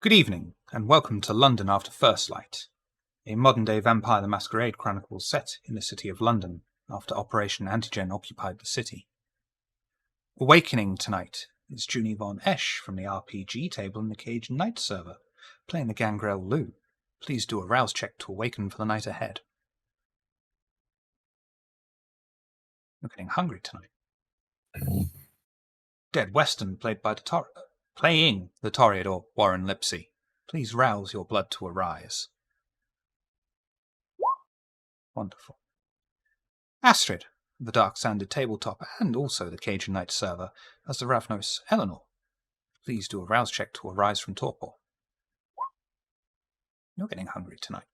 Good evening, and welcome to London After Firstlight, a modern-day Vampire the Masquerade chronicle set in the city of London after Operation Antigen occupied the city. Awakening tonight is Junie Von Esch from the RPG table in the Cajun Night server, playing the Gangrel Lou. Please do a rouse check to awaken for the night ahead. You're getting hungry tonight. Dead Western, playing the Toreador Warren Lipsy. Please rouse your blood to arise. Wonderful. Astrid, the Dark-Sanded Tabletop, and also the Cajun Night server, as the Ravnos Eleanor. Please do a rouse check to arise from torpor. You're getting hungry tonight.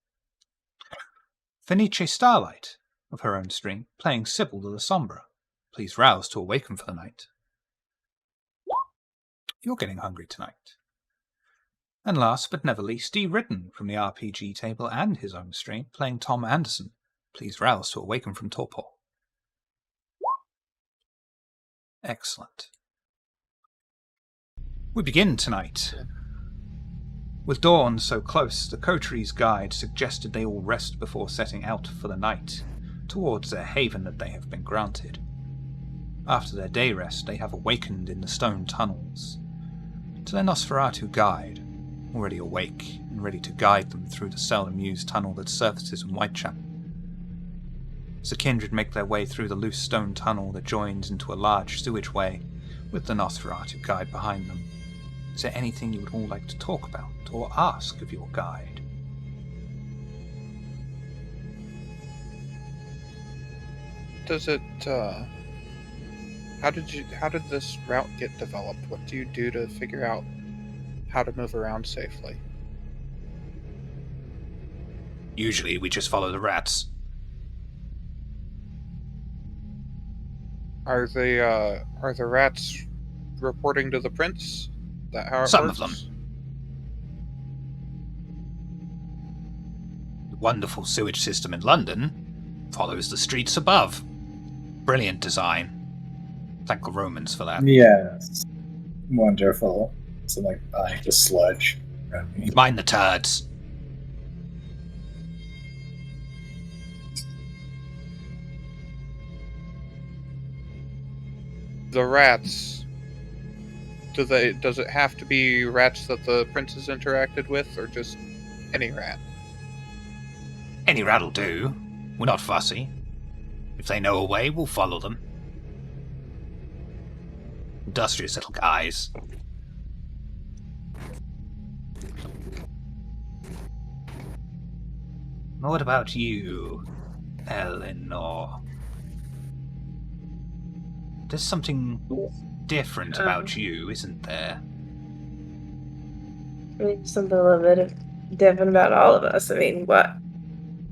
Fenice Starlight, of her own stream, playing Sybil de la Sombra. Please rouse to awaken for the night. You're getting hungry tonight. And last but never least, D. Ridden from the RPG table and his own stream, playing Tom Anderson. Please rouse to awaken from torpor. Excellent. We begin tonight. With dawn so close, the Coterie's guide suggested they all rest before setting out for the night, towards their haven that they have been granted. After their day rest, they have awakened in the stone tunnels. To their Nosferatu guide, already awake and ready to guide them through the seldom used tunnel that surfaces in Whitechapel. As the kindred make their way through the loose stone tunnel that joins into a large sewage way, with the Nosferatu guide behind them, is there anything you would all like to talk about or ask of your guide? Does it, how did this route get developed? What do you do to figure out how to move around safely? Usually we just follow the rats. Are the rats reporting to the prince? Is that how it Some works? of them. The wonderful sewage system in London follows the streets above. Brilliant design. Thank the Romans for that. Yes. Wonderful. So like buying the sludge. You mind the turds. The rats. Does it have to be rats that the prince has interacted with, or just any rat? Any rat'll do. We're not fussy. If they know a way, we'll follow them. Industrious little guys. What about you, Eleanor? There's something different about you, isn't there? I mean, something a little bit different about all of us. I mean, what?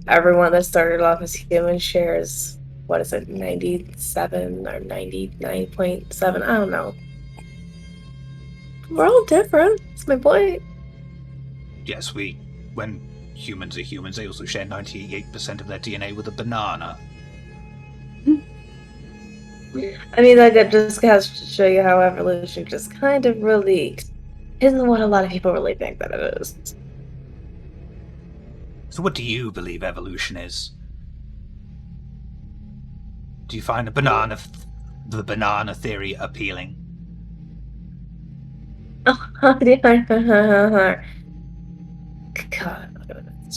Everyone that started off as human shares, what is it, 97 or 99.7? I don't know. We're all different. That's my point. Yes, when humans are humans, they also share 98% of their DNA with a banana. I mean, like, that just has to show you how evolution just kind of really isn't what a lot of people really think that it is. So what do you believe evolution is? Do you find the banana theory appealing? God, this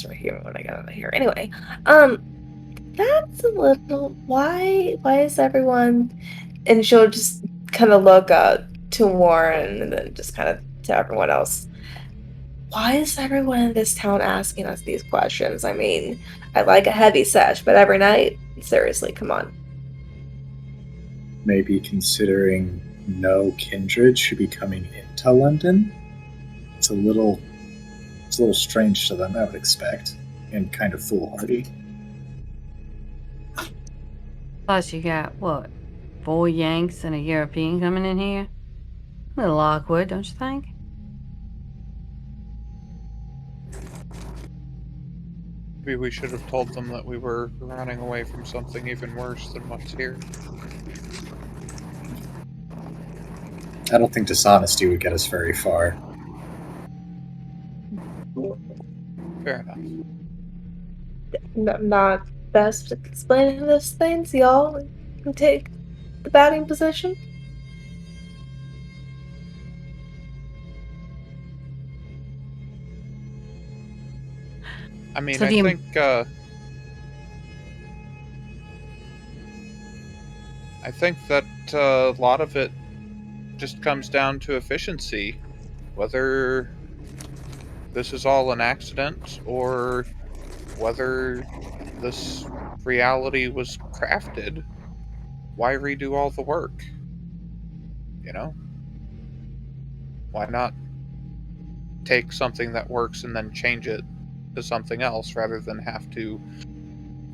right here. What I got over here. Anyway, that's a little. Why is everyone? And she'll just kind of look to Warren and then just kind of to everyone else. Why is everyone in this town asking us these questions? I mean, I like a heavy sesh, but every night, seriously, come on. Maybe considering no kindred should be coming into London. It's a little strange to them, I would expect, and kind of foolhardy. Plus, you got, what, 4 Yanks and a European coming in here? A little awkward, don't you think? Maybe we should have told them that we were running away from something even worse than what's here. I don't think dishonesty would get us very far. Fair enough. Not best at explaining those things. Y'all can take the batting position. I mean, So do you- I think that a lot of it just comes down to efficiency. Whether this is all an accident or whether this reality was crafted, why redo all the work? You know? Why not take something that works and then change it to something else rather than have to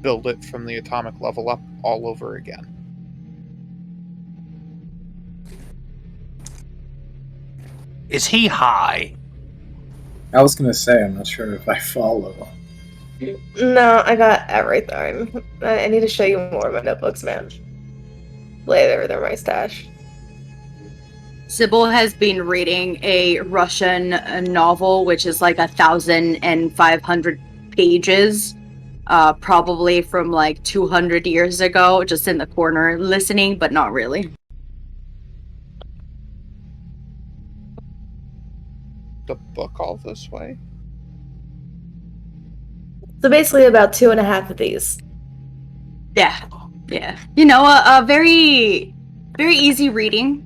build it from the atomic level up all over again? Is he high? I was gonna say, I'm not sure if I follow. No, I got everything. I need to show you more of my notebooks, man. Later, they're my stash. Sybil has been reading a Russian novel, which is like 1,500 pages, probably from like 200 years ago, just in the corner listening, but not really. The book all this way? So basically, about 2.5 of these. Yeah. You know, a very, very easy reading.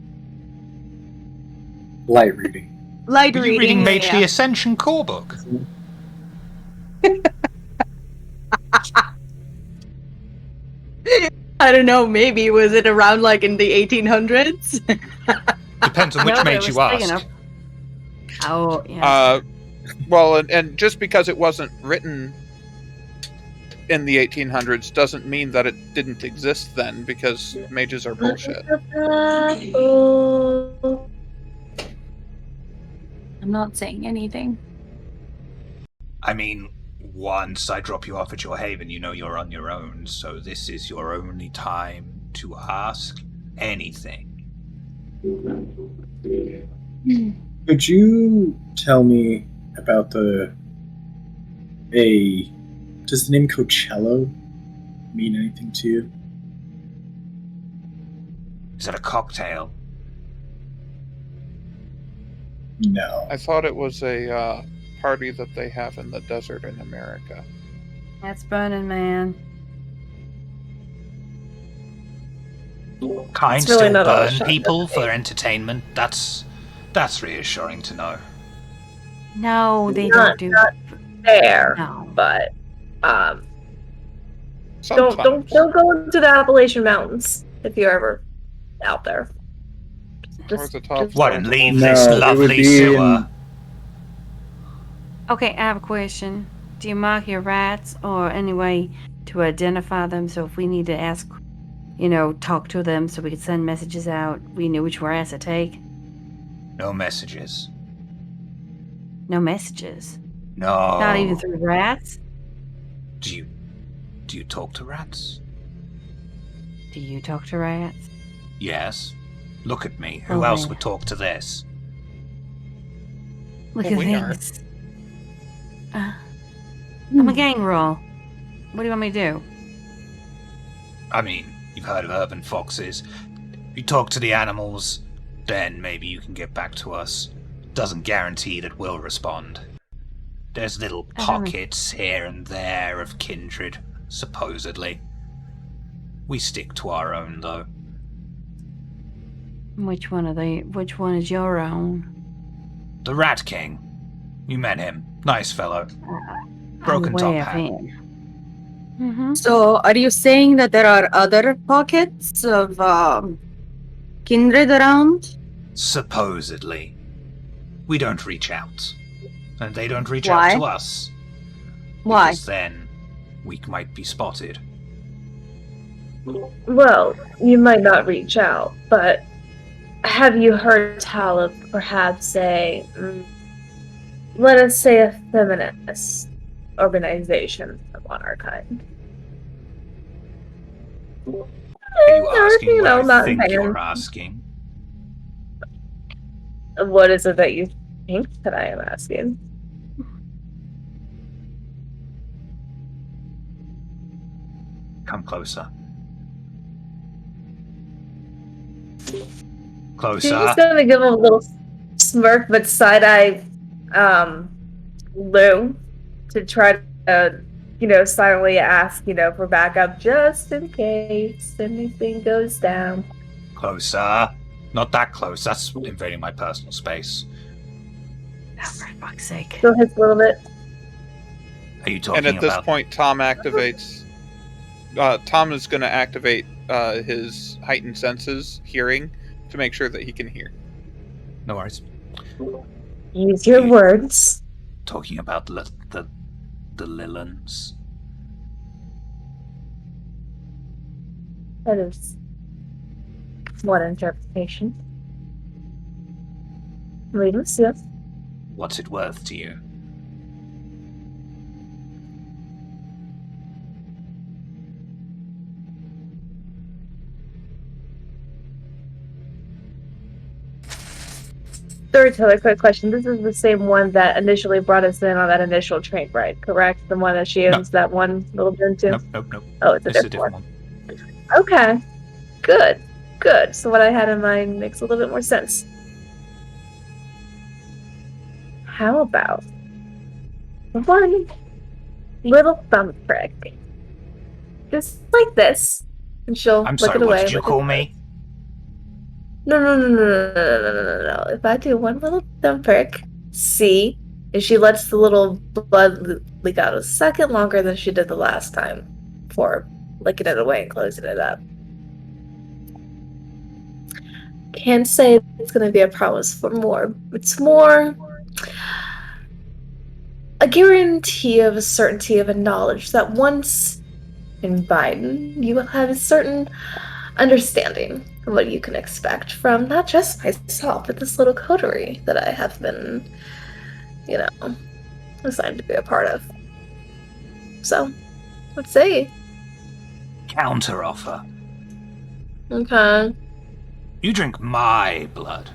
Light reading. Light Were you reading Mage yeah. the Ascension core book? I don't know, maybe. Was it around like in the 1800s? Depends on which No, but it mage was you big ask. enough. Oh, yeah. Well, and just because it wasn't written in the 1800s doesn't mean that it didn't exist then, because mages are bullshit. I'm not saying anything. I mean, once I drop you off at your haven, you know you're on your own, so this is your only time to ask anything. Could you tell me about does the name Coachello mean anything to you? Is that a cocktail? No. I thought it was a party that they have in the desert in America. That's Burning Man. Kind It's really still not all burn shot people down. for entertainment? That's reassuring to know. No, they Not- don't do. not There, No. but don't Sometimes. go into the Appalachian Mountains if you're ever out there. Or the top What, and leave No, this it would lovely be sewer? Okay, I have a question. Do you mark your rats or any way to identify them so if we need to ask, talk to them so we could send messages out, we know which rats to take? No messages. No messages. No. Not even through rats? Do you talk to rats? Do you talk to rats? Yes. Look at me. Who Oh, else man. would talk to this? Look Well, at we are. this. I'm a gang roll. What do you want me to do? I mean, you've heard of urban foxes. If you talk to the animals, then maybe you can get back to us. Doesn't guarantee that we'll respond. There's little pockets here and there of kindred, supposedly. We stick to our own, though. Which one is your own? The Rat King. You met him. Nice fellow. Broken I'm top aware of hat. him. Mm-hmm. So, are you saying that there are other pockets of kindred around? Supposedly. We don't reach out. And they don't reach Why? out to us. Why? Because then we might be spotted. Well, you might not reach out, but have you heard tell of perhaps let us say a feminist organization of our kind? Are you asking what I not think you're banned. asking? What is it that you think that I am asking? Come closer. She's Closer. just gonna give him a little smirk, but side-eye Lou to try to, silently ask, for backup just in case anything goes down. Closer. Not that close. That's invading my personal space. Oh, for fuck's sake. Still hits a little bit. Are you talking And at this about... point, Tom activates. Tom is going to activate his heightened senses, hearing, to make sure that he can hear. No worries. Use your words. Talking about the Lillans. That is one interpretation. Readings, yes. What's it worth to you? Storyteller, quick question. This is the same one that initially brought us in on that initial train ride, correct? The one that she owns that one little bin to? Nope. Oh, it's a different one. Okay. Good. So what I had in mind makes a little bit more sense. How about one little thumb prick? Just like this. And she'll I'm look sorry, it away. what did you call me? No. If I do one little thumb prick, see, if she lets the little blood leak out a second longer than she did the last time for licking it away and closing it up. Can't say it's going to be a promise for more. It's more a guarantee of a certainty of a knowledge that once in Biden, you will have a certain understanding of what you can expect from not just myself, but this little coterie that I have been, assigned to be a part of. So, let's see. Counter offer. Okay. You drink my blood.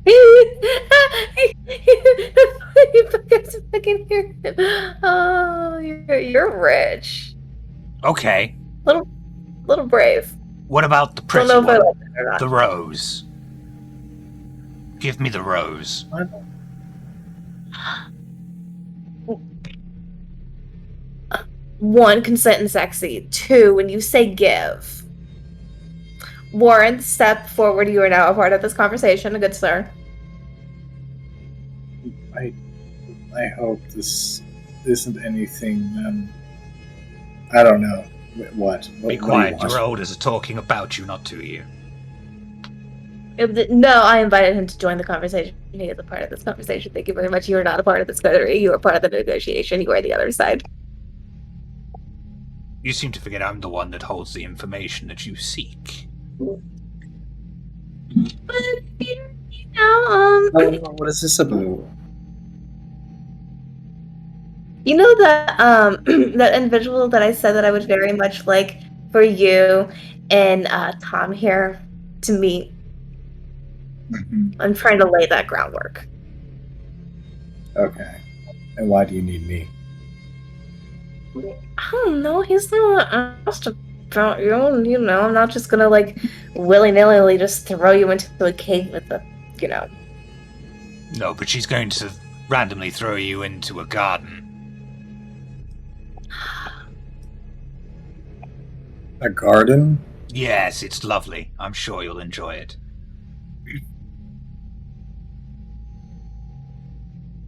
You guys fucking hear him. Oh, you're rich. Okay. Little brave. What about the Don't pretty know if I one? like it or not. The rose. Give me the rose. One, consent and sexy. Two, when you say give. Warren, step forward. You are now a part of this conversation. A good sir. I hope this isn't anything. I don't know. What? Be quiet. Your elders are talking about you, not to you. No, I invited him to join the conversation. He is a part of this conversation. Thank you very much. You are not a part of this coterie. You are part of the negotiation. You are the other side. You seem to forget I'm the one that holds the information that you seek. But, what is this about? You know that that individual that I said that I would very much like for you and Tom here to meet. Mm-hmm. I'm trying to lay that groundwork. Okay. And why do you need me? I don't know. He's not asked about you. I'm not just gonna willy-nilly just throw you into a cave with the, No, but she's going to randomly throw you into a garden. A garden? Yes, it's lovely. I'm sure you'll enjoy it.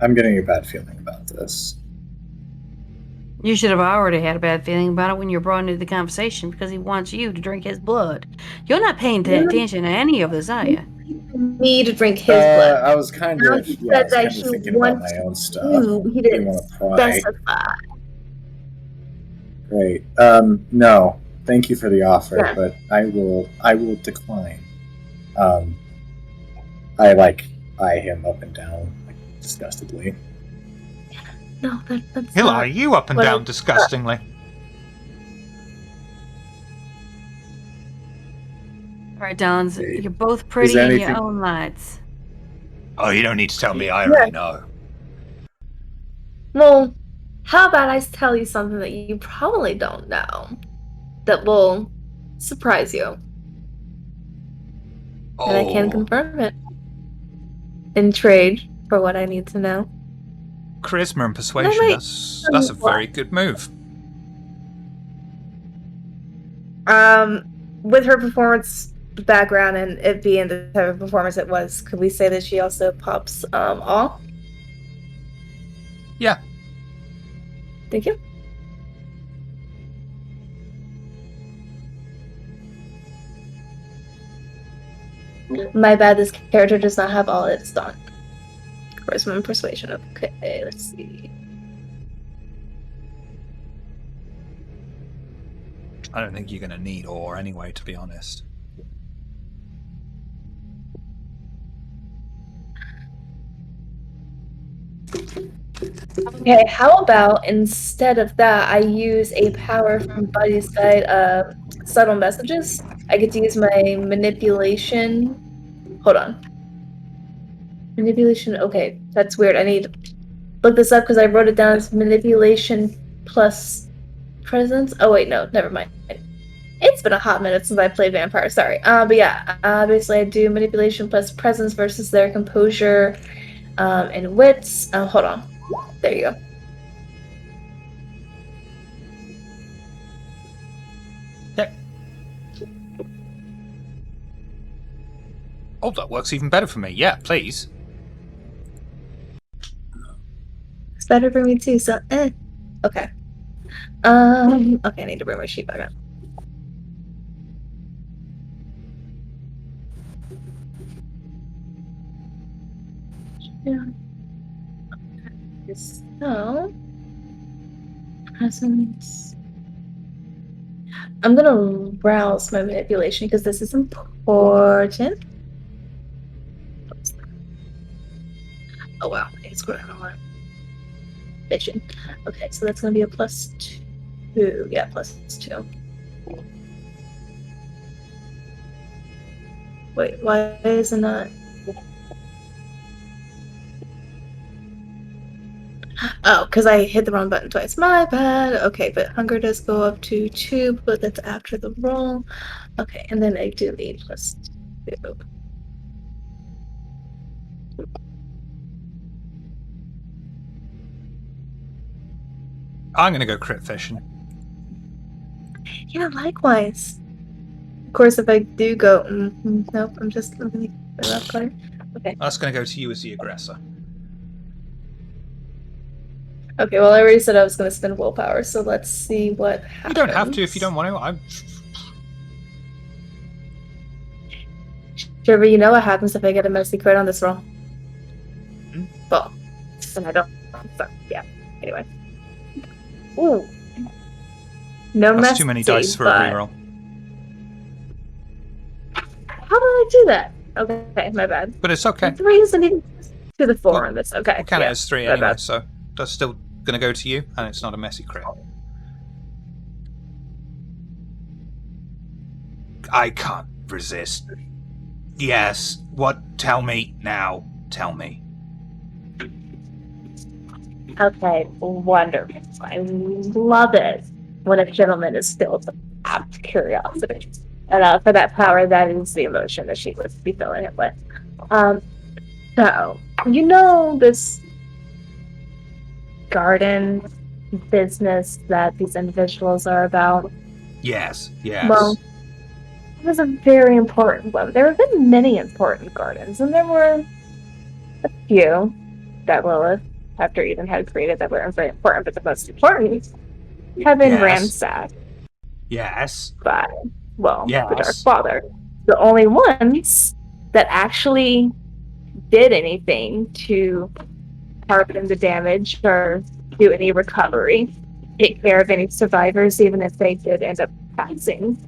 I'm getting a bad feeling about this. You should have already had a bad feeling about it when you were brought into the conversation because he wants you to drink his blood. You're not paying attention to any of this, are you? Me to drink his blood. I was kind of thinking about my own stuff. He didn't want to pry. specify. Great. No. Thank you for the offer, Yeah. but I will decline. I eye him up and down, disgustedly. No, that's He'll not. eye you up and what down I- disgustingly. All right, Dons, Hey, you're both pretty there in your anything- own lights. Oh, you don't need to tell me. I already know. Well, How about I tell you something that you probably don't know that will surprise you? And I can Oh, confirm it in trade for what I need to know. charisma and And I persuasion. might That's a very good move. with her performance background and it being the type of performance it was, could we say that she also pops awe? Yeah. Thank you. My bad, this character does not have all its done. Charisma and persuasion. Okay, let's see. I don't think you're going to need awe anyway, to be honest. Okay, how about instead of that, I use a power from Buddy's Guide, subtle messages. I get to use my manipulation. Hold on. Manipulation, okay, that's weird. I need to look this up because I wrote it down as manipulation plus presence. Oh wait, no, never mind. It's been a hot minute since I played Vampire, sorry. But yeah, obviously I do manipulation plus presence versus their composure, and wits. Hold on. There you go. Yep. Oh, that works even better for me. Yeah, please. It's better for me too, so Okay. Okay, I need to bring my sheet back up. Yeah. So, presence. I'm gonna browse my manipulation because this is important. Oh wow, it's going on. Vision. Okay, so that's gonna be a +2. Yeah, +2. Wait, why is it not? Oh, because I hit the wrong button twice. My bad. Okay, but hunger does go up to 2, but that's after the roll. Okay, and then I do need +2. I'm going to go crit fishing. Yeah, likewise. Of course, if I do go, nope, I'm gonna put it up card. Okay. That's going to go to you as the aggressor. Okay, well, I already said I was going to spend willpower, so let's see what happens. You don't have to if you don't want to. Sure, but you know what happens if I get a messy crit on this roll? Well, and I don't. So, yeah. Anyway. Ooh. No That's messy, too many dice for a reroll. How did I do that? Okay, my bad. But it's okay. 3 isn't even to the 4 on this. Okay. We'll count it as 3 my anyway, bad. so that's still going to go to you, and it's not a messy crit. I can't resist. Yes, what? Tell me now. Tell me. Okay, wonderful. I love it when a gentleman is filled with apt curiosity. And for that power, that is the emotion that she would be filling it with. So, you know this garden business that these individuals are about? Yes. Well, it was a very important one. There have been many important gardens, and there were a few that Lilith, after Eden had created, that were very important, but the most important have been ransacked. Yes. By, the Dark Yes. Father. The only ones that actually did anything to harden the damage or do any recovery, take care of any survivors, even if they did end up passing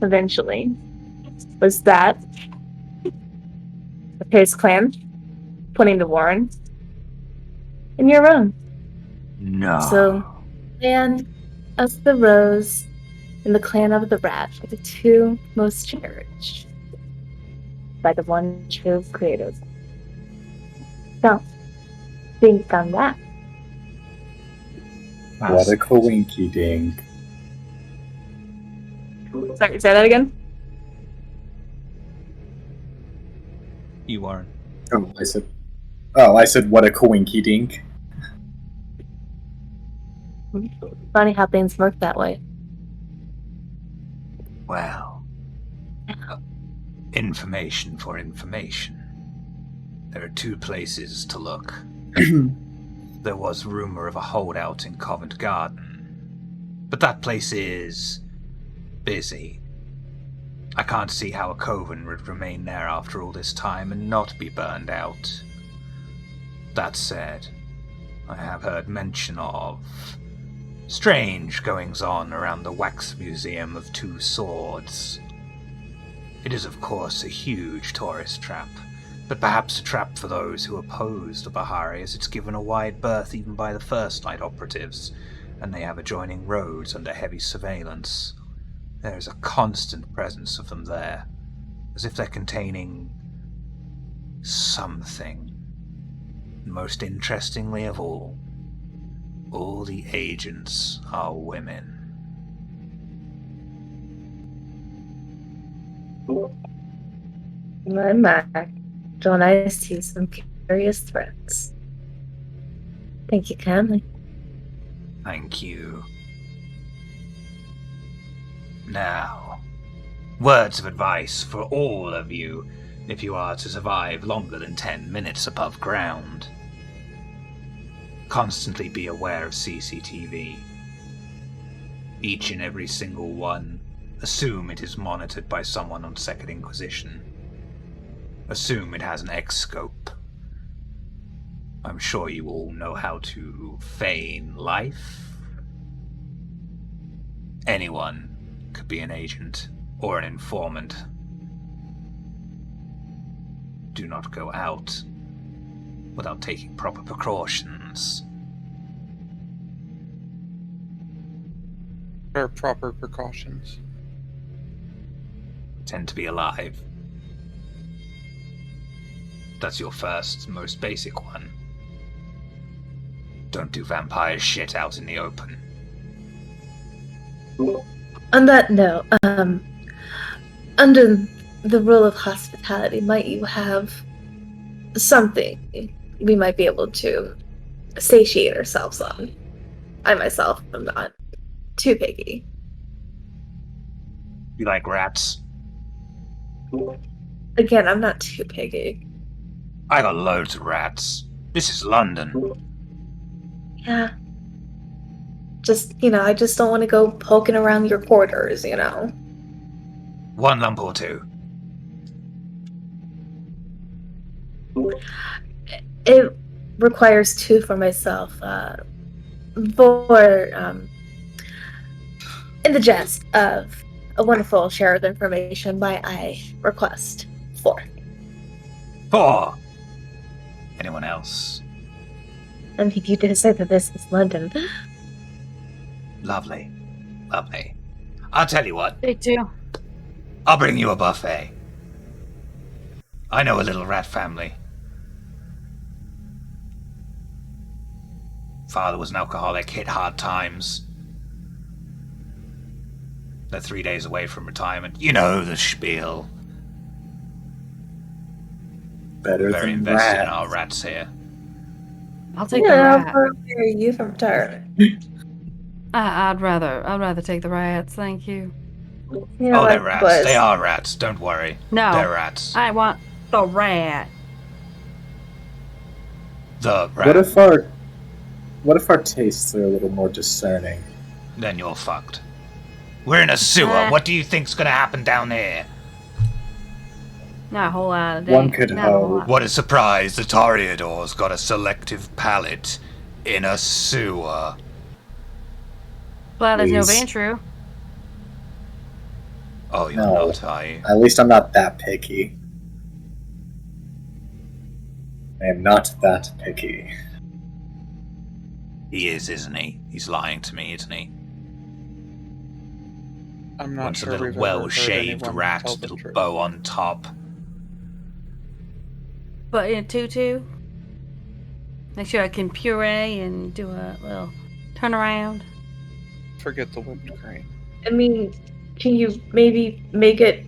eventually, was that of his clan, putting the Warren in your own. No. So, clan of the Rose and the clan of the Rat are the two most cherished by the one true creator. So, think on that. What a coinky dink. Sorry, say that again? You, Warren. I said what a coinky dink. Funny how things work that way. Well, information for information. There are 2 places to look. There was rumor of a holdout in Covent Garden, but that place is busy. I can't see how a coven would remain there after all this time and not be burned out. That said, I have heard mention of strange goings-on around the Wax Museum of 2 Swords. It is, of course, a huge tourist trap, but perhaps a trap for those who oppose the Bahari, as it's given a wide berth even by the Firstlight operatives, and they have adjoining roads under heavy surveillance. There is a constant presence of them there, as if they're containing something. And most interestingly of all the agents are women. My, don't I see some curious threats? Thank you kindly. Thank you. Now, words of advice for all of you if you are to survive longer than 10 minutes above ground. Constantly be aware of CCTV. Each and every single one. Assume it is monitored by someone on Second Inquisition. Assume it has an X-scope. I'm sure you all know how to feign life. Anyone could be an agent or an informant. Do not go out without taking proper precautions. What are proper precautions? Tend to be alive. That's your first, most basic one. Don't do vampire shit out in the open. On that note, under the rule of hospitality, might you have something we might be able to satiate ourselves on? I myself am not too picky. You like rats? Again, I'm not too picky. I got loads of rats. This is London. Yeah. I just don't want to go poking around your quarters, 1 lump or 2. It requires 2 for myself. In the jest of a wonderful share of information, might I request 4? 4! Anyone else? I mean, you did say that this is London. Lovely. Lovely. I'll tell you what. They do. I'll bring you a buffet. I know a little rat family. Father was an alcoholic, hit hard times. They're 3 days away from retirement. You know the spiel. Better Very than invested rats. in our rats here. I'll take the Yeah, rat. where are you from retirement? I'd rather take the rats. Thank you. Oh, they're rats. They are rats. Don't worry. No, They're rats. I want the rat. The rat. What if our tastes are a little more discerning? Then you're fucked. We're in a sewer. What do you think's gonna happen down here? Not a whole lot of One could not a whole hope. lot. What a surprise. The Toreador's got a selective palate in a sewer. Well, there's no Please. being true. Oh, you're No. not, are you? At least I'm not that picky. I am not that picky. He is, isn't he? He's lying to me, isn't he? I'm not Wants sure a little we've ever well-shaved heard anyone rat, tell the little truth. bow on top. But in a tutu, make sure I can puree and do a little Turn around. Forget the whipped cream. I mean, can you maybe make it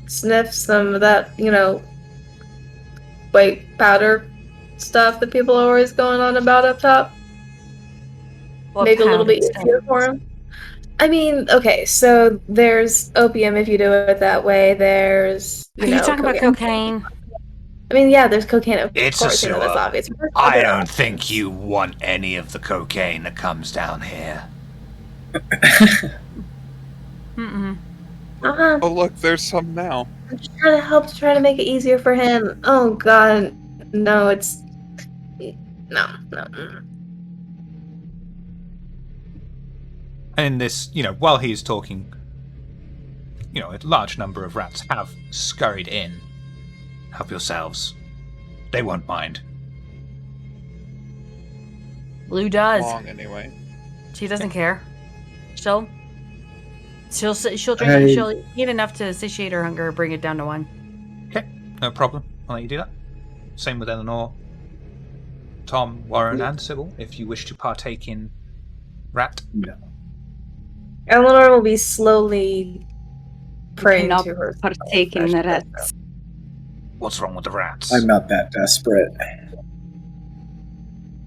sniff some of that, white powder stuff that people are always going on about up top? What Make it a little powdered bit easier stuff? for him. I mean, okay, so there's opium if you do it that way. There's, Are you talking about cocaine? I mean, yeah, there's cocaine, of It's a course, that's sewer. obvious. There's I other don't options. think you want any of the cocaine that comes down here. Mm-mm. Oh, look, there's some now. I'm just trying to help to try to make it easier for him. Oh god, no, it's no. And this, while he's talking, a large number of rats have scurried in. Help yourselves. They won't mind. Blue does. Long anyway. She doesn't care. She'll drink. She'll eat enough to satiate her hunger, bring it down to 1. Okay, no problem. I'll let you do that. Same with Eleanor, Tom, Warren, and Sybil, if you wish to partake in rat. No. Eleanor will be slowly praying cannot to her. partake in the rats. What's wrong with the rats? I'm not that desperate.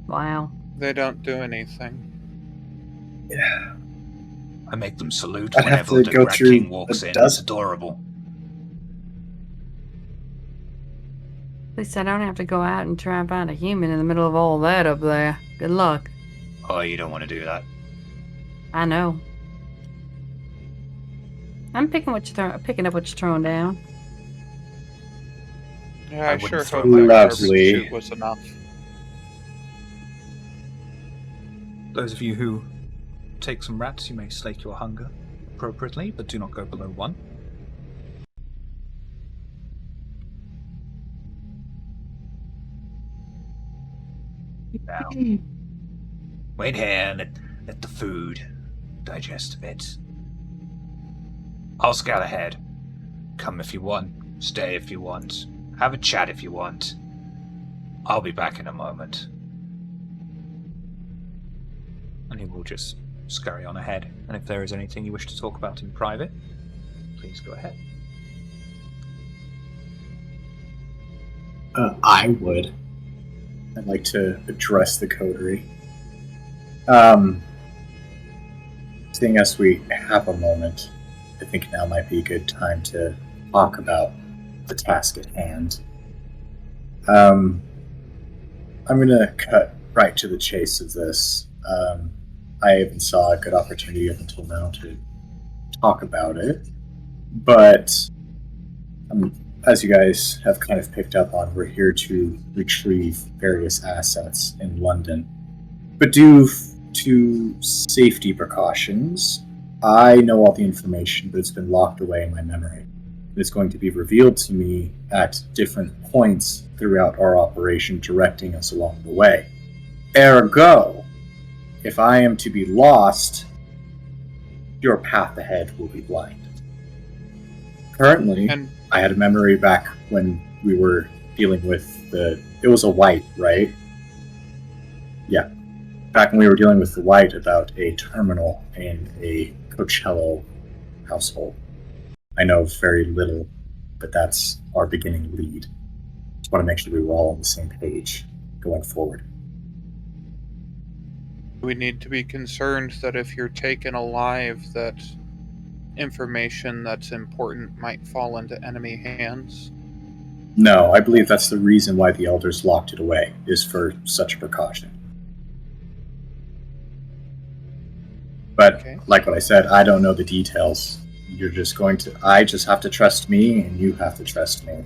Wow. They don't do anything. Yeah. I make them salute I'd have whenever to the go Rat through King walks a in. dozen. It's adorable. At least I don't have to go out and try and find a human in the middle of all that up there. Good luck. Oh, you don't want to do that. I know. I'm picking up what you're throwing down. Yeah, I I wouldn't sure throw hope my that garbage lovely. chute was enough. Those of you who take some rats, you may slake your hunger appropriately, but do not go below 1. Now, wait here, let the food digest a bit. I'll scout ahead. Come if you want, stay if you want, have a chat if you want. I'll be back in a moment. And he will just scurry on ahead, and if there is anything you wish to talk about in private, please go ahead. I would. I'd like to address the coterie. Seeing as we have a moment, I think now might be a good time to talk about the task at hand. I'm going to cut right to the chase of this. I even saw a good opportunity up until now to talk about it, but as you guys have kind of picked up on, we're here to retrieve various assets in London. But due to safety precautions, I know all the information, but it's been locked away in my memory. It's going to be revealed to me at different points throughout our operation, directing us along the way. Ergo, if I am to be lost, your path ahead will be blind. Currently, And I had a memory back when we were dealing with it was a white, right? Yeah. Back when we were dealing with the white about a terminal in a Coterie household. I know very little, but that's our beginning lead. Just want to make sure we were all on the same page going forward. we need to be concerned that if you're taken alive, that information that's important might fall into enemy hands. No, I believe that's the reason why the elders locked it away, is for such a precaution. But, Okay. like what I said, I don't know the details. I just have to trust me, and you have to trust me.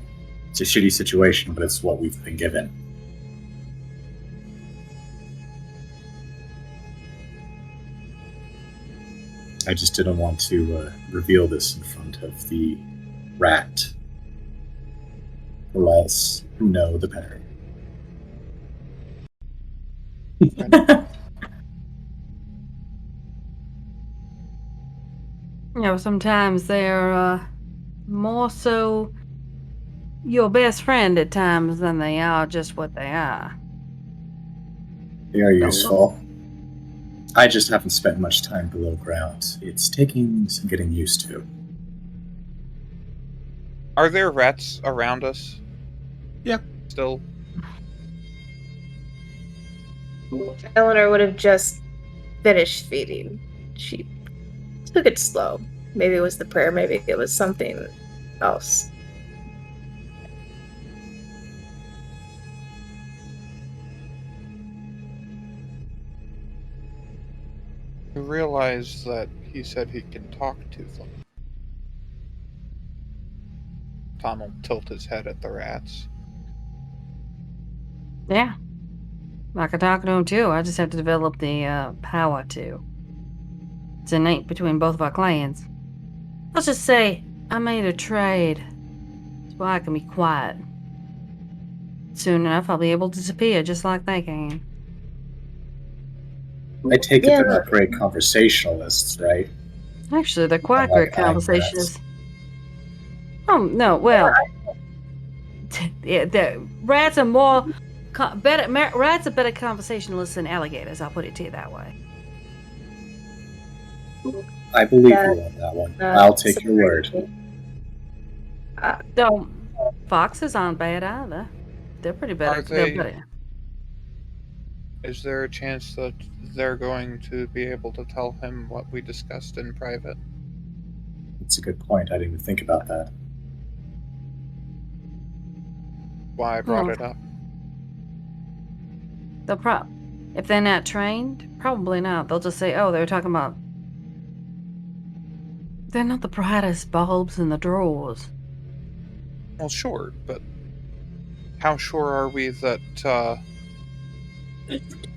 It's a shitty situation, but it's what we've been given. I just didn't want to reveal this in front of the rat. The less who know, the better. Sometimes they're more so your best friend at times than they are just what they are. They are useful. I just haven't spent much time below ground. It's taking some getting used to. Are there rats around us? Yep. Still? Eleanor would have just finished feeding. She took it slow. Maybe it was the prayer, maybe it was something else. I realize that he said he can talk to them. Tom will tilt his head at the rats. Yeah. I can talk to him too. I just have to develop the power to. It's innate between both of our clans. Let's just say I made a trade. So I can be quiet. Soon enough, I'll be able to disappear just like they can. I take it Yeah. they're not great conversationalists, right? Actually, they're quite Unlike great conversationists. rats. Oh, no, well. Yeah, the rats are more. Rats are better conversationalists than alligators, I'll put it to you that way. I believe That- you on that one. I'll take your word. Though, foxes aren't bad either. They're pretty better. Are They're they- better. Is there a chance that they're going to be able to tell him what we discussed in private? That's a good point. I didn't even think about that. Why I brought Hmm. it up? If they're not trained, probably not. They'll just say, oh, they were talking about. They're not the brightest bulbs in the drawers. Well, sure, but how sure are we that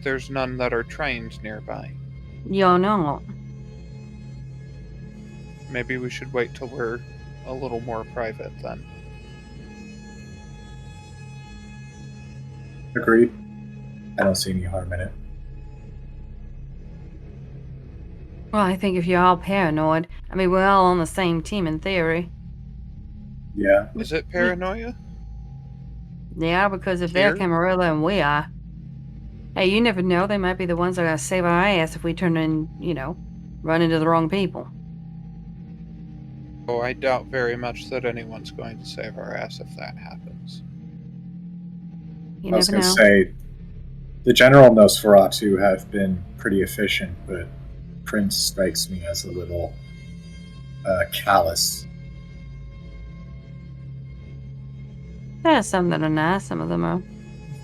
there's none that are trained nearby? You're not. Maybe we should wait till we're a little more private then. Agreed. I don't see any harm in it. Well, I think if you're all paranoid, I mean, we're all on the same team in theory. Yeah. Is it paranoia? Yeah, because if they're Here? Camarilla and we are, hey, you never know. They might be the ones that are going to save our ass if we turn in, run into the wrong people. Oh, I doubt very much that anyone's going to save our ass if that happens. You I was never going to know. say, the General Nosferatu have been pretty efficient, but Prince strikes me as a little callous. There are some that are nice, some of them are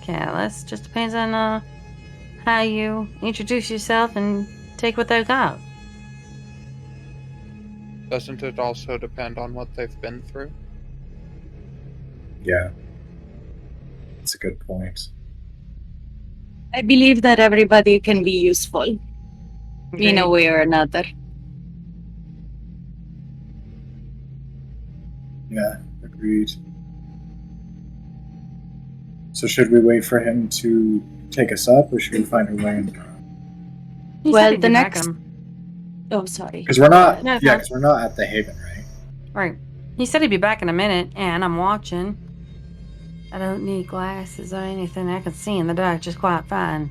careless. Just depends on how you introduce yourself and take what they got. Doesn't it also depend on what they've been through? Yeah. That's a good point. I believe that everybody can be useful in a way or another. Yeah, agreed. So should we wait for him to take us up, or should we find a way in? He Well, said he'd the be back next- in a- Oh, sorry. Because we're not. No, it's Yeah, not. because we're not at the Haven, right? Right. He said he'd be back in a minute, and I'm watching. I don't need glasses or anything. I can see in the dark just quite fine.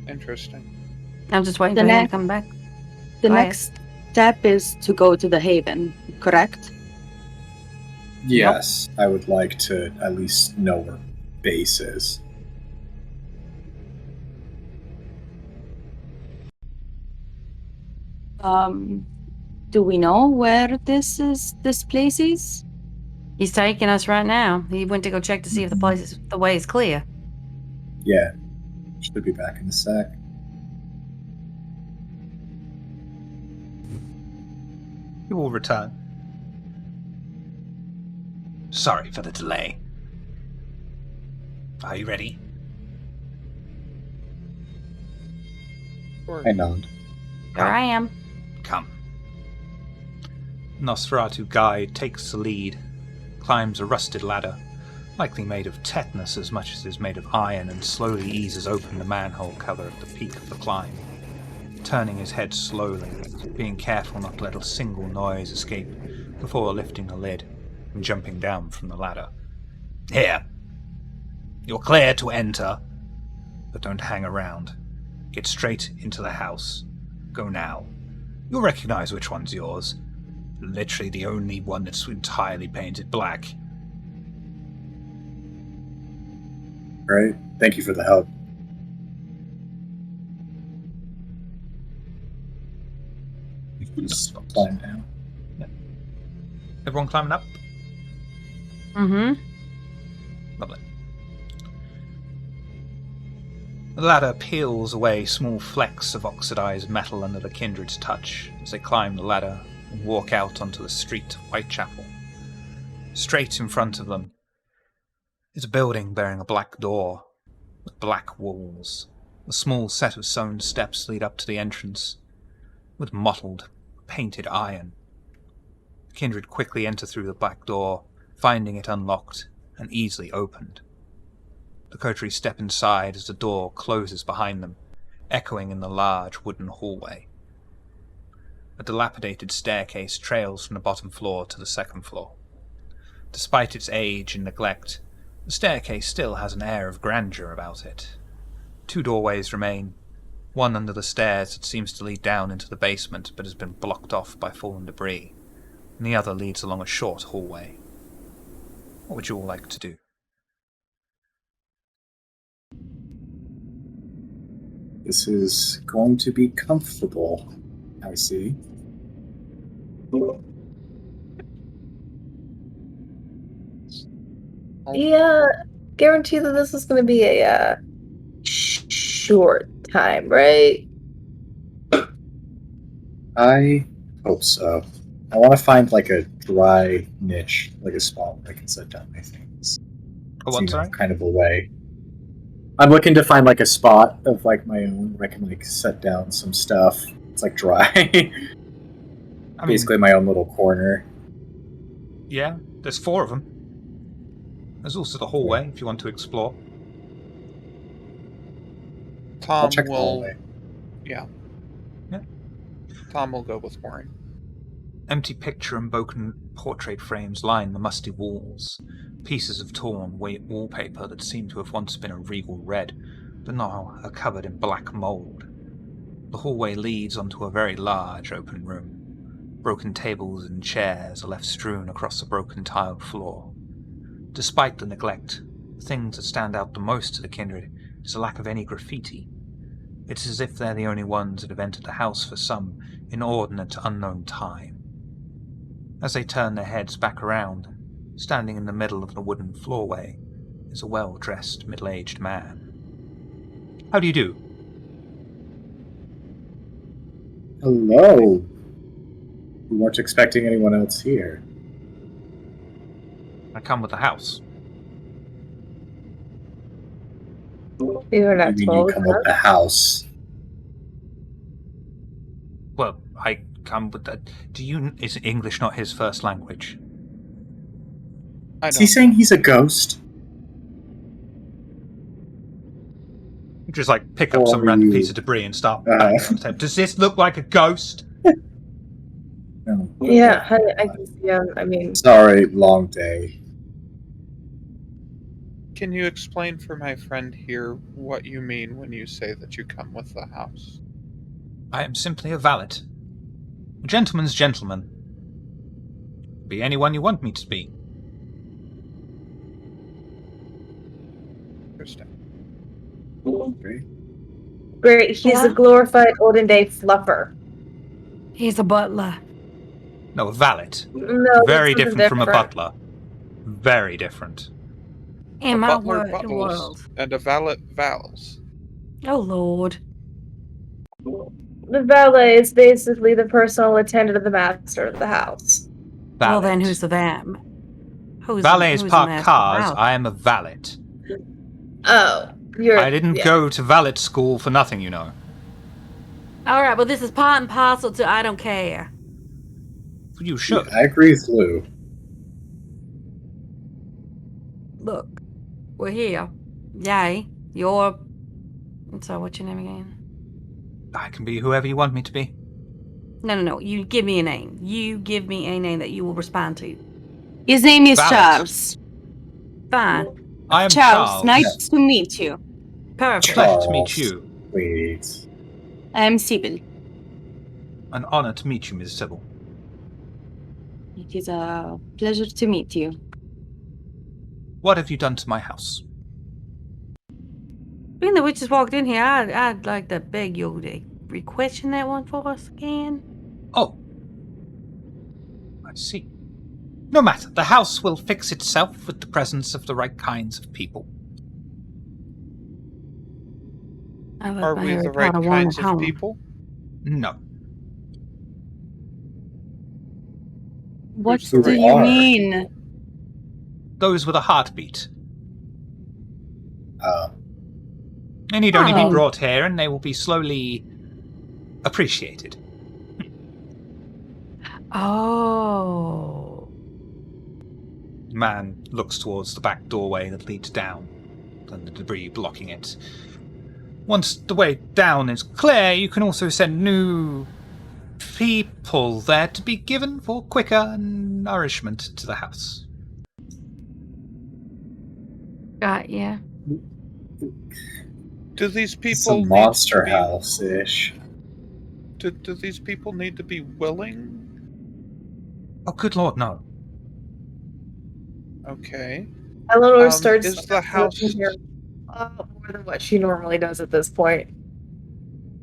Interesting. I'm just waiting The for him to next- come back. The Go ahead. next step is to go to the Haven, correct? Yes, I would like to at least know where base is. Do we know where this place is? He's taking us right now. He went to go check to see if the way is clear. Yeah, should be back in a sec. You will return. Sorry for the delay. Are you ready? I nod. Here I am. Come. Nosferatu guide takes the lead, climbs a rusted ladder, likely made of tetanus as much as is made of iron, and slowly eases open the manhole cover at the peak of the climb, turning his head slowly, being careful not to let a single noise escape before lifting the lid and jumping down from the ladder. Here. You're clear to enter. but don't hang around. Get straight into the house. Go now. You'll recognize which one's yours. Literally the only one that's entirely painted black. Right? Thank you for the help. Just climb down. Everyone climbing up? Mm-hmm. Lovely. The ladder peels away small flecks of oxidized metal under the kindred's touch as they climb the ladder and walk out onto the street of Whitechapel. Straight in front of them is a building bearing a black door with black walls. A small set of stone steps lead up to the entrance with mottled, painted iron. The kindred quickly enter through the black door, finding it unlocked and easily opened. The Coterie step inside as the door closes behind them, echoing in the large wooden hallway. A dilapidated staircase trails from the bottom floor to the second floor. Despite its age and neglect, the staircase still has an air of grandeur about it. 2 doorways remain, one under the stairs that seems to lead down into the basement but has been blocked off by fallen debris, and the other leads along a short hallway. What would you all like to do? This is going to be comfortable, I see. Yeah, guarantee that this is going to be a short time, right? I hope so. I want to find like a dry niche, like a spot where I can set down my things. Oh, what, sorry? Kind of away. I'm looking to find like a spot of like my own where I can like set down some stuff. It's like dry. Basically my own little corner. Yeah, there's 4 of them. There's also the hallway if you want to explore. I'll Tom check the will. hallway. Yeah. Yeah. Tom will go with Warren. Empty picture and broken portrait frames line the musty walls. Pieces of torn wallpaper that seem to have once been a regal red, but now are covered in black mould. The hallway leads onto a very large open room. Broken tables and chairs are left strewn across the broken tiled floor. Despite the neglect, the things that stand out the most to the kindred is the lack of any graffiti. It's as if they're the only ones that have entered the house for some inordinate unknown time. As they turn their heads back around, standing in the middle of the wooden floorway is a well-dressed, middle-aged man. How do you do? Hello. We weren't expecting anyone else here. I come with the house. We were not You mean you told. come with the house? Well, I come with the... Is English not his first language? Is he saying he's a ghost? You just like pick up Or some are random you- piece of debris and start banging on the table. Does this look like a ghost? No. Yeah, honey, I can see him. I mean, Sorry, long day. Can you explain for my friend here what you mean when you say that you come with the house? I am simply a valet. A gentleman's gentleman. Be anyone you want me to be. Interesting. great. He's a glorified olden day fluffer. He's a butler. No, a valet. No, Very that's different from a different. butler. Very different. In A my butler world. buttles and a valet vowels. Oh, Lord. The valet is basically the personal attendant of the master of the house. Valet. Well, then who's the vam? Valets who's the park master of the cars. house? I am a valet. Oh, you're. I didn't go to valet school for nothing, you know. All right, well, this is part and parcel to I don't care. You should. I agree with Lou. Look, we're here. Yay, you're... So, what's your name again? I can be whoever you want me to be. No. You give me a name. You give me a name that you will respond to. His name is Valet. Charles. Fine. I am Charles, Charles. nice to meet you. Perfect. Pleasure to meet you. Wait. I am Sybil. An honor to meet you, Ms. Sybil. It is a pleasure to meet you. What have you done to my house? Being that we just walked in here, I'd like to beg you to re-question that one for us again. Oh. I see. No matter. The house will fix itself with the presence of the right kinds of people. I left Are my we Harry the right Potter wand kinds at of home. people? No. What Who do we you are. mean? Those with a heartbeat. Uh, They need only be Oh. brought here and they will be slowly appreciated. Oh. The man looks towards the back doorway that leads down, and the debris blocking it. Once the way down is clear, you can also send new people there to be given for quicker nourishment to the house. Got ya. Do these it's people a need monster to be, house-ish. do these people need to be willing? Oh, good lord, no. Okay. Eleanor starts is the house... here more than what she normally does at this point.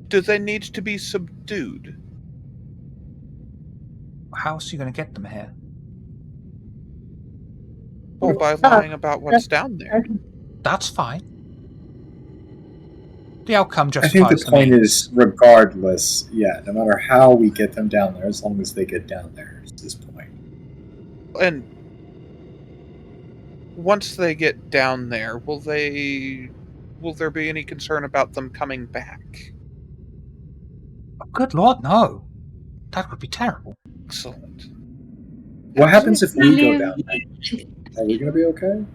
Do they need to be subdued? How else are you going to get them here? Well, by lying about what's down there. That's fine. The outcome I think justifies the point means. is, regardless, no matter how we get them down there, as long as they get down there, is this point. And once they get down there, will there be any concern about them coming back? Oh, good lord, no. That would be terrible. Excellent. What happens if we go Believe- down there? Are we going to be okay?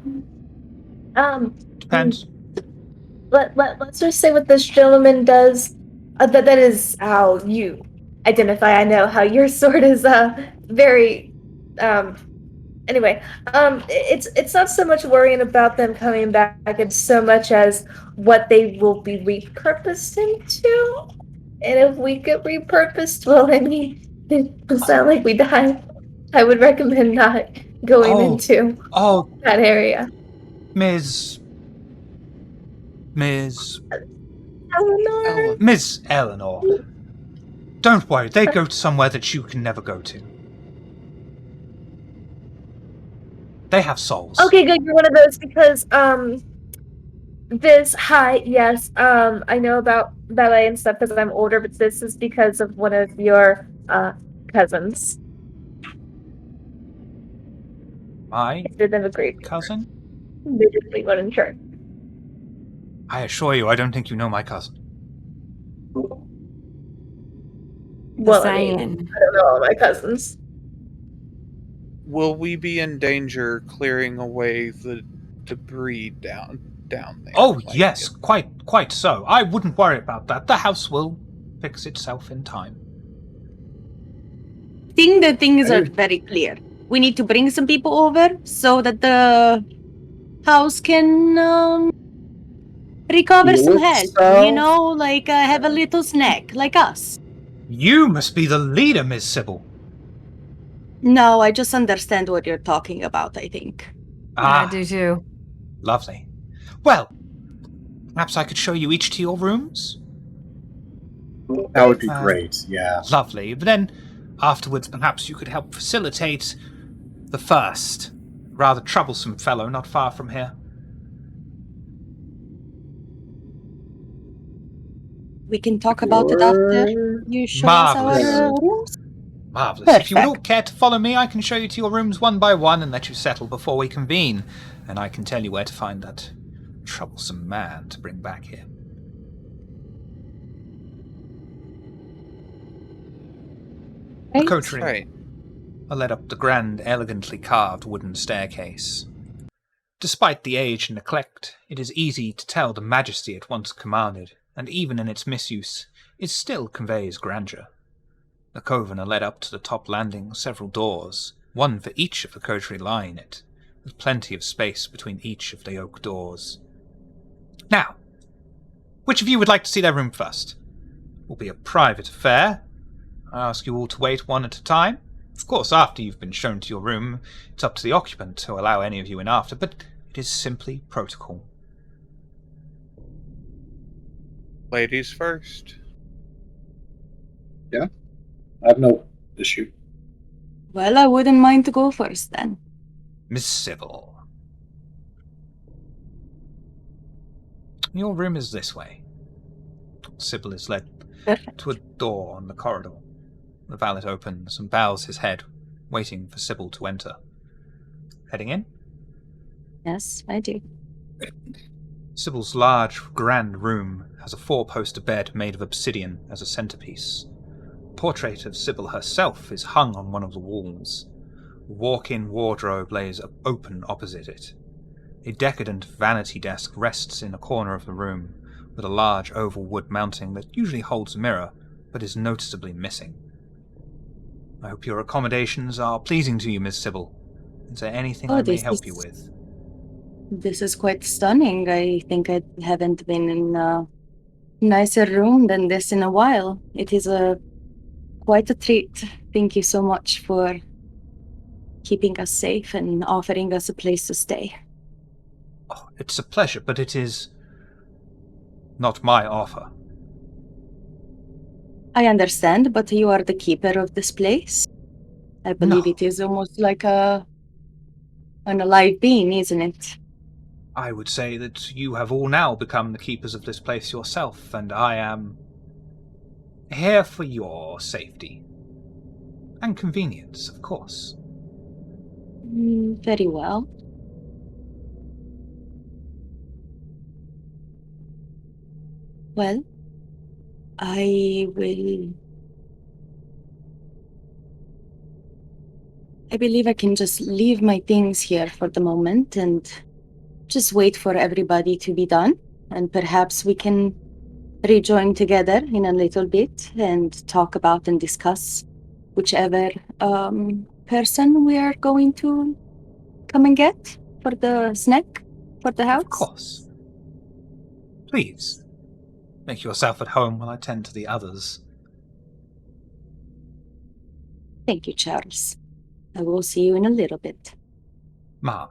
Depends. Let's just say what this gentleman does. That is how you identify. I know how your sword is very anyway, it's not so much worrying about them coming back, it's so much as what they will be repurposed into. And if we get repurposed, well, I mean, it will sound like we die. I would recommend not going into Oh, that area. Ms. Eleanor? Miss Eleanor. Don't worry, they go somewhere that you can never go to. They have souls. Okay, good. You're one of those because yes, I know about ballet and stuff because I'm older, but this is because of one of your cousins. My Did them agree? cousin? They just leave one in church. I assure you, I don't think you know my cousin. Well, I saying. mean, I don't know all my cousins. Will we be in danger clearing away the debris down there? Oh, yes, quite so. I wouldn't worry about that. The house will fix itself in time. I think the things are very clear. We need to bring some people over so that the house can recover some health. You know, like have a little snack, like us. You must be the leader, Miss Sybil. No, I just understand what you're talking about, I think. I do too. Lovely. Well, perhaps I could show you each to your rooms? That would be great, yeah. Lovely. But then, afterwards, perhaps you could help facilitate the first rather troublesome fellow not far from here. We can talk about it after you show us our rooms. Marvellous. If you would all care to follow me, I can show you to your rooms one by one and let you settle before we convene. And I can tell you where to find that troublesome man to bring back here. The Coterie Right. are led up the grand, elegantly carved wooden staircase. Despite the age and neglect, it is easy to tell the majesty it once commanded, and even in its misuse, it still conveys grandeur. The coven are led up to the top landing, several doors, one for each of the Coterie lie in it, with plenty of space between each of the oak doors. Now, Which of you would like to see their room first? It will be a private affair. I ask you all to wait one at a time. Of course, after you've been shown to your room, it's up to the occupant to allow any of you in after, but it is simply protocol. Ladies first. I have no issue. Well, I wouldn't mind to go first then. Miss Sybil. Your room is this way. Sybil is led Perfect. to a door on the corridor. The valet opens and bows his head, waiting for Sybil to enter. Heading in? Yes, I do. Sybil's large, grand room has a four-poster bed made of obsidian as a centerpiece. A portrait of Sybil herself is hung on one of the walls. A walk-in wardrobe lays open opposite it. A decadent vanity desk rests in a corner of the room, with a large oval wood mounting that usually holds a mirror, but is noticeably missing. I hope your accommodations are pleasing to you, Miss Sybil. Is there anything I may help you with? This is quite stunning. I think I haven't been in a nicer room than this in a while. It is quite a treat. Thank you so much for keeping us safe and offering us a place to stay. Oh, it's a pleasure, but it is not my offer. I understand, but you are the keeper of this place. I believe No. it is almost like an alive being, isn't it? I would say that you have all now become the keepers of this place yourself, and I am here for your safety. And convenience, of course. Very well. Well, I believe I can just leave my things here for the moment and just wait for everybody to be done. And perhaps we can rejoin together in a little bit and talk about and discuss whichever person we are going to come and get for the snack for the house. Of course. Please, make yourself at home while I tend to the others. Thank you, Charles. I will see you in a little bit. Ma'am.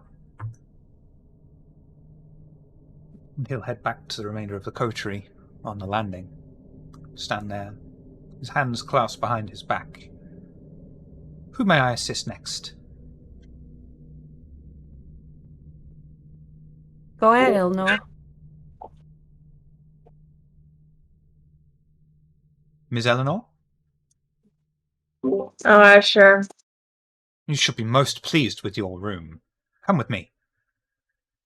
And he'll head back to the remainder of the coterie on the landing. Stand there, his hands clasped behind his back. Who may I assist next? Go ahead, Eleanor. Miss Eleanor? Oh, sure. You should be most pleased with your room. Come with me.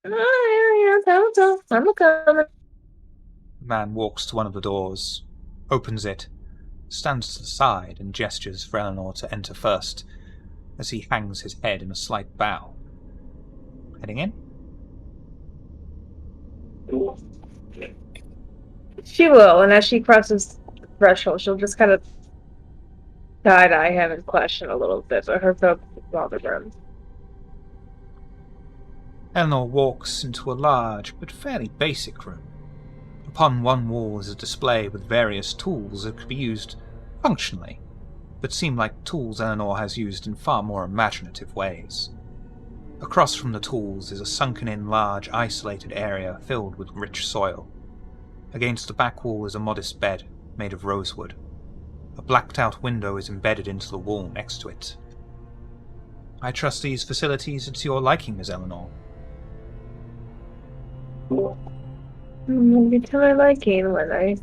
Oh, yeah, I'm coming. The man walks to one of the doors, opens it, stands to the side and gestures for Eleanor to enter first, as he hangs his head in a slight bow. Heading in? She will, and as she crosses the threshold, she'll just kind of side-eye him and question a little bit, but her focus is on the room. Eleanor walks into a large but fairly basic room. Upon one wall is a display with various tools that could be used functionally, but seem like tools Eleanor has used in far more imaginative ways. Across from the tools is a sunken-in large isolated area filled with rich soil. Against the back wall is a modest bed made of rosewood. A blacked-out window is embedded into the wall next to it. I trust these facilities are to your liking, Miss Eleanor. Maybe to my liking when I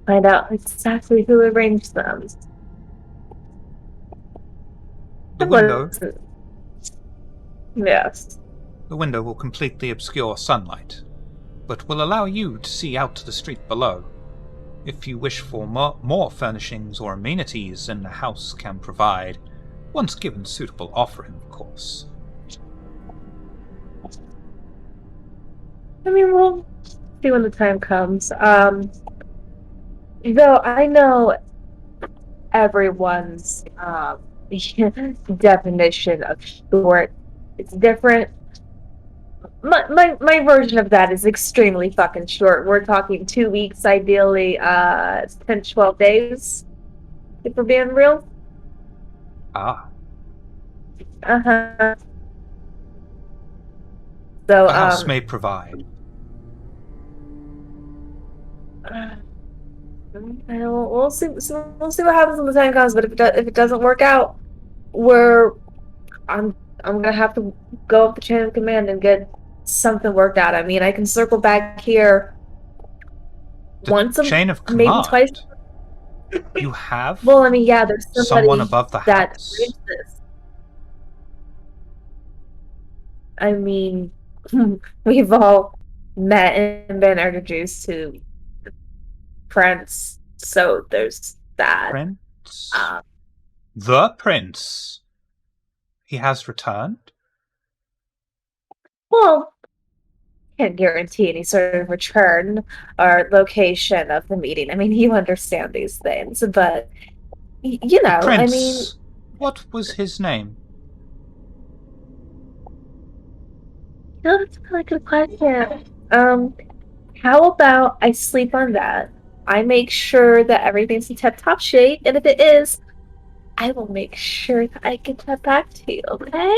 find out exactly who arranged them. The window Yes. The window will completely obscure sunlight, but will allow you to see out to the street below. If you wish for more furnishings or amenities than the house can provide, once given suitable offering, of course. I mean, we'll see when the time comes. Though I know everyone's definition of short. It's different. my version of that is extremely fucking short. We're talking 2 weeks, ideally, 10, 12 days, if we're being real. Ah, Uh-huh. So, the house may provide. we'll see. We'll see what happens when the time comes. But if it doesn't work out, I'm gonna have to go up the chain of command and get something worked out. I mean, I can circle back here The once chain of maybe twice. command. You have Well, I mean, yeah, there's somebody someone above the that house. arranged this. I mean, we've all met and been introduced to the Prince, so there's that. Prince. Um, The Prince. He has returned. well, can't guarantee any sort of return or location of the meeting. I mean, you understand these things, but you The know, Prince. I mean, What was his name? that's a really good question. How about I sleep on that? I make sure that everything's in tip-top shape, and if it is, I will make sure that I get that back to you, okay?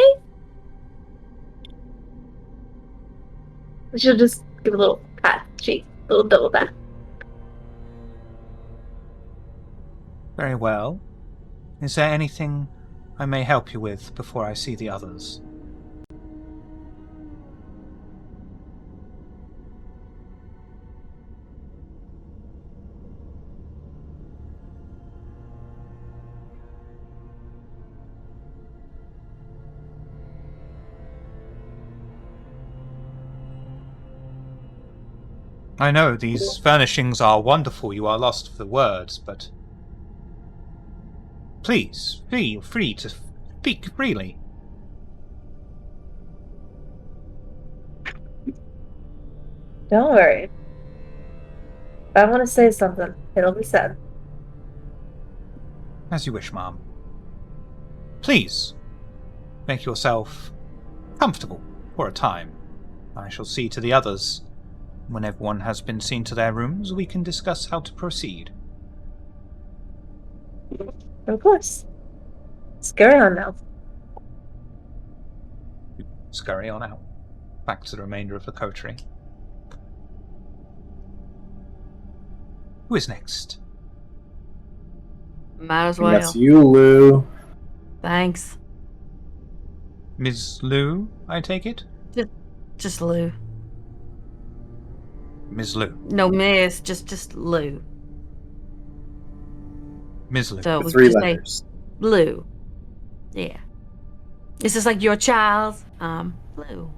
She'll just give a little pat, cheek, a little double pat. Very well. Is there anything I may help you with before I see the others? I know these furnishings are wonderful, you are lost for words, but please, feel free to speak freely. Don't worry. If I want to say something, it'll be said. As you wish, ma'am. Please, make yourself comfortable for a time. I shall see to the others. When everyone has been seen to their rooms, we can discuss how to proceed. Of course. Scurry on now. Scurry on out, back to the remainder of the coterie. Who is next? Might as And well. that's you, Lou. Thanks. Ms. Lou, I take it? Just Lou. Ms. Lou. No, Miss. Just Lou. Ms. Lou. So The we 3 just say letters. Lou. Yeah. This is like your child. Lou.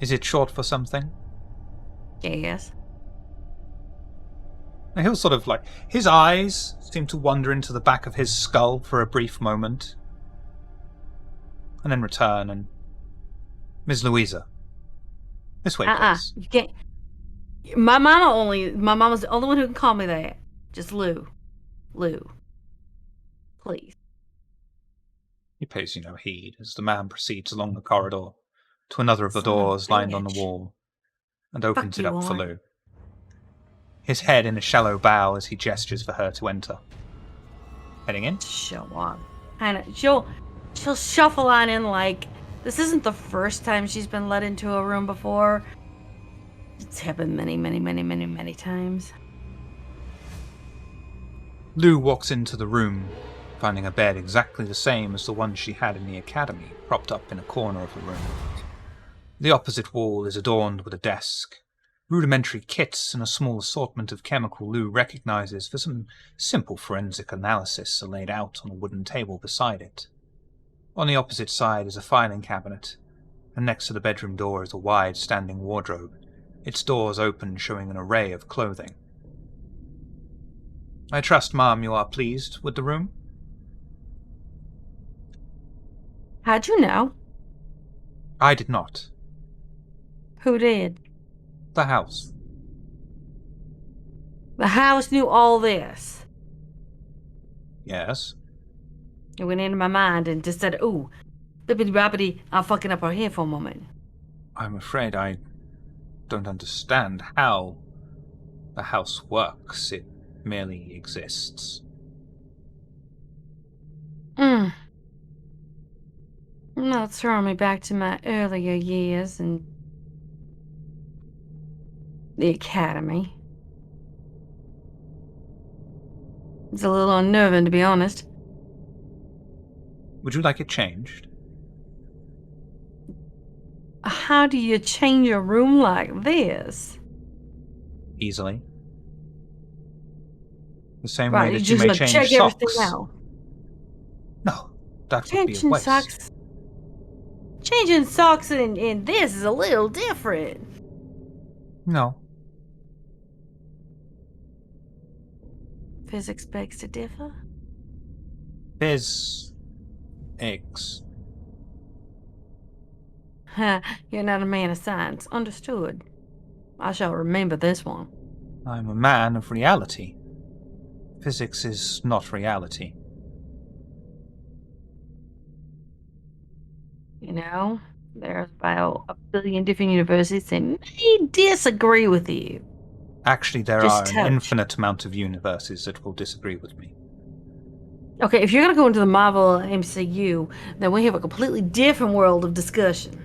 Is it short for something? Yes. And he'll sort of like, his eyes seem to wander into the back of his skull for a brief moment, and then return and... Ms. Louisa. This way, please. You can't. My mama's the only one who can call me that. Just Lou. Lou. Please. He pays you no heed as the man proceeds along the corridor to another of the Son of a doors lined on the bitch. wall and opens Fuck it you, up for Lauren. Lou. His head in a shallow bow as he gestures for her to enter. Heading in? Show on. And she'll shuffle on in like this isn't the first time she's been let into a room before. It's happened many times. Lou walks into the room, finding a bed exactly the same as the one she had in the academy, propped up in a corner of the room. The opposite wall is adorned with a desk. Rudimentary kits and a small assortment of chemical Lou recognizes for some simple forensic analysis are laid out on a wooden table beside it. On the opposite side is a filing cabinet, and next to the bedroom door is a wide standing wardrobe, its doors open showing an array of clothing. I trust, ma'am, you are pleased with the room? How'd you know? I did not. Who did? The house. The house knew all this. Yes. It went into my mind and just said, ooh, bippity boppity, I'm fucking up our hair for a moment. I'm afraid I don't understand how the house works. It merely exists. Not throwing me back to my earlier years in the academy. It's a little unnerving, to be honest. Would you like it changed? How do you change a room like this? Easily. The same way Right, you that you just may gotta change check everything socks. out. No, that would be a Changing waste. socks. Changing socks in this is a little different. No. Physics begs to differ. There's eggs. You're not a man of science. Understood. I shall remember this one. I'm a man of reality. Physics is not reality. You know, there's about a billion different universities that may disagree with you. Actually, there Just are an touch. infinite amount of universes that will disagree with me. Okay, if you're gonna go into the Marvel MCU, then we have a completely different world of discussion.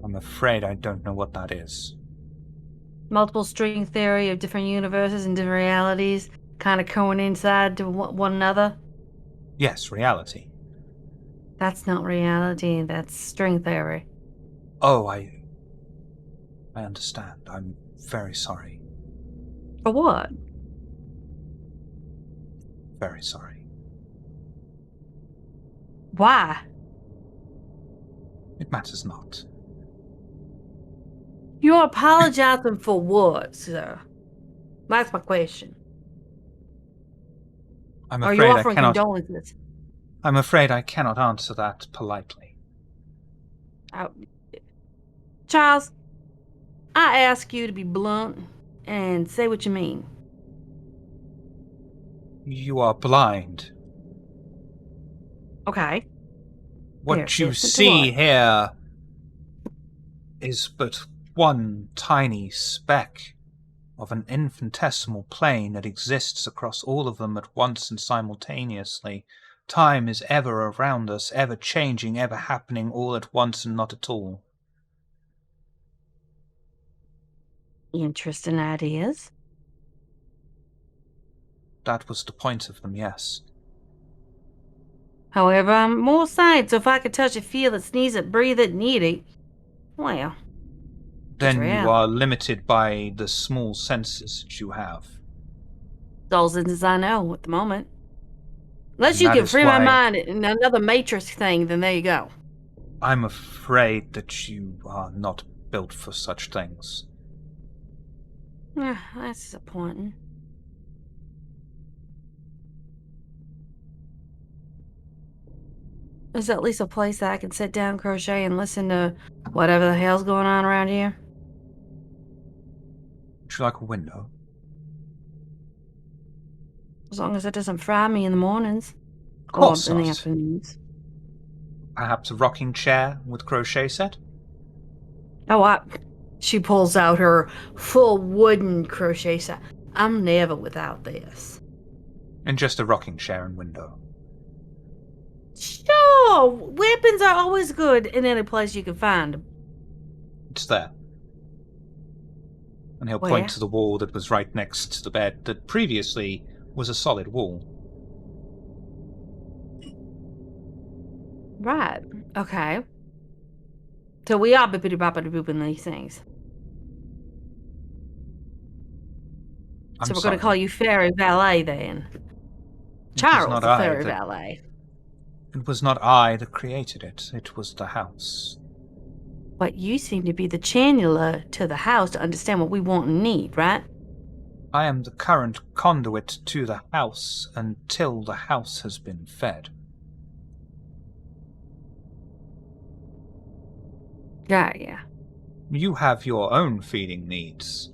I'm afraid I don't know what that is. Multiple string theory of different universes and different realities kind of coincide to one another. Yes, reality. That's not reality, that's string theory. Oh, I understand. I'm very sorry. For what? Very sorry. Why? It matters not. You're apologizing for what, sir? That's my question. I'm Are you afraid I offering cannot. condolences? I'm afraid I cannot answer that politely. Charles, I ask you to be blunt and say what you mean. You are blind. Okay. What There's you different to see what? here is but one tiny speck of an infinitesimal plane that exists across all of them at once and simultaneously. Time is ever around us, ever changing, ever happening all at once and not at all. Interesting ideas. That was the point of them, yes. However, I'm more science, so if I could touch it, feel it, sneeze it, breathe it, and eat it, well, it's Then you real. are limited by the small senses that you have. It's all senses I know at the moment. Unless And you that can is free my why mind in another Matrix thing, then there you go. I'm afraid that you are not built for such things. That's disappointing. There's at least a place that I can sit down, crochet, and listen to whatever the hell's going on around here. Would you like a window? As long as it doesn't fry me in the mornings. Of course Or in the not. afternoons. Perhaps a rocking chair with crochet set? Oh, she pulls out her full wooden crochet set. I'm never without this. And just a rocking chair and window. Sure, weapons are always good in any place you can find them. It's there. And he'll Where? point to the wall that was right next to the bed that previously was a solid wall. Right. Okay. So we are bippity boppity booping these things. I'm So we're sorry. going to call you Fairy Valet then. It was Charles, not the I Fairy that- Valet. It was not I that created it. It was the house. But you seem to be the channeler to the house to understand what we want and need, right? I am the current conduit to the house until the house has been fed. Yeah. You have your own feeding needs.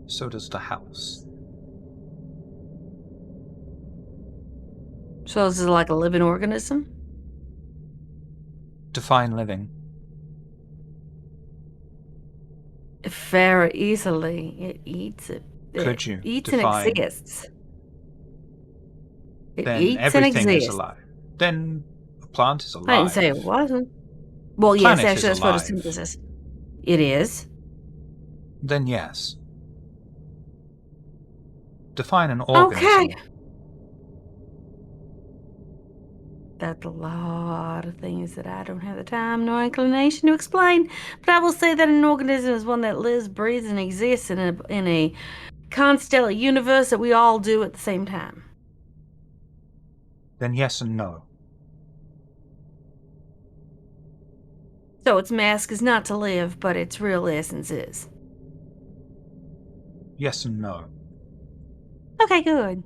So does the house. So this is like a living organism? Define living. very easily. It eats it. Could you eats and define? exists. It Then eats and everything is exists. alive. Then a plant is alive. I didn't say it wasn't. Well, The yes, planet actually, is that's alive. photosynthesis. It is. Then yes. Define an organism. Okay. That's a lot of things that I don't have the time nor inclination to explain. But I will say that an organism is one that lives, breathes, and exists in a constellate universe that we all do at the same time. Then yes and no. So its mask is not to live, but its real essence is. Yes and no. Okay, good.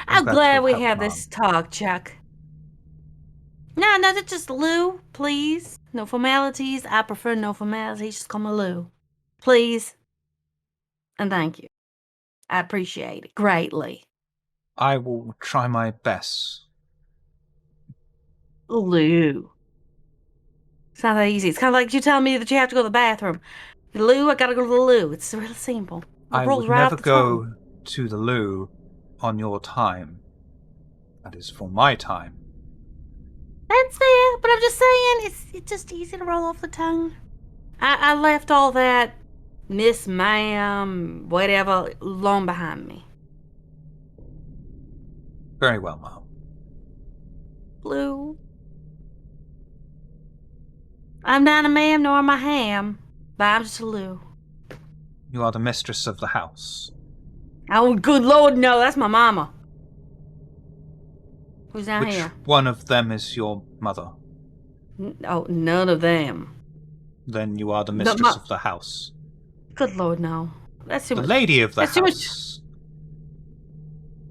I'm I'm glad to we help, have Mom. this talk, Chuck. No, that's just Lou, please. No formalities. I prefer no formalities. Just call me Lou. Please. And thank you. I appreciate it greatly. I will try my best. Lou. It's not that easy. It's kind of like you telling me that you have to go to the bathroom. Lou, I gotta go to the loo. It's really simple. I rolls would right never off the tongue. go to the loo on your time. That is for my time. That's fair, but I'm just saying, it's just easy to roll off the tongue. I left all that Miss Ma'am, whatever, long behind me. Very well, Mom. Lou. I'm not a ma'am nor am I ham, but I'm just a Lou. You are the mistress of the house. Oh, good Lord, no, that's my mama. Who's down Which here? one of them is your mother? Oh, none of them. Then you are the mistress of the house. Good Lord, no. That's too The much. lady of the That's too much. house.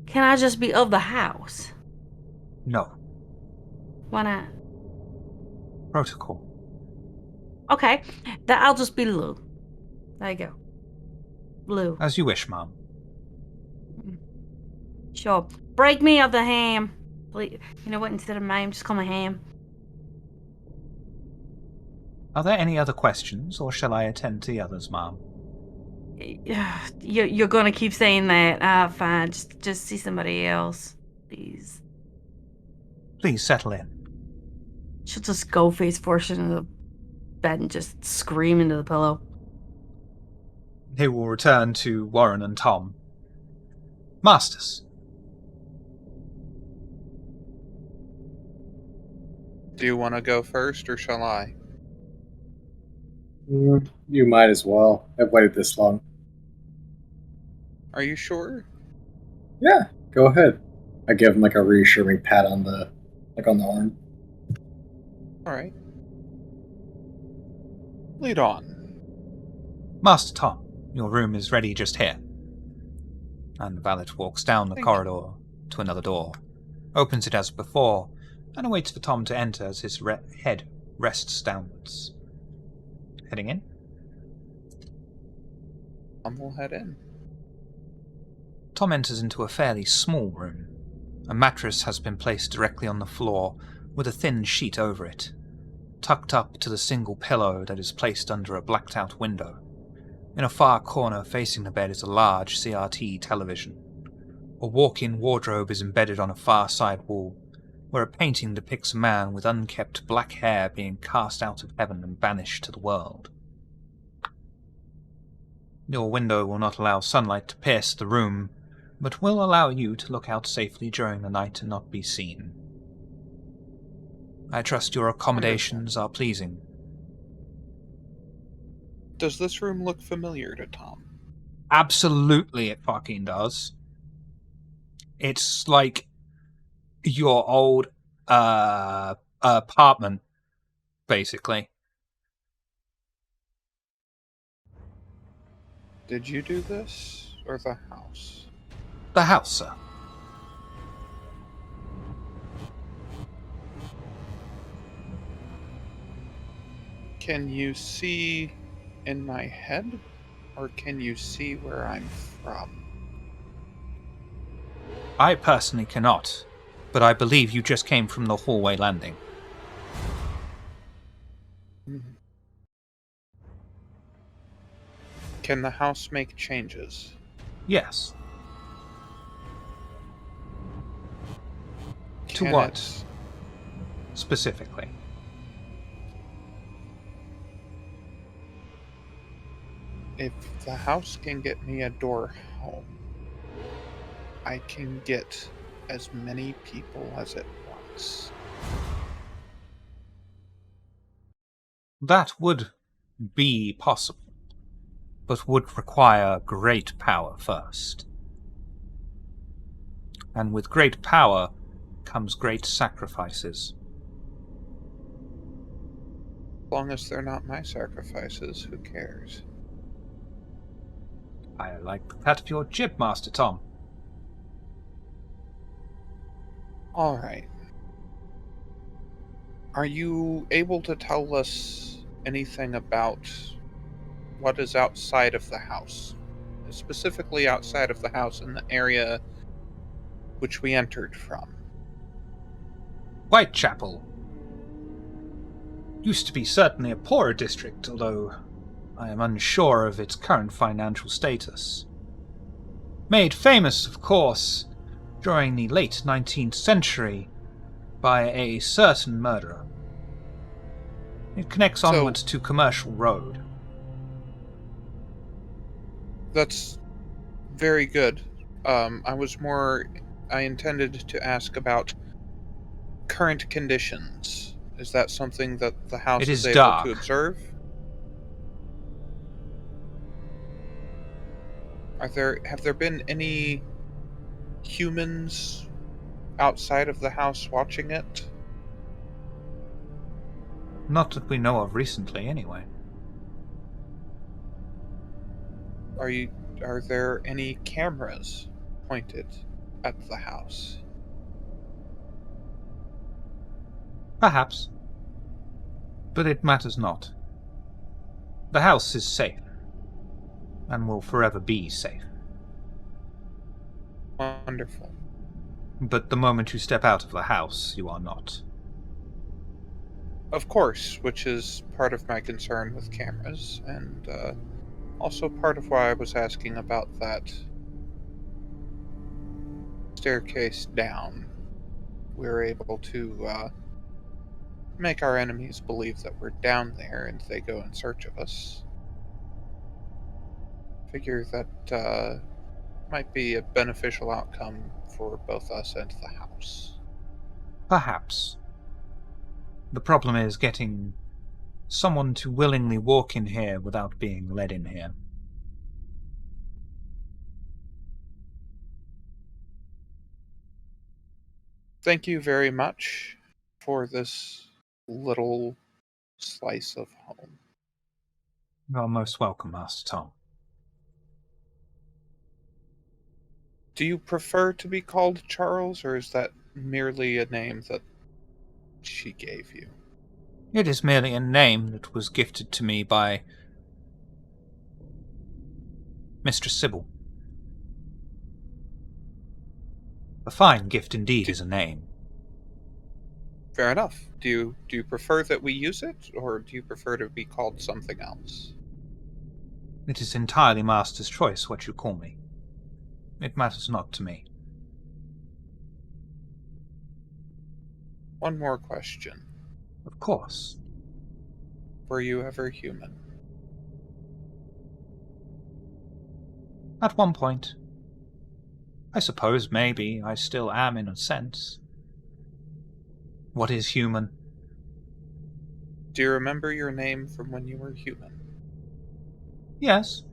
Can I just be of the house? No. Why not? Protocol. Okay, then I'll just be Lou. There you go. Lou. As you wish, Mom. Sure. Break me of the ham. Please. You know what? Instead of ma'am, just call me ham. Are there any other questions, or shall I attend to the others, Mom? You're gonna keep saying that. Fine. Just see somebody else, please. Please settle in. She'll just go face first into the bed and just scream into the pillow. He will return to Warren and Tom. Masters. Do you want to go first, or shall I? You might as well. I've waited this long. Are you sure? Yeah, go ahead. I give him like a reassuring pat on the arm. All right. Lead on. Master Tom, your room is ready just here. And the valet walks down the Thank corridor to another door, opens it as before, and awaits for Tom to enter as his head rests downwards. Heading in? We'll head in. Tom enters into a fairly small room. A mattress has been placed directly on the floor, with a thin sheet over it, tucked up to the single pillow that is placed under a blacked-out window. In a far corner facing the bed is a large CRT television. A walk-in wardrobe is embedded on a far side wall, where a painting depicts a man with unkempt black hair being cast out of heaven and banished to the world. Your window will not allow sunlight to pierce the room, but will allow you to look out safely during the night and not be seen. I trust your accommodations are pleasing. Does this room look familiar to Tom? Absolutely it fucking does. It's like your old apartment, basically. Did you do this, or the house? The house, sir. Can you see in my head, or can you see where I'm from? I personally cannot, but I believe you just came from the hallway landing. Can the house make changes? Yes. To Can what? it- Specifically. If the house can get me a door home, I can get as many people as it wants. That would be possible, but would require great power first. And with great power comes great sacrifices. As long as they're not my sacrifices, who cares? I like the cut of your jib, Master Tom. Alright. Are you able to tell us anything about what is outside of the house? Specifically outside of the house in the area which we entered from. Whitechapel used to be certainly a poorer district, although I am unsure of its current financial status. Made famous, of course, during the late 19th century by a certain murderer. It connects onwards to Commercial Road. That's very good. I intended to ask about current conditions. Is that something that the house It is is able dark. to observe? Have there been any humans outside of the house watching it? Not that we know of recently, anyway. Are there any cameras pointed at the house? Perhaps. But it matters not. The house is safe, and will forever be safe. Wonderful. But the moment you step out of the house, you are not. Of course, which is part of my concern with cameras, and also part of why I was asking about that staircase down. We were able to make our enemies believe that we're down there and they go in search of us. Figure that might be a beneficial outcome for both us and the house. Perhaps. The problem is getting someone to willingly walk in here without being led in here. Thank you very much for this little slice of home. You are most welcome, Master Tom. Do you prefer to be called Charles, or is that merely a name that she gave you? It is merely a name that was gifted to me by Mistress Sybil. A fine gift indeed is a name. Fair enough. Do you prefer that we use it, or do you prefer to be called something else? It is entirely Master's choice what you call me. It matters not to me. One more question. Of course. Were you ever human? At one point. I suppose maybe I still am in a sense. What is human? Do you remember your name from when you were human? Yes.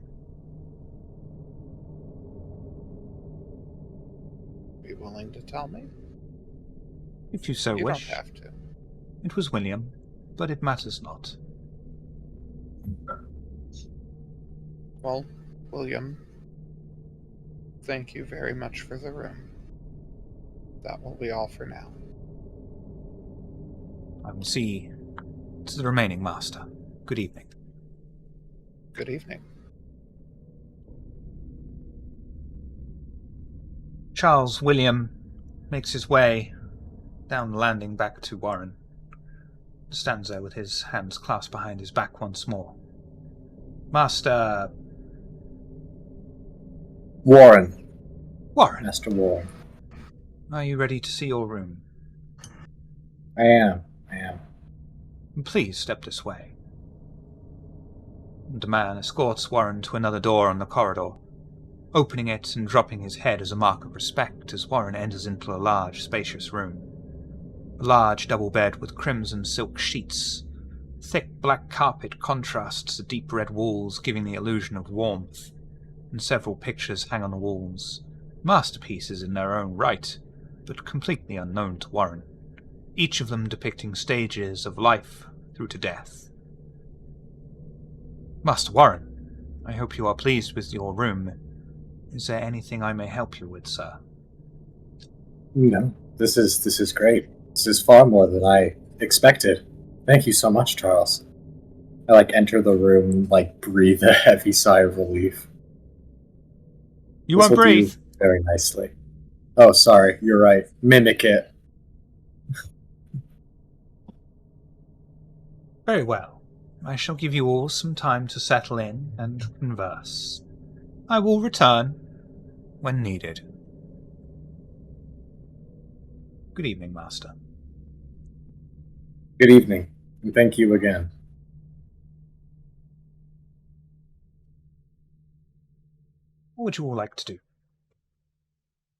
Be willing to tell me? If you so You wish. don't have to. It was William, but it matters not. Well, William, thank you very much for the room. That will be all for now. I will see to the remaining master. Good evening. Good evening. Charles William makes his way down the landing back to Warren. Stands there with his hands clasped behind his back once more. Master, Warren. Warren, Master Warren. are you ready to see your room? I am. Please step this way. The man escorts Warren to another door on the corridor, opening it and dropping his head as a mark of respect as Warren enters into a large, spacious room. A large double bed with crimson silk sheets. Thick black carpet contrasts the deep red walls, giving the illusion of warmth, and several pictures hang on the walls, masterpieces in their own right, but completely unknown to Warren, each of them depicting stages of life through to death. Master Warren, I hope you are pleased with your room. Is there anything I may help you with, sir? No, this is great. This is far more than I expected. Thank you so much, Charles. I enter the room, breathe a heavy sigh of relief. You This won't will do breathe. very nicely. Oh, sorry, you're right. Mimic it. Very well. I shall give you all some time to settle in and converse. I will return when needed. Good evening, Master. Good evening, and thank you again. What would you all like to do?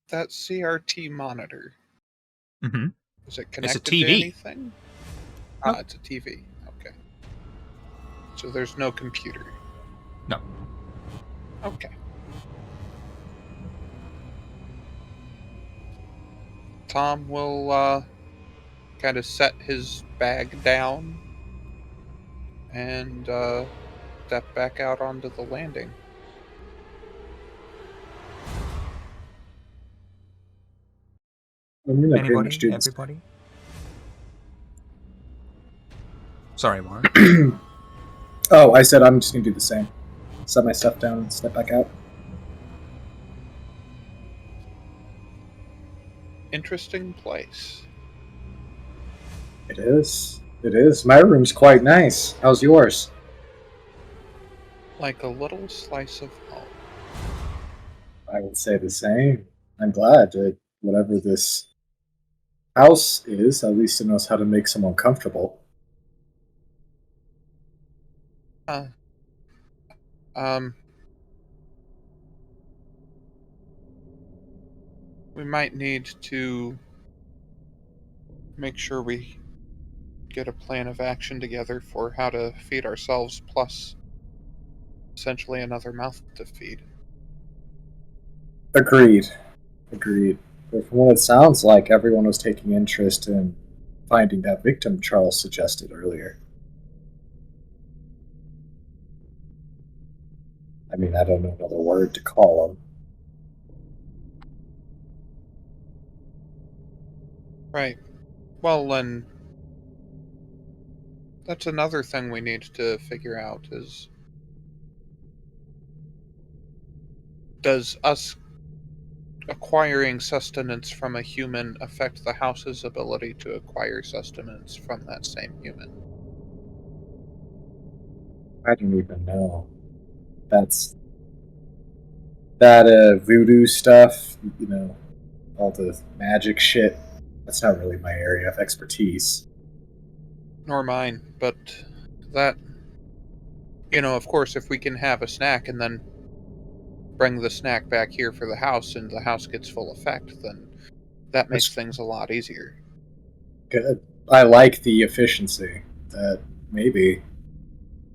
That CRT monitor. Mm-hmm. Is it It's a connected to TV. anything? Nope. Ah, it's a TV. Okay. So there's no computer. No. Okay. Tom will kind of set his bag down and step back out onto the landing. I'm gonna Anybody? pretty much do Everybody? Sorry, Warren. Oh, I said I'm just gonna do the same. Set my stuff down and step back out. Interesting place. It is. It is. My room's quite nice. How's yours? Like a little slice of home. I would say the same. I'm glad that whatever this house is, at least it knows how to make someone comfortable. We might need to make sure we get a plan of action together for how to feed ourselves, plus essentially another mouth to feed. Agreed. Agreed. But from what it sounds like, everyone was taking interest in finding that victim Charles suggested earlier. I mean, I don't know another word to call him. Right. Well, then, that's another thing we need to figure out is, does us acquiring sustenance from a human affect the house's ability to acquire sustenance from that same human? I don't even know. That voodoo stuff, all the magic shit. That's not really my area of expertise. Nor mine, but that, of course, if we can have a snack and then bring the snack back here for the house and the house gets full effect, then that makes things a lot easier. Good. I like the efficiency. That maybe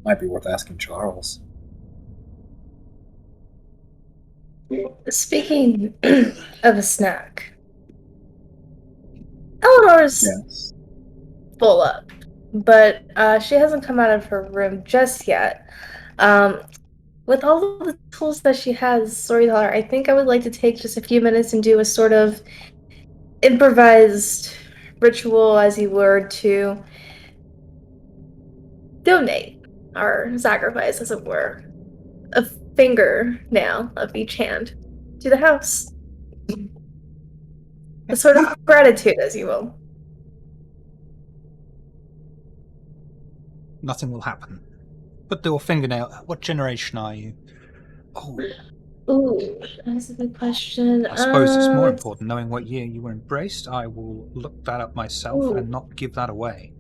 might be worth asking Charles. Speaking of a snack, Eleanor's Yes. full up, but she hasn't come out of her room just yet. With all of the tools that she has, Storyteller, I think I would like to take just a few minutes and do a sort of improvised ritual, as you were, to donate or sacrifice, as it were, a fingernail of each hand to the house. A sort of gratitude, as you will. Nothing will happen. But your fingernail, what generation are you? Oh, Ooh, that's a good question. I suppose it's more Let's- important knowing what year you were embraced. I will look that up myself Ooh. and not give that away.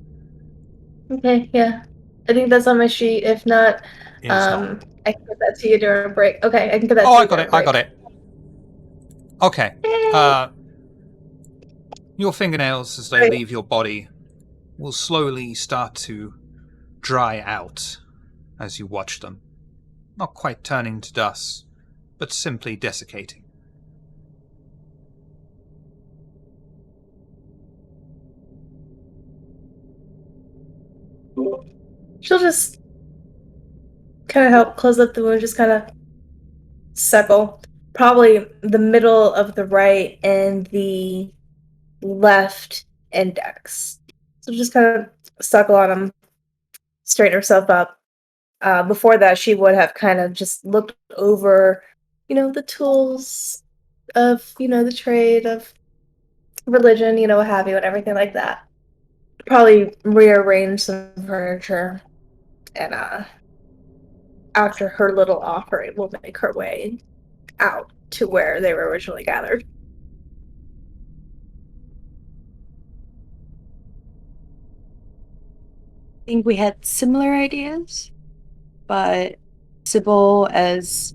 Okay, yeah. I think that's on my sheet. If not, It is not. I can put that to you during a break. Okay, I can put that Oh, to I you got during it. a I break. got it. Okay. Eh, Your fingernails, as they right. leave your body, will slowly start to dry out as you watch them. Not quite turning to dust, but simply desiccating. She'll just kind of help close up the wound, just kind of suckle. Probably the middle of the right and the left index. So just kind of suckle on them, straighten herself up. Before that, she would have kind of just looked over, the tools of, the trade of religion, what have you, and everything like that. Probably rearrange some furniture, and after her little offering, will make her way out to where they were originally gathered. I think we had similar ideas, but Sybil, as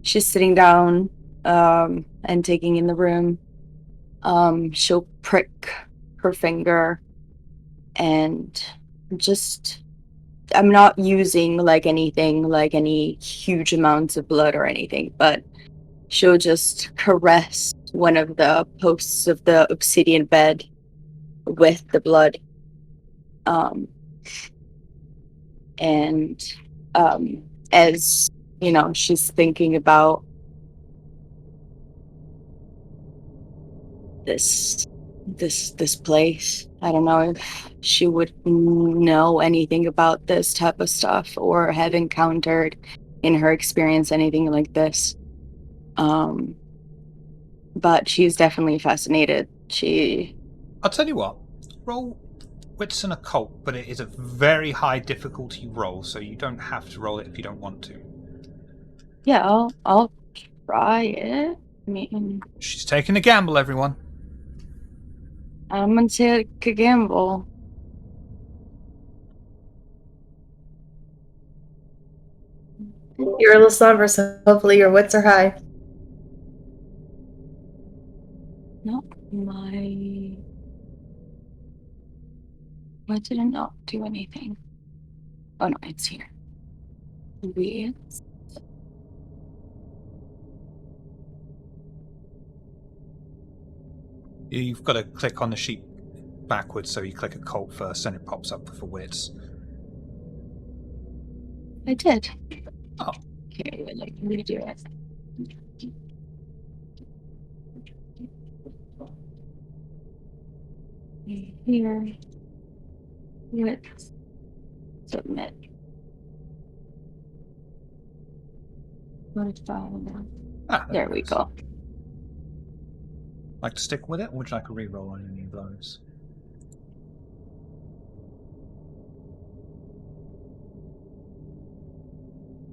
she's sitting down and taking in the room, she'll prick her finger and just. I'm not using like anything, like any huge amounts of blood or anything, but she'll just caress one of the posts of the obsidian bed with the blood. And as she's thinking about this place, I don't know if she would know anything about this type of stuff or have encountered in her experience anything like this. But she's definitely fascinated. I'll tell you what. Roll wits and occult, but it is a very high difficulty roll, so you don't have to roll it if you don't want to. Yeah, I'll try it. I mean, She's taking a gamble, everyone. I'm gonna take a gamble. You're a little somber, so hopefully your wits are high. Not my. Why did it not do anything? Oh no, it's here. Weird. You've got to click on the sheet backwards, so you click occult first, and it pops up for wits. I did. Oh. Okay, let me redo it. Here. Wits. Submit. Modify now. There we go. Like to stick with it, or would you like a reroll on any of those?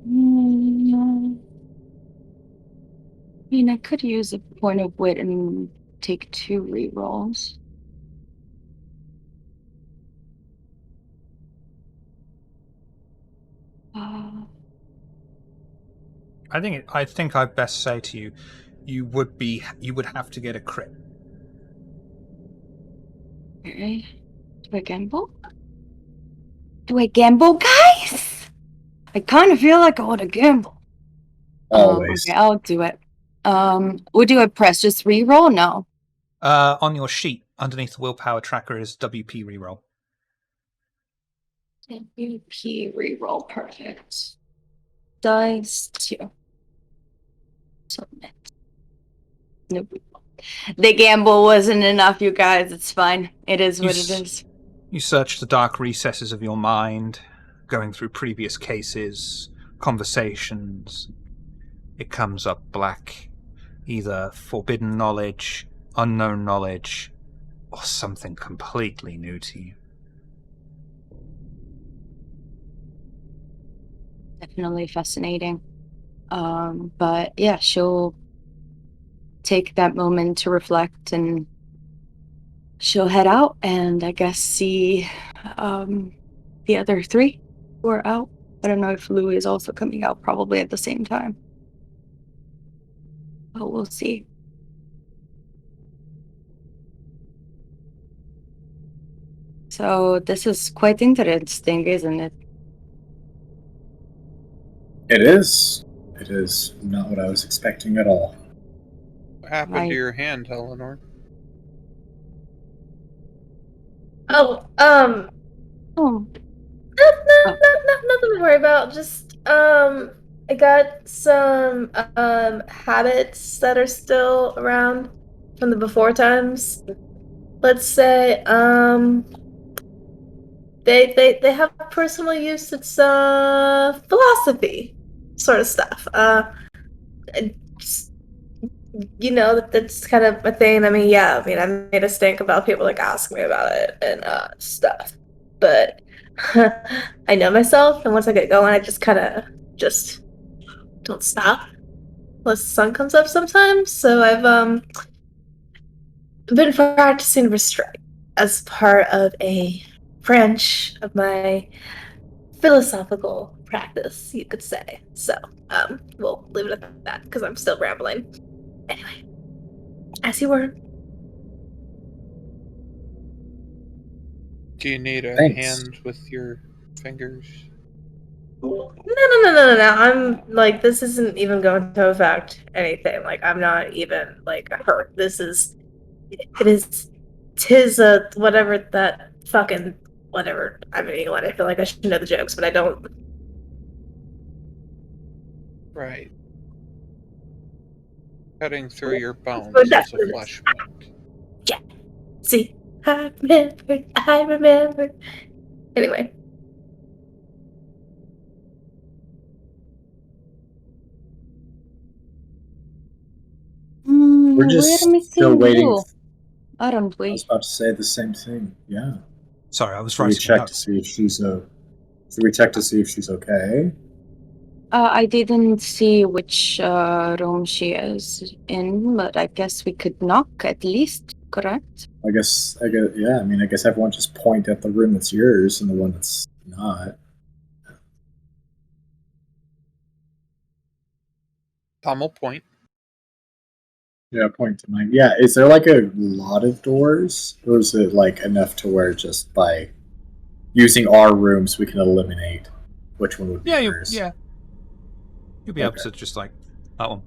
I mean, I could use a point of wit and take 2 rerolls. I think I'd best say to you, you would have to get a crit. Okay. Do I gamble? Do I gamble, guys? I kind of feel like I want to gamble. Always. Okay, I'll do it. What do I press? Just reroll? No. On your sheet, underneath the willpower tracker is WP reroll. WP reroll, perfect. Dice 2. Submit. Nope. The gamble wasn't enough, you guys. It's fine. It is what it is. You search the dark recesses of your mind, going through previous cases, conversations. It comes up black. Either forbidden knowledge, unknown knowledge, or something completely new to you. Definitely fascinating. But yeah, she'll take that moment to reflect, and she'll head out and I guess see the other three who are out. I don't know if Louis is also coming out, probably at the same time. But we'll see. So this is quite interesting, isn't it? It is. It is not what I was expecting at all. What happened to your hand, Eleanor? Oh, Oh, nothing to worry about. Just I got some habits that are still around from the before times. Let's say they have personal use. It's philosophy sort of stuff. Just, that's kind of a thing. I mean, yeah, I mean, I made a stink about people like asking me about it and stuff, but I know myself, and once I get going, I just kind of just don't stop unless the sun comes up sometimes. So I've been practicing restraint as part of a branch of my philosophical practice, you could say. So we'll leave it at that because I'm still rambling. Anyway, as you were. Do you need a Thanks. hand with your fingers? No. I'm like, this isn't even going to affect anything. Like, I'm not even like hurt. Tis whatever that fucking whatever. I mean, I feel like I should know the jokes, but I don't. Right. Cutting through your bones But is that's a what it is. flesh wound. Yeah. See, I remember. Anyway. We're just still waiting. Aren't I we? was about to say the same thing. Yeah. Sorry, I was Should we writing a check note. to see if she's Should we check to see if she's okay? I didn't see which room she is in, but I guess we could knock at least, correct? I guess. Yeah. I mean, I guess everyone just point at the room that's yours and the one that's not. Thumb will point. Yeah, point to mine. Yeah, is there like a lot of doors, or is it like enough to where just by using our rooms we can eliminate which one would be hers? You'll be able to just like that one.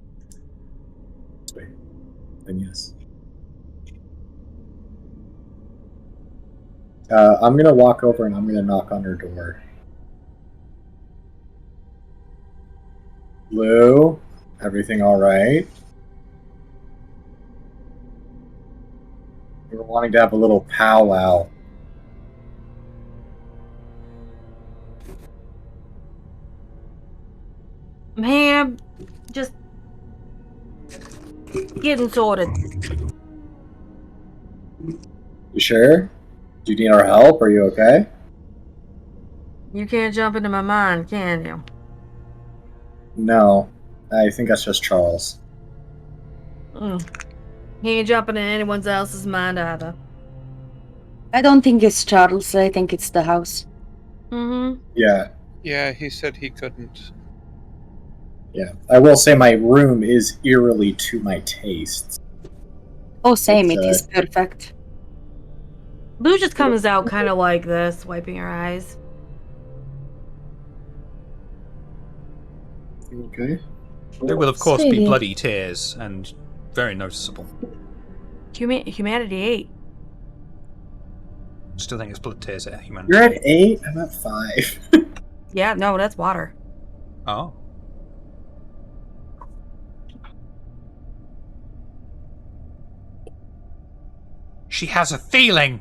Sweet. Then yes. I'm gonna walk over and I'm gonna knock on her door. Lou, everything all right? We were wanting to have a little powwow. Man, just getting sorted. You sure? Do you need our help? Are you okay? You can't jump into my mind, can you? No, I think that's just Charles. He ain't jumping in anyone else's mind either. I don't think it's Charles. I think it's the house. Mm-hmm. Yeah. Yeah, he said he couldn't. Yeah. I will say my room is eerily to my taste. Oh, same. It's, It is perfect. Blue just comes out kind of like this, wiping her eyes. Okay. There will, of course, be Sweetie. bloody tears and very noticeable. Humanity 8. Still think it's blood tears at humanity. You're at 8? I'm at 5. Yeah, no, that's water. Oh. She has a feeling.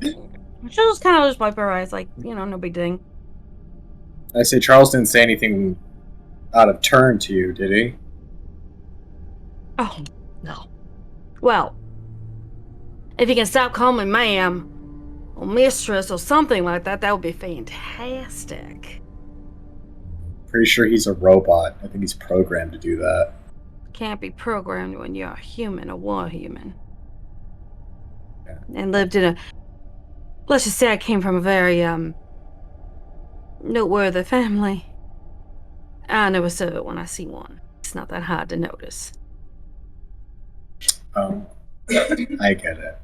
She'll just kind of just wipe her eyes, like, no big thing. I say Charles didn't say anything out of turn to you, did he? Oh, no. Well, if you can stop calling me ma'am, or mistress, or something like that, that would be fantastic. Pretty sure he's a robot. I think he's programmed to do that. Can't be programmed when you're a human or were human. Yeah. And lived in a... Let's just say I came from a very, noteworthy family. I know a servant when I see one. It's not that hard to notice. Oh, I get it.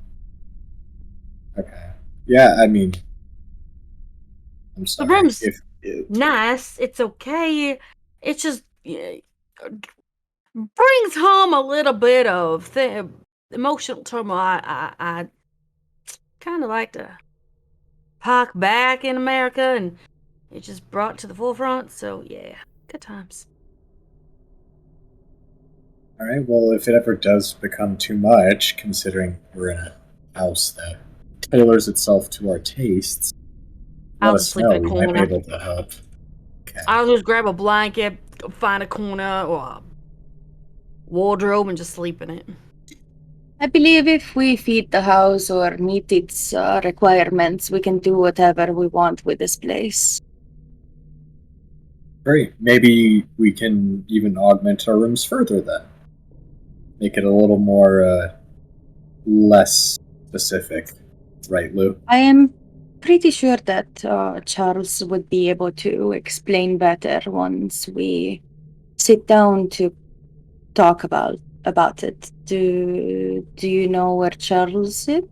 Okay. Yeah, I mean, I'm The sorry. room's If nice. It's okay. It just brings home a little bit of emotional turmoil. I kind of like to park back in America, and it just brought to the forefront. So yeah, good times. all right, well, if it ever does become too much, considering we're in a house that tailors itself to our tastes, I'll let just us sleep know. in a We might be corner. able to help. Okay. I'll just grab a blanket, find a corner or a wardrobe, and just sleep in it. I believe if we feed the house or meet its requirements, we can do whatever we want with this place. Great. Maybe we can even augment our rooms further then. Make it a little more less specific, right, Lou? I am pretty sure that Charles would be able to explain better once we sit down to talk about it. Do you know where Charles is?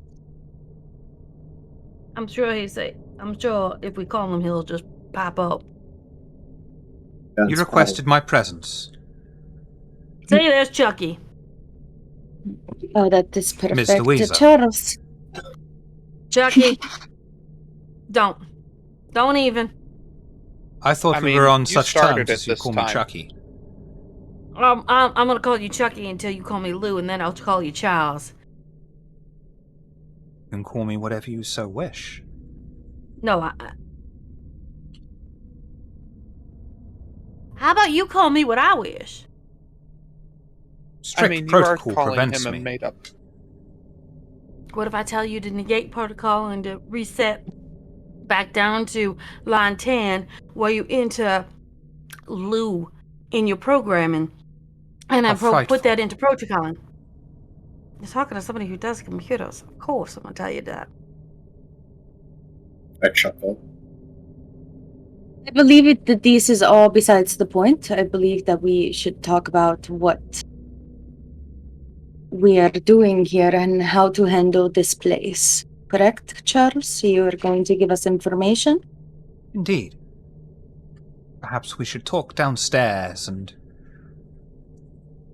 I'm sure if we call him, he'll just pop up. You requested my presence. Say there's Chucky. Oh, that is perfect. Miss Louisa. Charles. Chucky. Don't even. I thought I we mean, were on you such started terms it as you this call me time. Chucky. I'm gonna call you Chucky until you call me Lou, and then I'll call you Charles. You can call me whatever you so wish. No, How about you call me what I wish? Strict I mean, you are protocol calling prevents him a me. made-up. What if I tell you to negate protocol and to reset back down to line 10, where you enter Lou in your programming, and I How frightful. put that into protocol? You're talking to somebody who does computers. Of course, I'm gonna tell you that. I chuckle. I believe that this is all besides the point. I believe that we should talk about what we are doing here and how to handle this place. Correct, Charles? You are going to give us information? Indeed. Perhaps we should talk downstairs and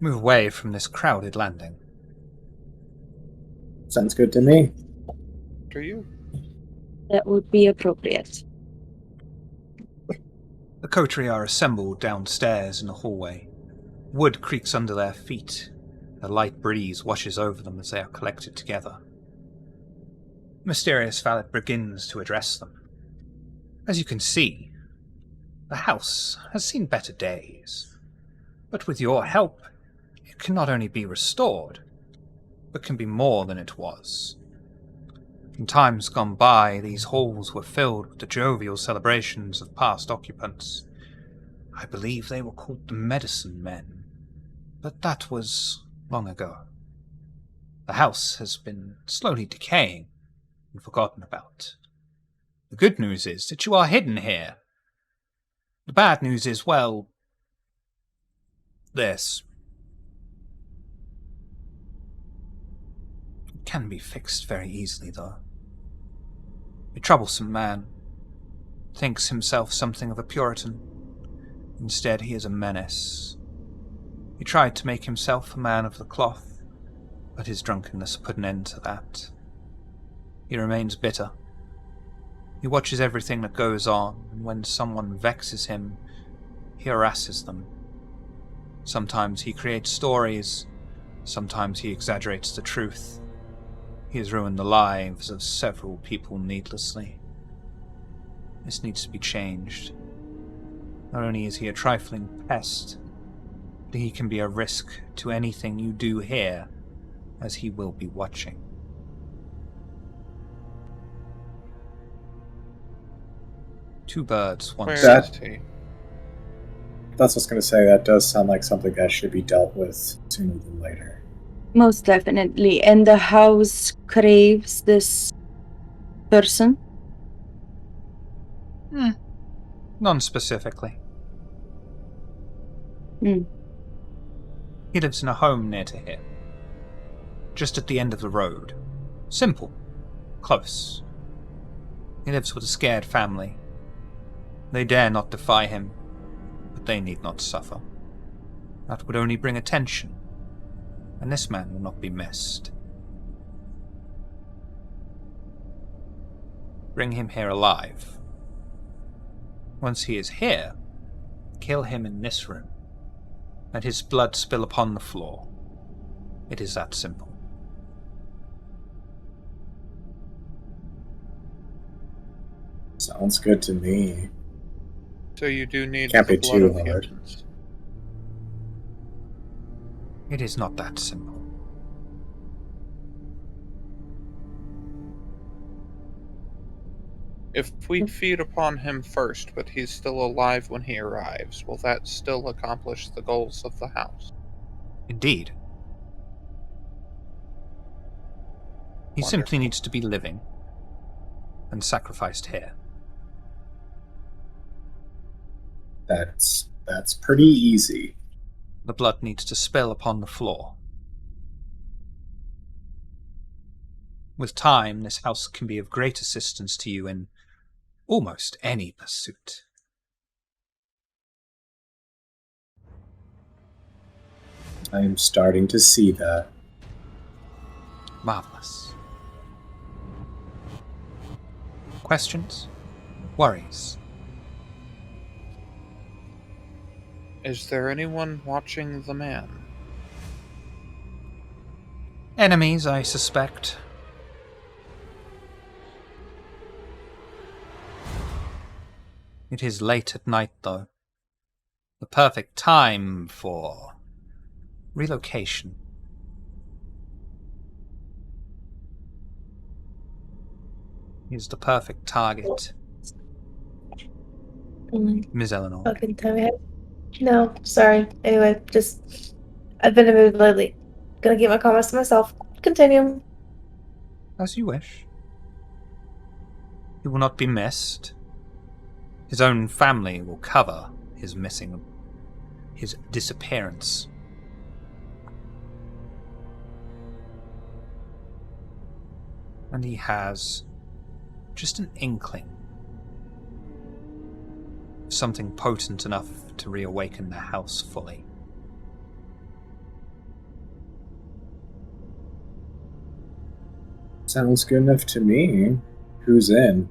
move away from this crowded landing. Sounds good to me. To you. That would be appropriate. The Coterie are assembled downstairs in the hallway. Wood creaks under their feet. A light breeze washes over them as they are collected together. The mysterious valet begins to address them. As you can see, the house has seen better days. But with your help, it can not only be restored, but can be more than it was. In times gone by, these halls were filled with the jovial celebrations of past occupants. I believe they were called the Medicine Men, but that was long ago. The house has been slowly decaying and forgotten about. The good news is that you are hidden here. The bad news is, well, this. It can be fixed very easily, though. A troublesome man thinks himself something of a Puritan. Instead, he is a menace. He tried to make himself a man of the cloth, but his drunkenness put an end to that. He remains bitter. He watches everything that goes on, and when someone vexes him, he harasses them. Sometimes he creates stories, sometimes he exaggerates the truth. He has ruined the lives of several people needlessly. This needs to be changed. Not only is he a trifling pest, but he can be a risk to anything you do here, as he will be watching. Two birds, one Where stone. is he? That's what I was going to say. That does sound like something that should be dealt with sooner than later. Most definitely. And the house craves this person? None specifically. Hmm. He lives in a home near to here. Just at the end of the road. Simple. Close. He lives with a scared family. They dare not defy him, but they need not suffer. That would only bring attention, and this man will not be missed. Bring him here alive. Once he is here, kill him in this room. Let his blood spill upon the floor. It is that simple. Sounds good to me. So you do need Can't the be blood too of hard. humans. It is not that simple. If we feed upon him first, but he's still alive when he arrives, will that still accomplish the goals of the house? Indeed. He simply Wonderful. needs to be living and sacrificed here. That's pretty easy. The blood needs to spill upon the floor. With time, this house can be of great assistance to you in almost any pursuit. I am starting to see that. Marvelous. Questions? Worries? Is there anyone watching the man? Enemies, I suspect. It is late at night, though. The perfect time for relocation. He's the perfect target, Ms. Eleanor. Fucking time ahead. No, sorry. Anyway, just I've been in a mood lately. Gonna keep my comments to myself. Continue. As you wish. He will not be missed. His own family will cover his disappearance. And he has just an inkling of something potent enough to reawaken the house fully. Sounds good enough to me. Who's in?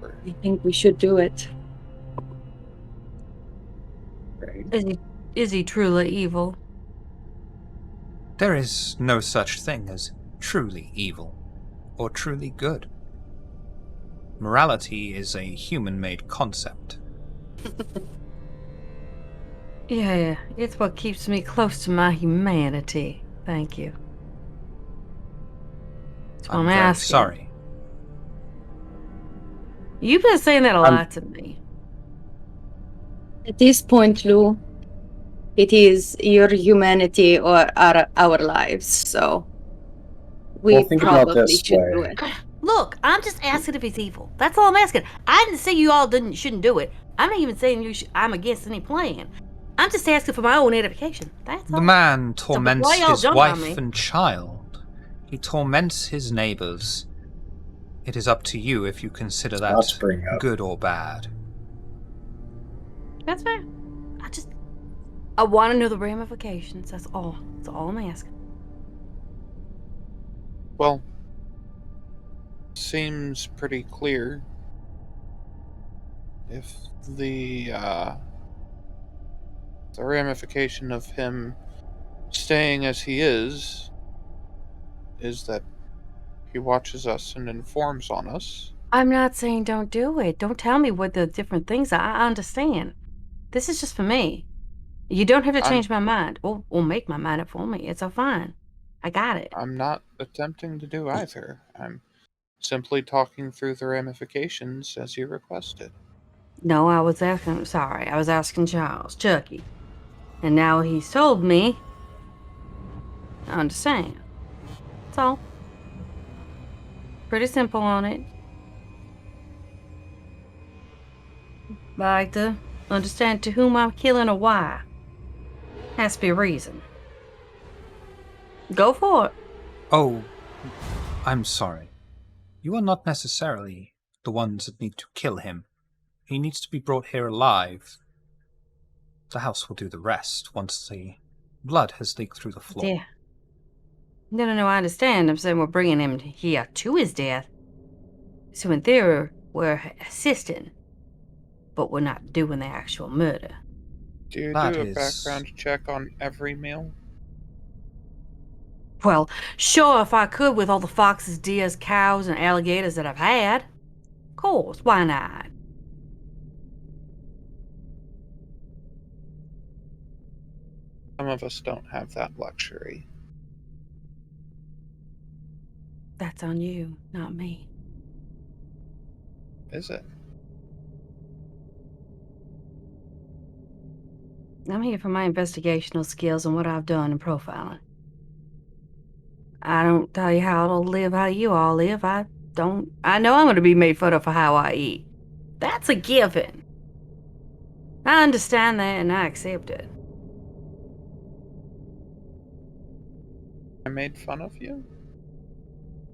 I think we should do it. Is he truly evil? There is no such thing as truly evil or truly good. Morality is a human-made concept. Yeah, it's what keeps me close to my humanity. Thank you. That's what I'm very asking. sorry. You've been saying that a lot to me. At this point, Lou, it is your humanity or our lives, so we Well, think about probably this should way. do it. Look, I'm just asking if he's evil. That's all I'm asking. I didn't say you all shouldn't do it. I'm not even saying I'm against any plan. I'm just asking for my own edification. That's all. The man torments why y'all his jump on wife me? and child. He torments his neighbors. It is up to you if you consider Let's that bring up. good or bad. That's fair. I want to know the ramifications. That's all. That's all I'm asking. Well, seems pretty clear. If the ramification of him staying as he is that he watches us and informs on us. I'm not saying don't do it. Don't tell me what the different things are. I understand. This is just for me. You don't have to change my mind or make my mind up for me. It's all fine. I got it. I'm not attempting to do either. I'm simply talking through the ramifications as you requested. No, I was asking Chucky. And now he's told me. I understand. That's all. Pretty simple on it. I like to understand to whom I'm killing or why. Has to be a reason. Go for it. Oh, I'm sorry. You are not necessarily the ones that need to kill him. He needs to be brought here alive. The house will do the rest once the blood has leaked through the floor. Yeah. No, I understand. I'm saying we're bringing him here to his death. So in theory, we're assisting. But we're not doing the actual murder. Do you That do a is- background check on every meal? Well, sure, if I could with all the foxes, deers, cows, and alligators that I've had. Of course, why not? Some of us don't have that luxury. That's on you, not me. Is it? I'm here for my investigational skills and what I've done in profiling. I don't tell you how to live how you all live. I know I'm going to be made fun of for how I eat. That's a given. I understand that and I accept it. I made fun of you?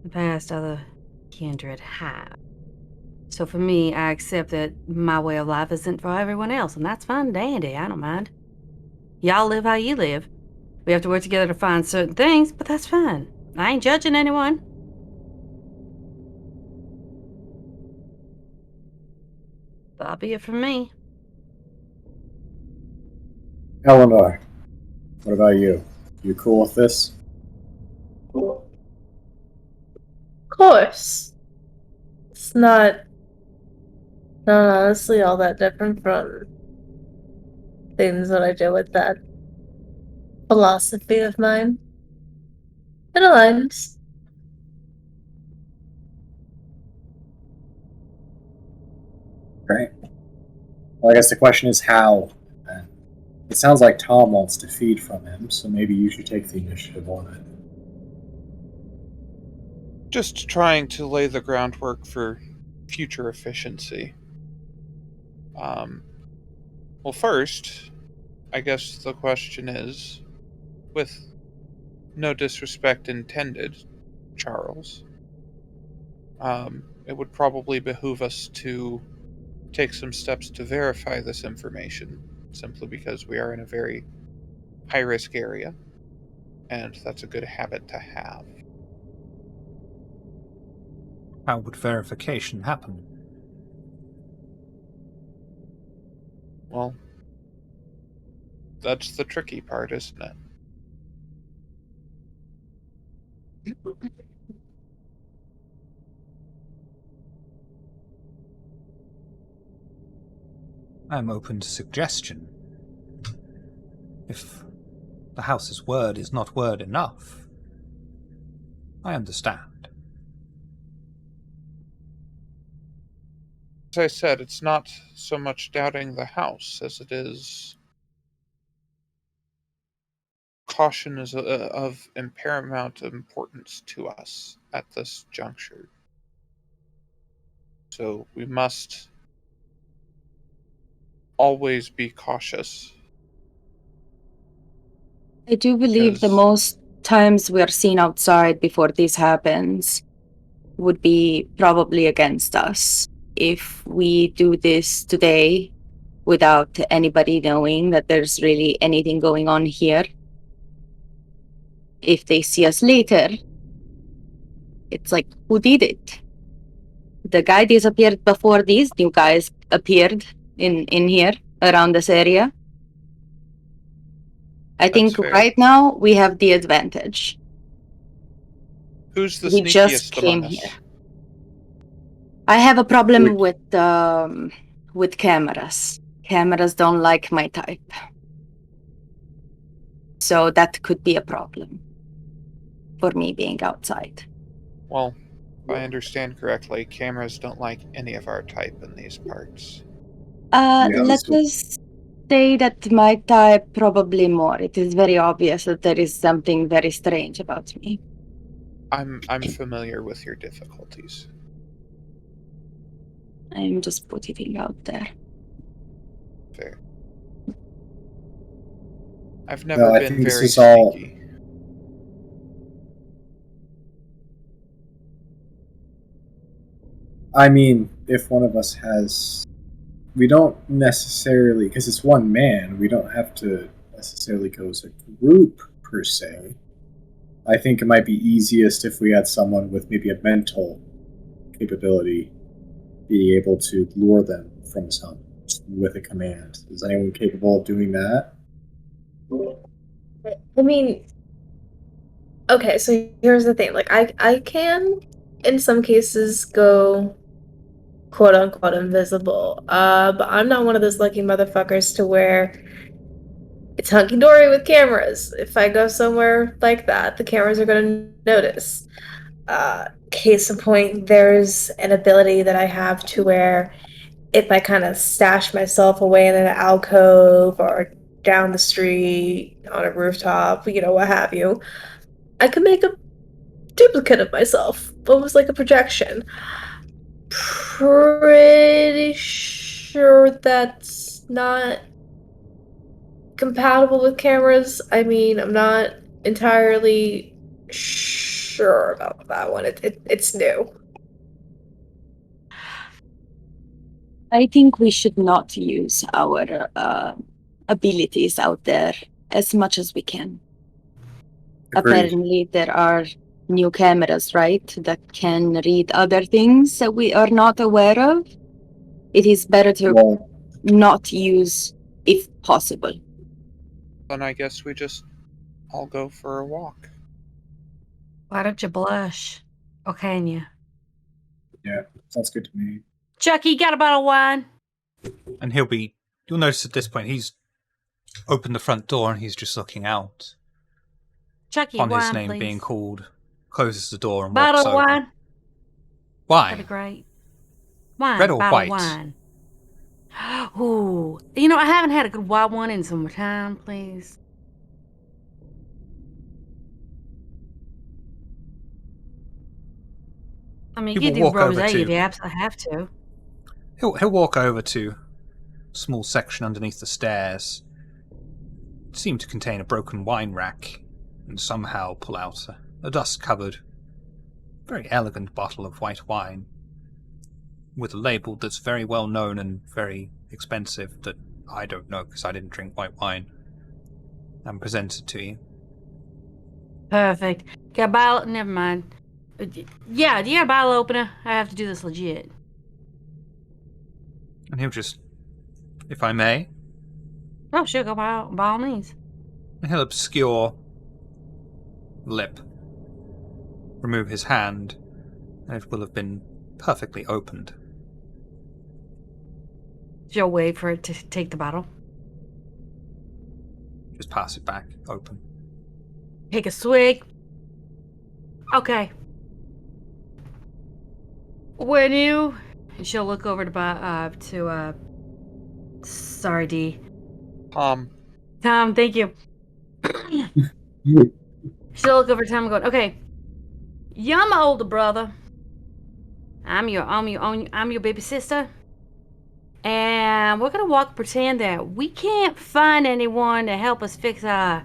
The past other kindred have. So for me, I accept that my way of life isn't for everyone else, and that's fine and dandy. I don't mind. Y'all live how you live. We have to work together to find certain things, but that's fine. I ain't judging anyone. That'll be it from me. Eleanor, what about you? You cool with this? Of course. It's not honestly all that different from things that I do with that philosophy of mine. It aligns. Great. Well, I guess the question is how. It sounds like Tom wants to feed from him, so maybe you should take the initiative on it. Just trying to lay the groundwork for future efficiency. Well, first, I guess the question is, with no disrespect intended, Charles, it would probably behoove us to take some steps to verify this information, simply because we are in a very high-risk area, and that's a good habit to have. How would verification happen? Well, that's the tricky part, isn't it? I'm open to suggestion. If the house's word is not word enough, I understand. As I said, it's not so much doubting the house as it is caution is of paramount importance to us at this juncture. So we must always be cautious. I do believe the Because- most times we are seen outside before this happens would be probably against us. If we do this today without anybody knowing that there's really anything going on here, if they see us later, it's like, who did it? The guy disappeared before these new guys appeared in here around this area. I think fair. right now we have the advantage. Who's the We just sneakiest came among us? here. I have a problem Would- with cameras. Cameras don't like my type. So that could be a problem for me being outside. Well, If I understand correctly, cameras don't like any of our type in these parts. Let us say that my type probably more. It is very obvious that there is something very strange about me. I'm familiar with your difficulties. I'm just putting it out there. Fair. I've No, never I been think this very is all- sneaky. I mean, if one of us has, we don't necessarily, because it's one man, we don't have to necessarily go as a group per se. I think it might be easiest if we had someone with maybe a mental capability be able to lure them from his home with a command. Is anyone capable of doing that? I mean, okay, so here's the thing. Like, I can, in some cases, go quote unquote invisible. But I'm not one of those lucky motherfuckers to where it's hunky dory with cameras. If I go somewhere like that, the cameras are gonna notice. Case in point, there's an ability that I have to where if I kind of stash myself away in an alcove or down the street on a rooftop, you know, what have you, I can make a duplicate of myself, almost like a projection. Pretty sure that's not compatible with cameras. I mean, I'm not entirely sure about that one. It's new. I think we should not use our abilities out there as much as we can. Agreed. Apparently, there are new cameras, right, that can read other things that we are not aware of. It is better to Well, not use if possible. Then I guess we just all go for a walk. Why don't you blush? Or can you? yeah, sounds good to me. Chucky, got a bottle of wine? And you'll notice at this point, he's opened the front door and he's just looking out. Chucky, On his wine, name please. being called, closes the door and Bottle walks of over. wine? That'd be Wine? great. Wine, Red or bottle white? of wine. Ooh, you know, I haven't had a good white one in some time, please. I mean, He you will can do walk over rosé if to- you absolutely have to. He'll walk over to a small section underneath the stairs. It seemed to contain a broken wine rack, and somehow pull out a dust-covered, very elegant bottle of white wine, with a label that's very well known and very expensive that I don't know because I didn't drink white wine, and presents it to you. Perfect. Got a bottle? Never mind. Yeah, do you got a bottle opener? I have to do this legit. And he'll just, if I may, Oh, sure, go by all means. and he'll obscure lip, remove his hand, and it will have been perfectly opened. She'll wait for it to take the bottle. Just pass it back, open. Take a swig. Okay. When you... She'll look over to sorry, D. Tom, Thank you. She'll look over to Tom and go, okay, you're my older brother. I'm your baby sister. And we're gonna pretend that we can't find anyone to help us fix our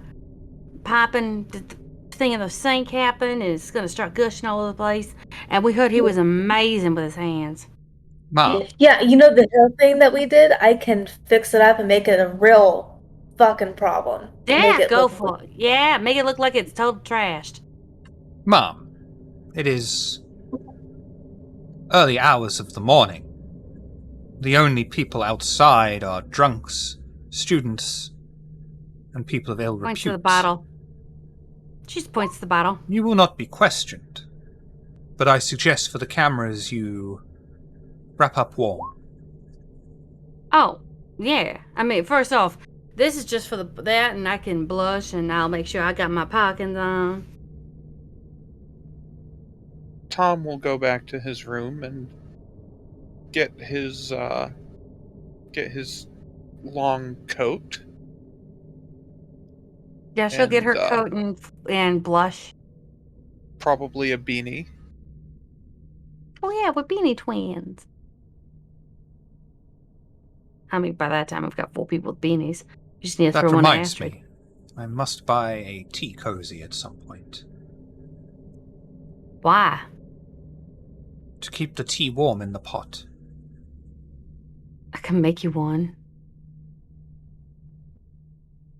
piping thing in the sink happened, and it's gonna start gushing all over the place. And we heard he was amazing with his hands. Mom, Yeah, you know the hill thing that we did? I can fix it up and make it a real fucking problem. Make Yeah, it go look for it. Yeah, make it look like it's total trashed. Mom, it is early hours of the morning. The only people outside are drunks, students, and people of ill repute. Points to the bottle. She just points to the bottle. You will not be questioned, but I suggest for the cameras you wrap up warm. Oh, yeah. I mean, first off, this is just for that, and I can blush, and I'll make sure I got my pockets on. Tom will go back to his room and get his long coat. Yeah, she'll get her And, coat and blush. Probably a beanie. Oh yeah, we're beanie twins. I mean, by that time, we've got 4 people with beanies. You just need to That throw one in the reminds ashtray. me, I must buy a tea cozy at some point. Why? To keep the tea warm in the pot. I can make you one.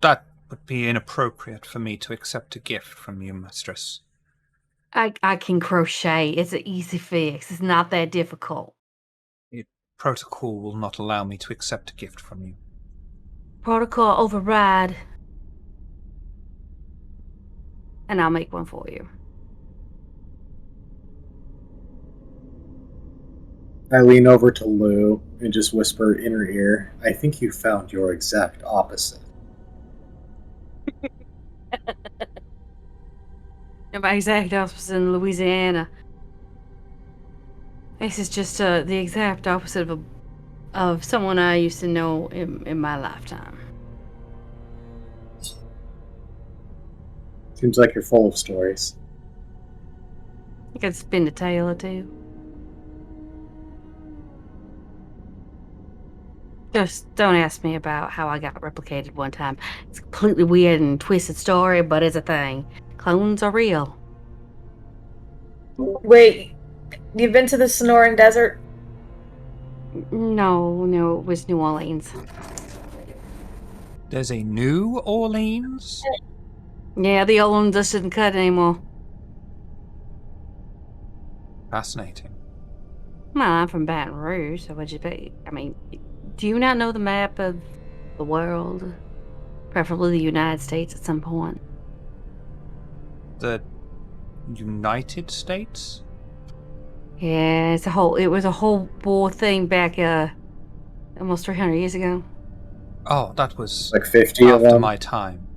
That would be inappropriate for me to accept a gift from you, mistress. I can crochet. It's an easy fix. It's not that difficult. Protocol will not allow me to accept a gift from you. Protocol override. And I'll make one for you. I lean over to Lou and just whisper in her ear, I think you found your exact opposite. My exact opposite in Louisiana. This is just the exact opposite of someone I used to know in my lifetime. Seems like you're full of stories. I could spin a tale or two. Just don't ask me about how I got replicated one time. It's a completely weird and twisted story, but it's a thing. Clones are real. Wait, you've been to the Sonoran Desert? No, it was New Orleans. There's a New Orleans? Yeah, the old one just didn't cut anymore. Fascinating. Well, I'm from Baton Rouge, so would you be? I mean, do you not know the map of the world? Preferably the United States at some point. The United States? Yeah, it was a whole war thing back almost 300 years ago. Oh, that was Like 50 of after them? my time.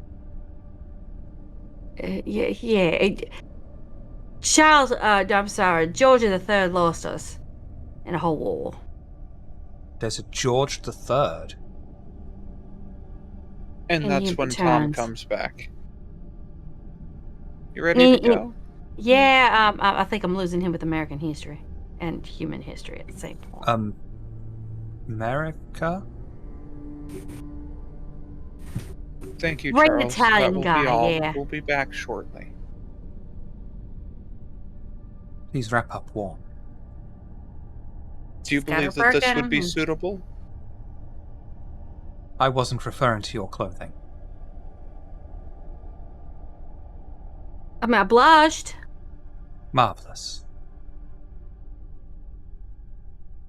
George III lost us in a whole war. There's a George III. And And that's he when Tom returns. comes back. You ready to go? Yeah, I think I'm losing him with American history and human history at the same point. America? Thank you, Great Charles. Italian That will guy, be all. yeah. We'll be back shortly. Please wrap up warm. Do you Got her believe that this working. would be suitable? I wasn't referring to your clothing. I mean, I blushed. Marvelous.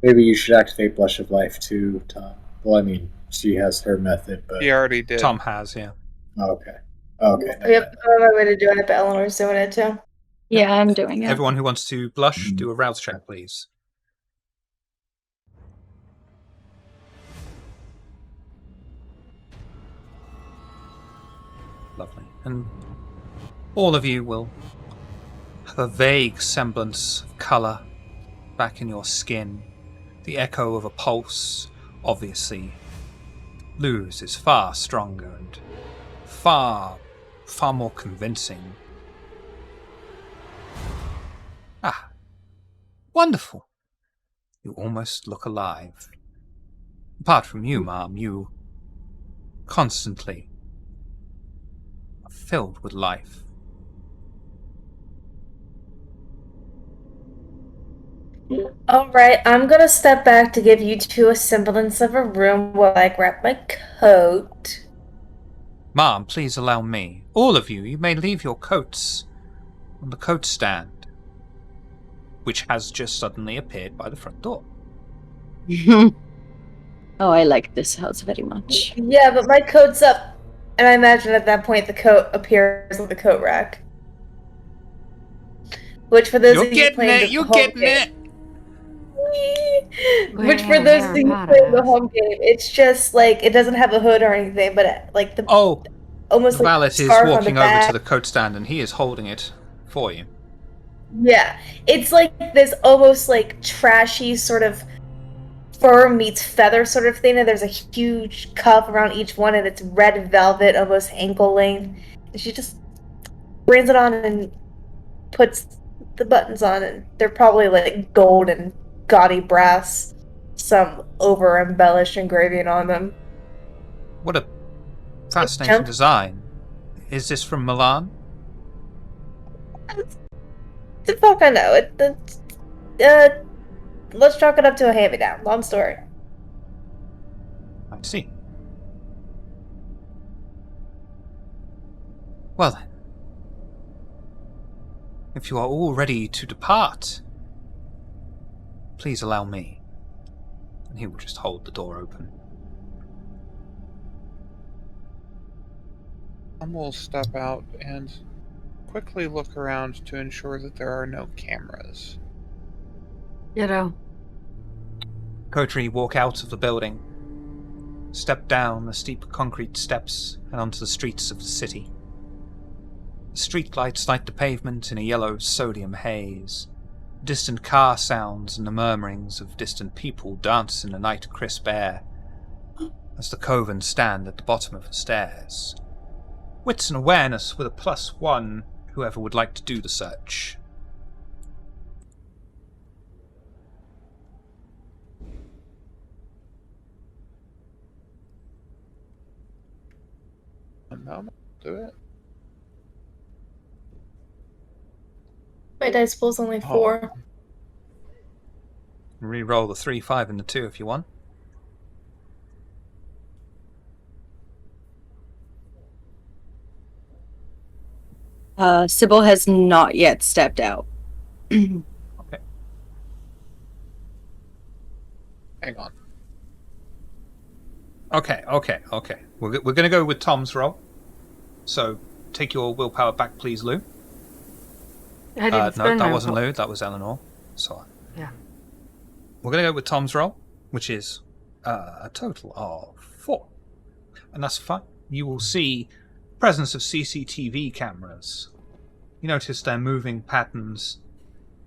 Maybe you should activate Blush of Life too, Tom. Well, I mean, she has her method, but... He already did. Tom has, yeah. Oh, okay. Okay. Yep, I'm on my way to do it, but Eleanor's doing it too. Yeah, I'm doing it. Everyone who wants to blush, do a rouse check, please. Lovely. And all of you will have a vague semblance of colour back in your skin. The echo of a pulse, obviously. Lou's is far stronger and far more convincing. Ah, wonderful. You almost look alive. Apart from you, Mom, you constantly are filled with life. Alright, I'm gonna step back to give you two a semblance of a room while I grab my coat. Mom, please allow me. All of you, you may leave your coats on the coat stand, which has just suddenly appeared by the front door. Oh, I like this house very much. Yeah, but my coat's up. And I imagine at that point the coat appears on the coat rack. Which for those You're of you getting playing it, the you're home getting game, it. Which for those of you playing the home game, it's just like it doesn't have a hood or anything, but like the Oh, almost the like valet a is scarf on the walking over back. to the coat stand and he is holding it for you. Yeah, it's like this almost like trashy sort of fur meets feather sort of thing, and there's a huge cuff around each one, and it's red velvet, almost ankle length. And she just brings it on and puts the buttons on, and they're probably like gold and gaudy brass, some over embellished engraving on them. What a fascinating Jump. design. Is this from Milan? The fuck I know. Let's chalk it up to a hand-me-down. Long story. I see. Well then. If you are all ready to depart, please allow me. And he will just hold the door open. Tom will step out and quickly look around to ensure that there are no cameras. Coterie walk out of the building, step down the steep concrete steps and onto the streets of the city. The streetlights light the pavement in a yellow sodium haze. Distant car sounds and the murmurings of distant people dance in the night crisp air as the coven stand at the bottom of the stairs. Wits and awareness with a +1, whoever would like to do the search. One moment, do it. My dice pool's only 4. Re-roll the 3, 5, and the 2 if you want. Sybil has not yet stepped out. Okay. Hang on. Okay. We're going to go with Tom's roll. So, take your willpower back, please, Lou. I didn't No, spend that my wasn't will- Lou, that was Eleanor. So, Yeah. we're going to go with Tom's roll, which is a total of 4. And that's fine. You will see presence of CCTV cameras. You notice their moving patterns.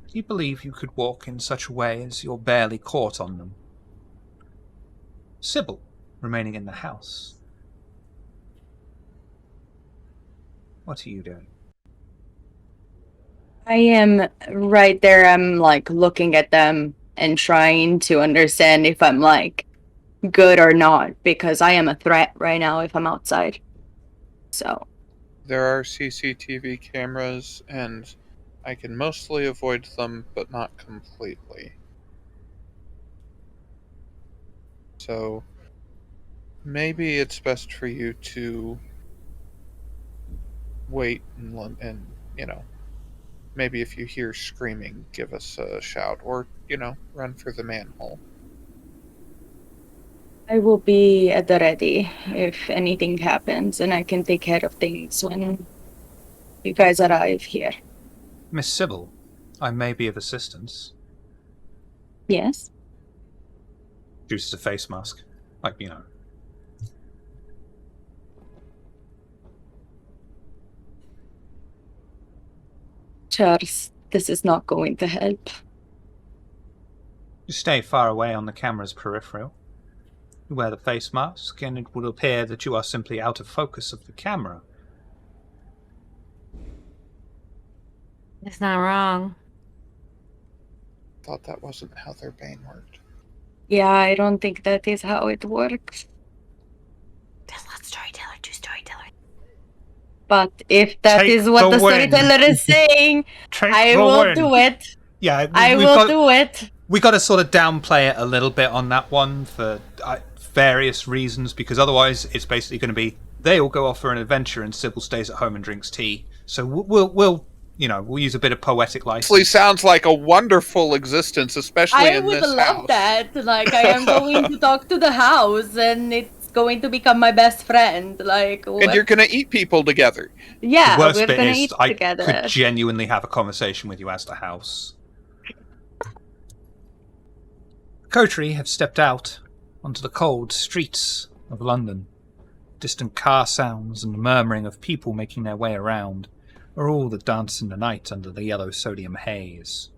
Do you believe you could walk in such a way as you're barely caught on them? Sybil, remaining in the house. What are you doing? I am right there. I'm like looking at them and trying to understand if I'm like good or not, because I am a threat right now if I'm outside. So There are CCTV cameras, and I can mostly avoid them, but not completely. So maybe it's best for you to wait and maybe if you hear screaming, give us a shout, or run for the manhole. I will be at the ready if anything happens, and I can take care of things when you guys arrive here. Miss Sybil, I may be of assistance. Yes? Produces a face mask. Like, Charles, this is not going to help. You stay far away on the camera's peripheral. You wear the face mask, and it will appear that you are simply out of focus of the camera. It's not wrong. Thought that wasn't how their bane worked. Yeah, I don't think that is how it works. Just let storyteller do storyteller. But if that Take is what the the win. storyteller is saying, I will do it. Yeah, I will do it. We got to sort of downplay it a little bit on that one for various reasons, because otherwise it's basically going to be they all go off for an adventure and Sybil stays at home and drinks tea. So we'll use a bit of poetic license. Actually, sounds like a wonderful existence, especially I in would this love house. that. Like, I am going to talk to the house, and it's going to become my best friend. Like, And you're gonna eat people together. yeah, The worst we're bit gonna is eat I together. could genuinely have a conversation with you as the house. Coterie have stepped out onto the cold streets of London. Distant car sounds and the murmuring of people making their way around. are all that dance in the night under the yellow sodium haze.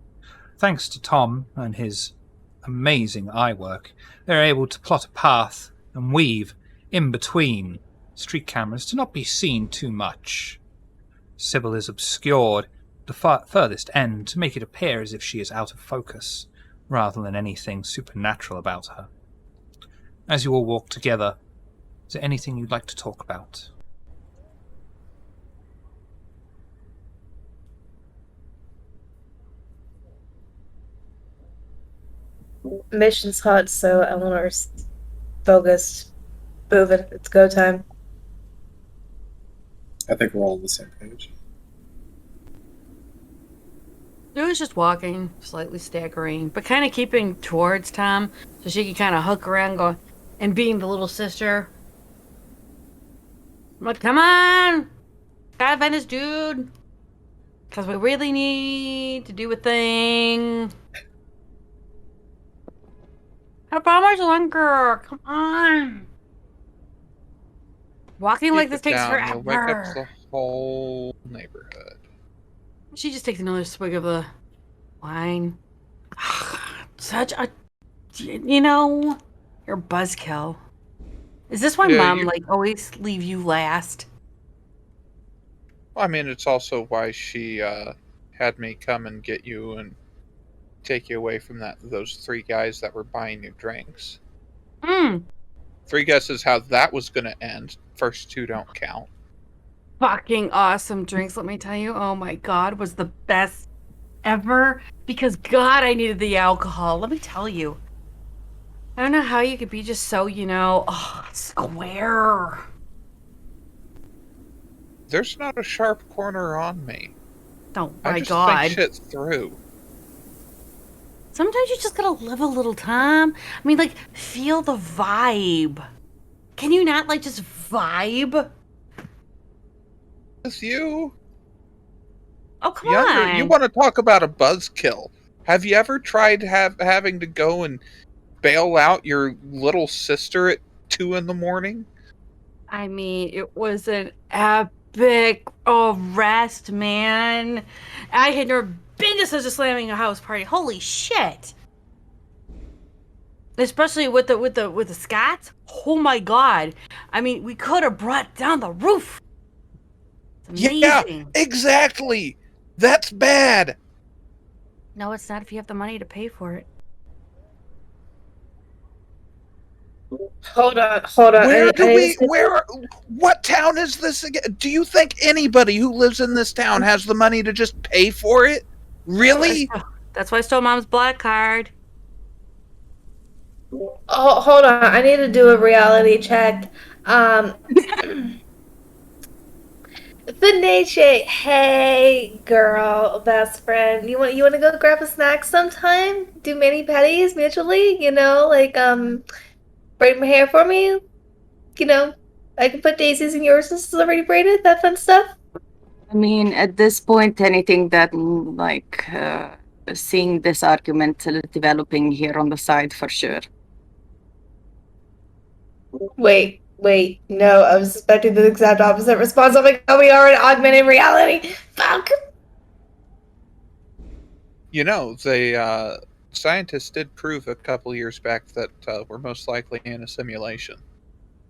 Thanks to Tom and his amazing eye work, they're able to plot a path and weave in between street cameras to not be seen too much. Sybil is obscured at the furthest end to make it appear as if she is out of focus, rather than anything supernatural about her. As you all walk together, is there anything you'd like to talk about? Mission's hot, so Eleanor's focused. Moving. It's go time. I think we're all on the same page. It was just walking, slightly staggering, but kind of keeping towards Tom so she could kind of hook around, go, and being the little sister. I'm like, come on! Gotta find this dude! Because we really need to do a thing. How about much longer? Come on! Walking like this Keep it takes down, forever. You'll wake up the whole neighborhood. She just takes another swig of the wine. Such a, you're a buzzkill. Is this why Yeah, Mom always leave you last? I mean, it's also why she had me come and get you and take you away from those three guys that were buying you drinks. 3 guesses how that was going to end. First 2 don't count. Fucking awesome drinks, let me tell you. Oh my God, was the best ever. Because God, I needed the alcohol. Let me tell you. I don't know how you could be just so, square. There's not a sharp corner on me. Oh I my just God. think shit through. Sometimes you just gotta live a little time. I mean, feel the vibe. Can you not, just vibe? With you? Oh, come Younger, on. you want to talk about a buzzkill. Have you ever tried having to go and bail out your little sister at 2 in the morning? I mean, it was an epic arrest, man. I had never been to such a slamming a house party. Holy shit! Especially with the Scots. Oh my God! I mean, we could have brought down the roof. It's amazing. Yeah, exactly. That's bad. No, it's not if you have the money to pay for it. Hold on. What town is this again? Do you think anybody who lives in this town has the money to just pay for it? Really? That's why I stole Mom's black card. Oh, hold on. I need to do a reality check. Vinache, hey girl, best friend. You want to go grab a snack sometime? Do mani pedis mutually? Braid my hair for me. I can put daisies in yours. This is already braided. That fun stuff. I mean, at this point, anything that, seeing this argument developing here on the side for sure. Wait. No, I was expecting the exact opposite response. Oh my God, we are in augmented reality. Fuck. The scientists did prove a couple years back that we're most likely in a simulation.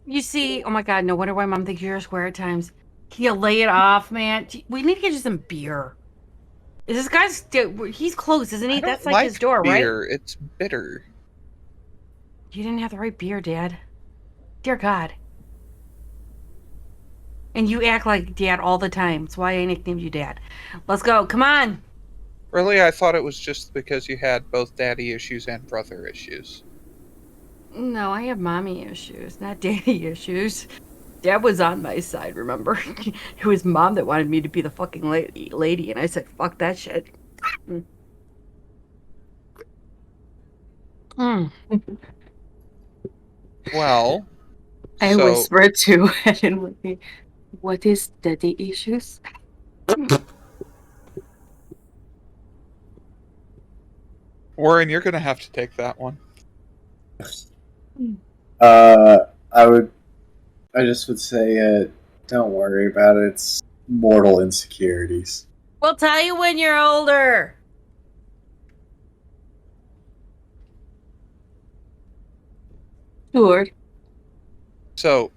You see, oh my God, no wonder why Mom thinks you're a square at times. Can you lay it off, man? We need to get you some beer. Is this guy's... He's closed, isn't he? That's like his door, beer. right? It's bitter. You didn't have the right beer, Dad. Dear God. And you act like Dad all the time. That's why I nicknamed you Dad. Let's go. Come on. Really, I thought it was just because you had both daddy issues and brother issues. No, I have mommy issues, not daddy issues. Dad was on my side, remember? It was Mom that wanted me to be the fucking lady, and I said, fuck that shit. Well, I whispered to Helen, what is daddy issues? Warren, you're going to have to take that one. I just would say, don't worry about it. mortal insecurities. We'll tell you when you're older. Sure. So,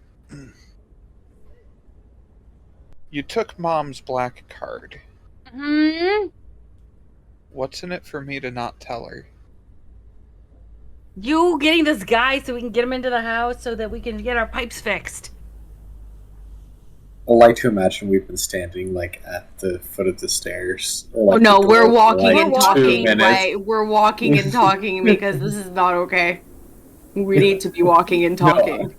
you took Mom's black card. Hmm? What's in it for me to not tell her? You getting this guy so we can get him into the house so that we can get our pipes fixed. I like to imagine we've been standing like at the foot of the stairs. Or, like, No, the we're door for, walking like, and 2 talking, minutes. right? We're walking and talking because this is not okay. We need to be walking and talking.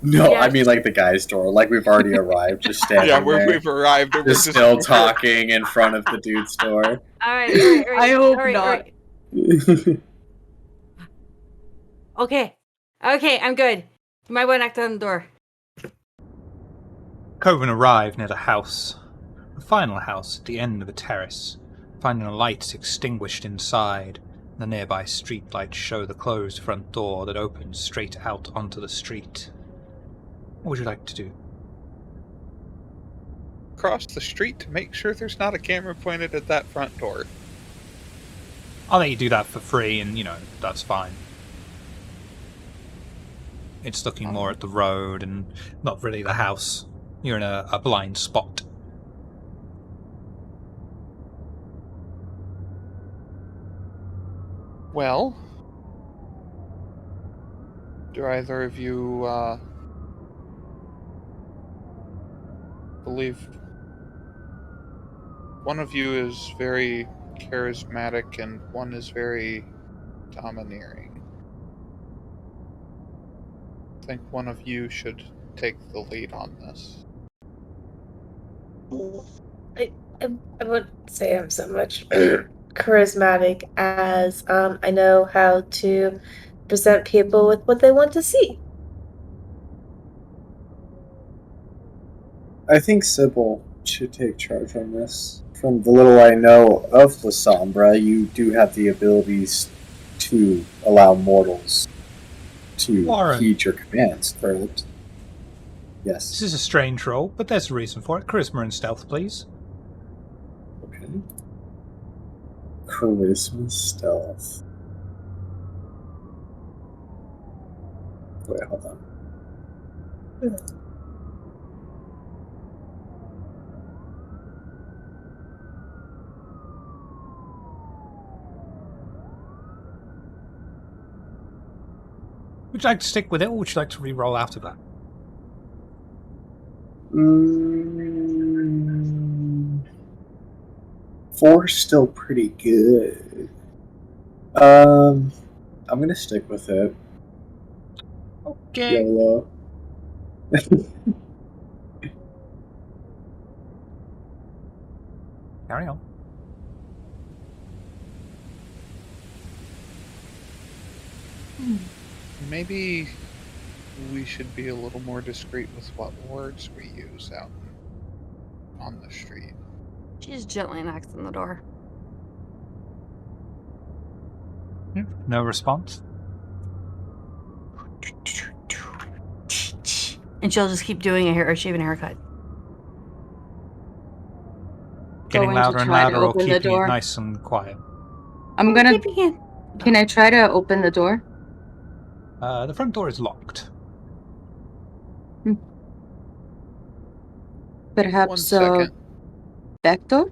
No, Yeah. I mean like the guy's door. Like we've already arrived, just standing Yeah, there. we've arrived. And Just still talking in front of the dude's door. All right. I hope all right, not. all right. Okay, I'm good. You might want to knock on the door. Coven arrive near the house, the final house at the end of a terrace, finding a light extinguished inside. The nearby street lights show the closed front door that opens straight out onto the street. What would you like to do? Cross the street to make sure there's not a camera pointed at that front door. I'll let you do that for free, and, that's fine. It's looking more at the road and not really the house. You're in a blind spot. Well, do either of you believe one of you is very charismatic and one is very domineering? I think one of you should take the lead on this. I wouldn't say I'm so much charismatic as I know how to present people with what they want to see. I think Sybil should take charge on this. From the little I know of La Sombra, you do have the abilities to allow mortals to Warren. heed your commands, correct? Yes. This is a strange roll, but there's a reason for it. Charisma and stealth, please. Okay. Charisma stealth. Wait, hold on. Would you like to stick with it, or would you like to re-roll after that? 4's still pretty good. I'm gonna stick with it. Okay. YOLO. Carry on. Maybe we should be a little more discreet with what words we use out on the street. She just gently knocks on the door. No response? And she'll just keep doing a shaving haircut. Getting Going to louder and try to louder, or open the keeping it door. nice and quiet? I'm gonna. Keeping it. Can I try to open the door? The front door is locked. Perhaps 1 second. back door?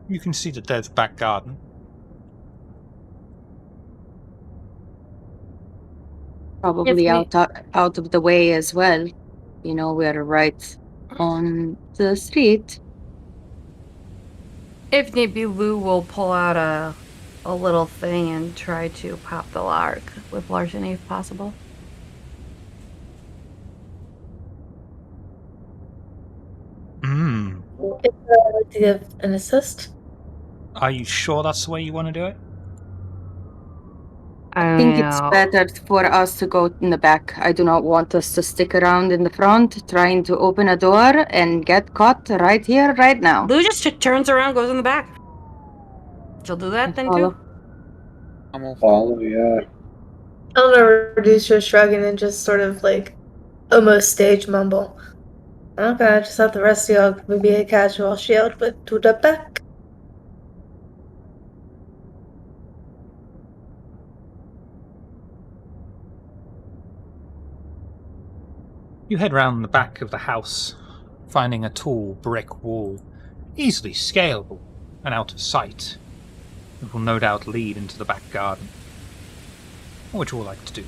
You can see that there's back garden. Probably out of the way as well. You know, we're right on the street. If need be, Lou will pull out a little thing and try to pop the lock with larceny if possible. If I like to give an assist. Are you sure that's the way you want to do it? I think it's better for us to go in the back. I do not want us to stick around in the front trying to open a door and get caught right here, right now. Lou just turns around, goes in the back. She'll do that then too. I'm gonna Follow, yeah. I'm gonna reduce your shrug and then just sort of like almost stage mumble. Okay, I just thought the rest of y'all would be a casual shield, but to the back. You head round the back of the house, finding a tall brick wall, easily scalable and out of sight. It will no doubt lead into the back garden. What would you all like to do?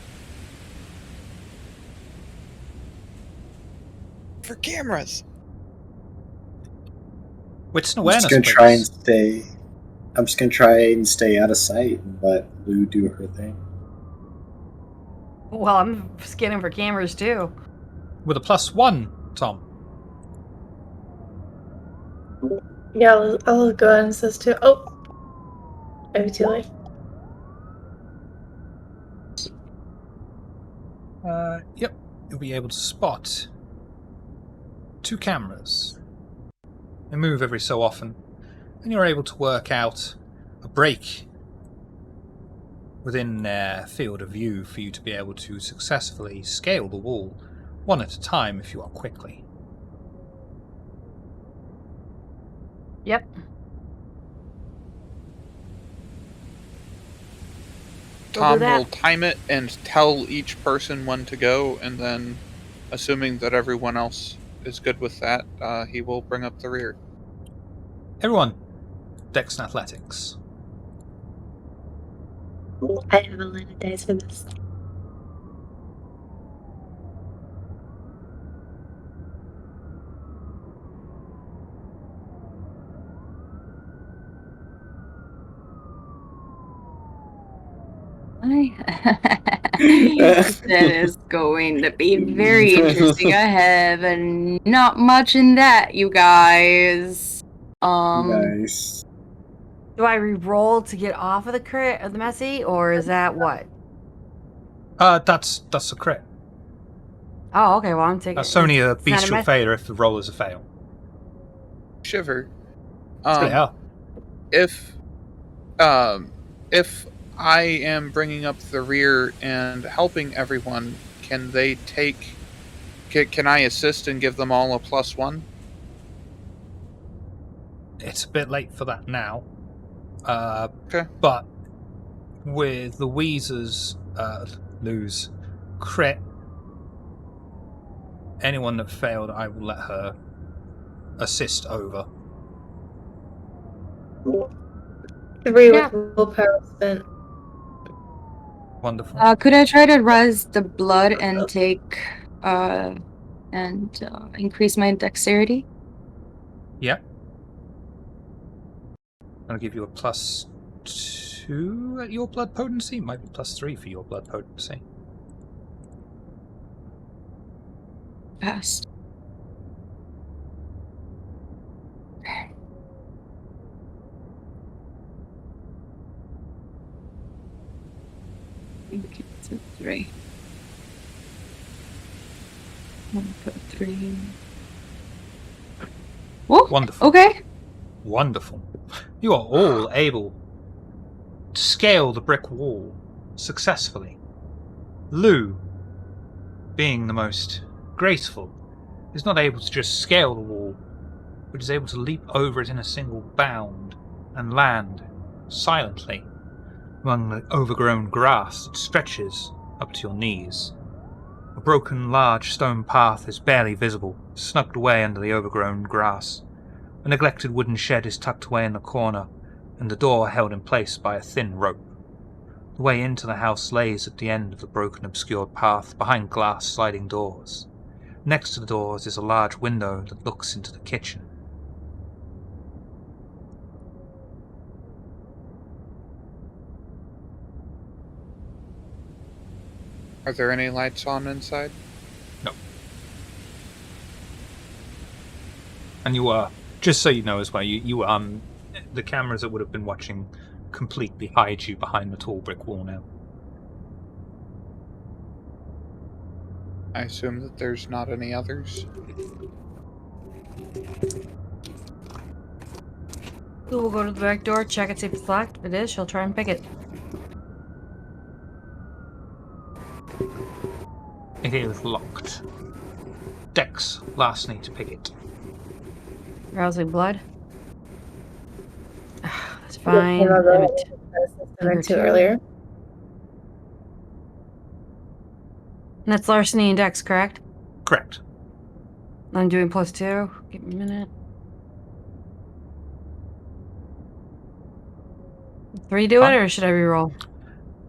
For cameras. It's an I'm awareness just gonna base. try and stay. I'm just gonna try and stay out of sight and let Lou do her thing. Well, I'm scanning for cameras too. With a +1, Tom. Yeah, I'll go ahead and says too. Oh, maybe too late. Yep. You'll be able to spot 2 cameras. They move every so often, and you're able to work out a break within their field of view for you to be able to successfully scale the wall, one at a time if you are quickly. Yep. Tom that. will time it and tell each person when to go, and then, assuming that everyone else is good with that, he will bring up the rear. Everyone, Dex and Athletics. I have a lot of dice for this. That is going to be very interesting. I have not much in that, you guys. Nice. Do I re-roll to get off of the crit of the messy, or is that what? That's a crit. Oh, okay. Well, I'm taking. That's only a it's not bestial mess- failure if the roll is a fail. Shiver. Yeah. If I am bringing up the rear and helping everyone, can they take? Can I assist and give them all a +1? It's a bit late for that now. Okay. But with Louisa's lose crit, anyone that failed, I will let her assist over. 3 with willpower spent. Wonderful. Could I try to rise the blood and take increase my dexterity? Yeah. I'll give you a +2 at your blood potency. Might be +3 for your blood potency. Passed. Okay, so 3. 3. Oh, Wonderful. okay. Wonderful. You are all able to scale the brick wall successfully. Lou, being the most graceful, is not able to just scale the wall, but is able to leap over it in a single bound and land silently among the overgrown grass that stretches up to your knees. A broken large stone path is barely visible, snugged away under the overgrown grass. A neglected wooden shed is tucked away in the corner, and the door held in place by a thin rope. The way into the house lays at the end of the broken, obscured path, behind glass sliding doors. Next to the doors is a large window that looks into the kitchen. Are there any lights on inside? No. And you are, just so you know as well, you the cameras that would have been watching completely hide you behind the tall brick wall now. I assume that there's not any others. We'll go to the back door, check it, see if it's locked. If it is, she'll try and pick it. It is locked. Dex, lastly, to pick it. Rousing blood. That's fine. Came over I'm and number two two. earlier. And that's larceny and dex, correct? Correct. I'm doing +2. Give me a minute. 3 do it, or should I reroll?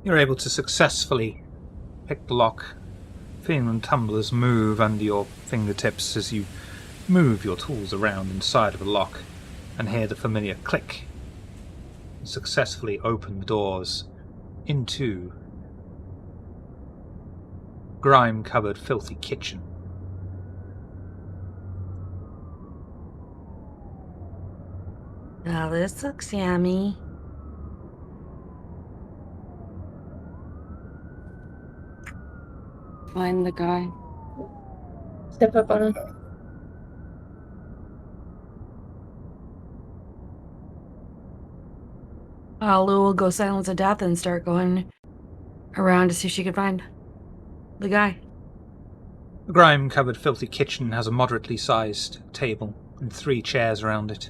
You're able to successfully pick the lock, feeling the tumblers move under your fingertips as you move your tools around inside of the lock and hear the familiar click. And successfully open the doors into grime-covered, filthy kitchen. Oh, this looks yummy. Find the guy. Step up on him. Lou will go silence of death and start going around to see if she can find the guy. The grime-covered, filthy kitchen has a moderately sized table and 3 chairs around it,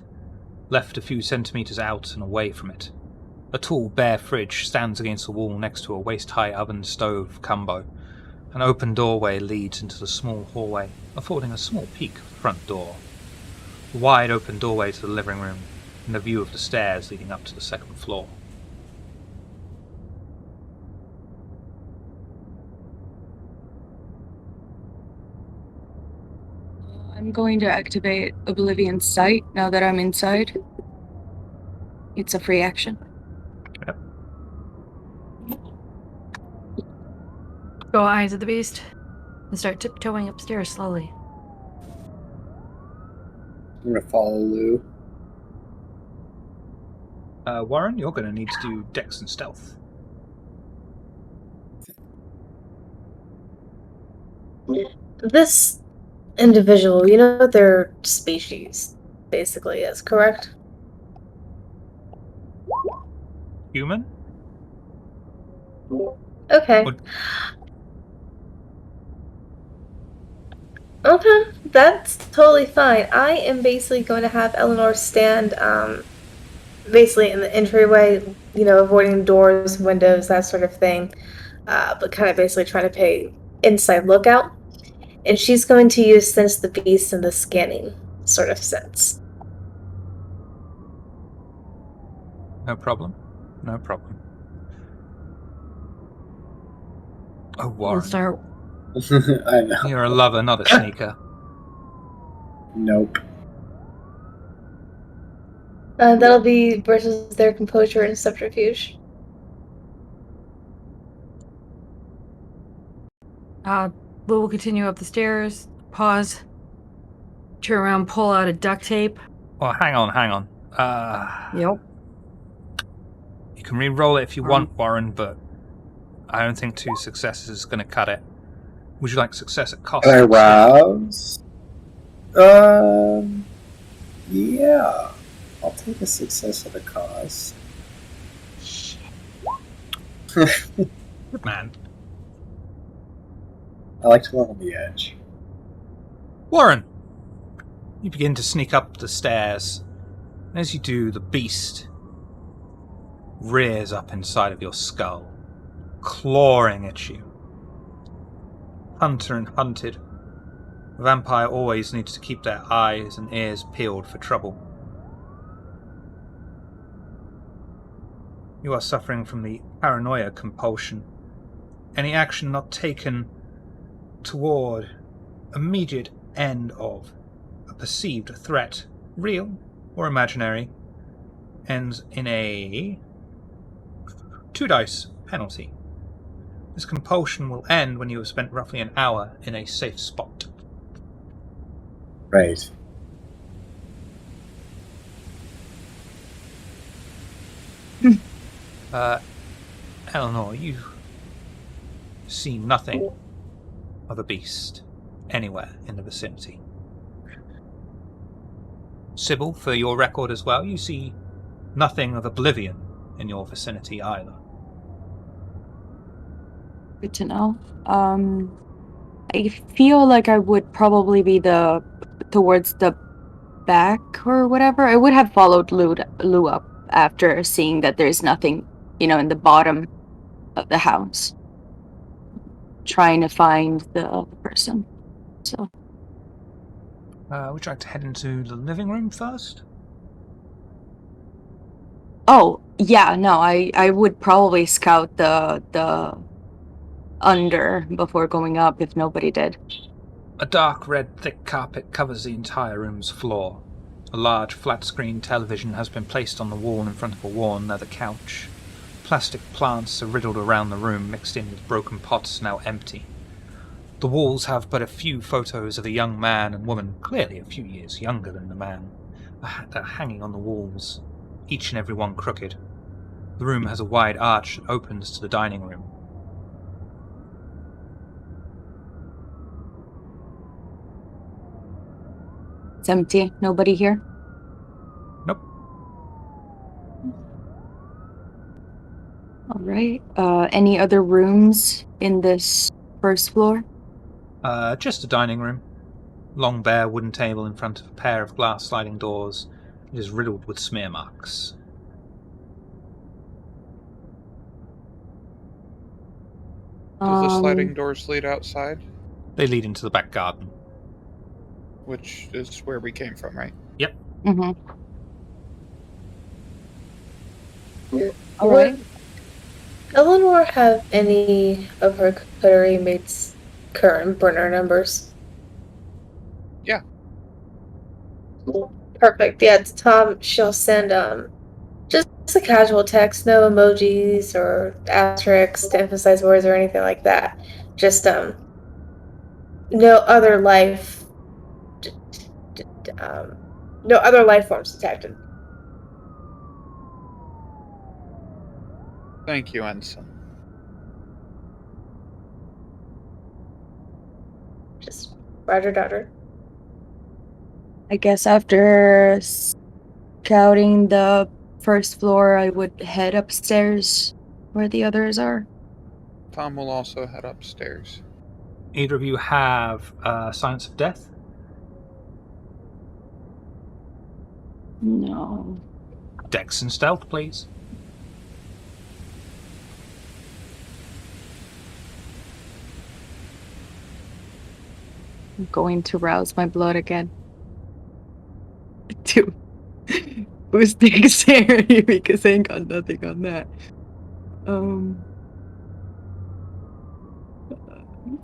left a few centimetres out and away from it. A tall, bare fridge stands against the wall next to a waist-high oven stove combo. An open doorway leads into the small hallway, affording a small peek of the front door. A wide open doorway to the living room, and a view of the stairs leading up to the 2nd floor. I'm going to activate Oblivion's Sight now that I'm inside. It's a free action. Yep. Go eyes of the beast and start tiptoeing upstairs slowly. I'm gonna follow Lou. Warren, you're going to need to do Dex and Stealth. This individual, you know their species, basically is, correct? Human? Okay. Would- Okay, that's totally fine. I am basically going to have Eleanor stand, basically in the entryway, you know, avoiding doors, windows, that sort of thing, but kind of basically trying to pay inside lookout. And she's going to use Sense the Beast in the scanning sort of sense. No problem. No problem. Oh, We'll Warren. start. I know. You're a lover, not a sneaker. Nope. That'll be versus their composure and subterfuge. Lou will continue up the stairs, pause, turn around, pull out a duct tape. Well, hang on. Yep. You can re-roll it if you want, Warren, but I don't think 2 successes is going to cut it. Would you like success at cost? Can I rouse? Yeah. I'll take a success at a cost. Good man. I like to live on the edge. Warren! You begin to sneak up the stairs. As you do, the beast rears up inside of your skull, clawing at you. Hunter and hunted. A vampire always needs to keep their eyes and ears peeled for trouble. You are suffering from the paranoia compulsion. Any action not taken toward immediate end of a perceived threat, real or imaginary, ends in a 2 dice penalty. This compulsion will end when you have spent roughly an hour in a safe spot. Right. Eleanor, you see nothing of a beast anywhere in the vicinity. Sybil, for your record as well, you see nothing of Oblivion in your vicinity either. Good to know. I feel like I would probably be towards the back or whatever. I would have followed Lou up after seeing that there's nothing, in the bottom of the house. Trying to find the person. So. Would you like to head into the living room first? Oh, yeah, no, I would probably scout the under before going up if nobody did. A dark red thick carpet covers the entire room's floor. A large flat-screen television has been placed on the wall in front of a worn leather couch. Plastic plants are riddled around the room, mixed in with broken pots now empty. The walls have but a few photos of a young man and woman, clearly a few years younger than the man. They're hanging on the walls, each and every one crooked. The room has a wide arch that opens to the dining room. It's empty. Nobody here? Nope. All right. Any other rooms in this first floor? Just a dining room. Long bare wooden table in front of a pair of glass sliding doors. It is riddled with smear marks. Do the sliding doors lead outside? They lead into the back garden. Which is where we came from, right? Yep. Mm-hmm. All Would right. Eleanor have any of her Coterie mates' current burner numbers? Yeah. Perfect. Yeah, to Tom, she'll send just a casual text, no emojis or asterisks to emphasize words or anything like that. Just no other life no other life forms detected. Thank you, Ensign. Just Roger Dodger. I guess after scouting the first floor, I would head upstairs where the others are. Tom will also head upstairs. Either of you have Science of Death? No. Dex and Stealth, please. I'm going to rouse my blood again. To boost dexterity because I ain't got nothing on that. I'm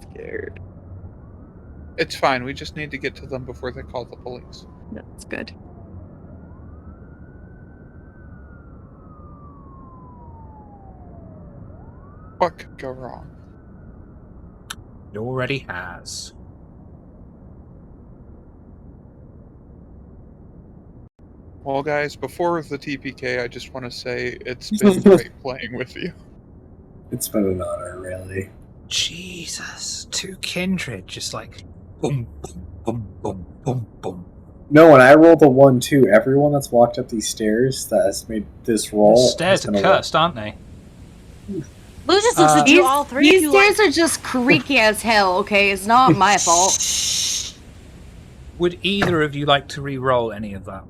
scared. It's fine. We just need to get to them before they call the police. That's good. What could go wrong? It already has. Well, guys, before the TPK, I just want to say it's been great playing with you. It's been an honor, really. Jesus, two kindred, just like boom, boom, boom, boom, boom, boom. No, when I rolled a 1-2, everyone that's walked up these stairs that has made this roll. The stairs are cursed, aren't they? Lou just looks at you, all three of These you stairs are just creaky as hell, okay? It's not my fault. Would either of you like to re-roll any of that?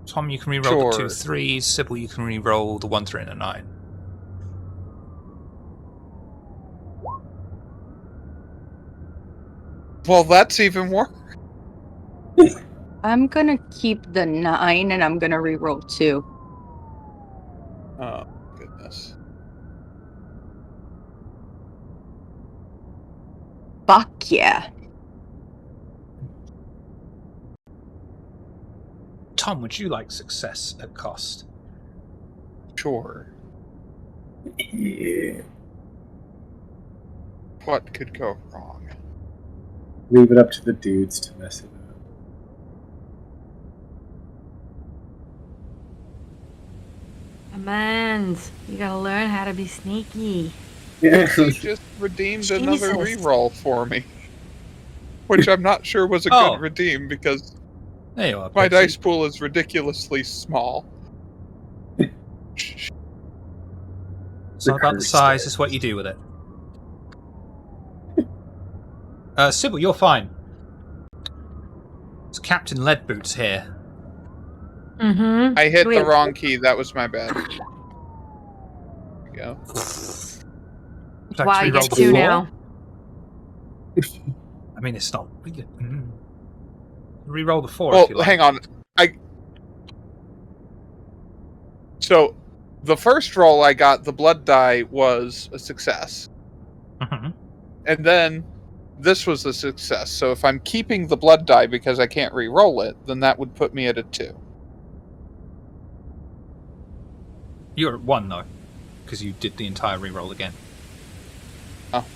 Tom, you can re-roll the 2 3s. Sybil, you can re-roll the 1 3 and a 9. Well, that's even worse. I'm gonna keep the 9 and I'm gonna reroll 2. Oh, goodness. Fuck yeah. Tom, would you like success at cost? Sure. Yeah. What could go wrong? Leave it up to the dudes to mess it up. Amanda, you gotta learn how to be sneaky. Yeah. You just redeemed another Jesus. reroll for me. Which I'm not sure was a Oh. good redeem because There you are, my Pixie. dice pool is ridiculously small. It's not about the size, it's what you do with it. Sybil, you're fine. It's Captain Leadboots here. Mm-hmm. I hit the wrong key. That was my bad. There we go. Wow, you get Re-roll the 2 4? now. I mean, it's not. Re-roll the 4 Well, if you like. hang on. So, the first roll I got, the blood die, was a success. Mm-hmm. And then this was a success. So if I'm keeping the blood die because I can't re-roll it, then that would put me at a 2. You're at 1 though, because you did the entire re-roll again. Oh. Not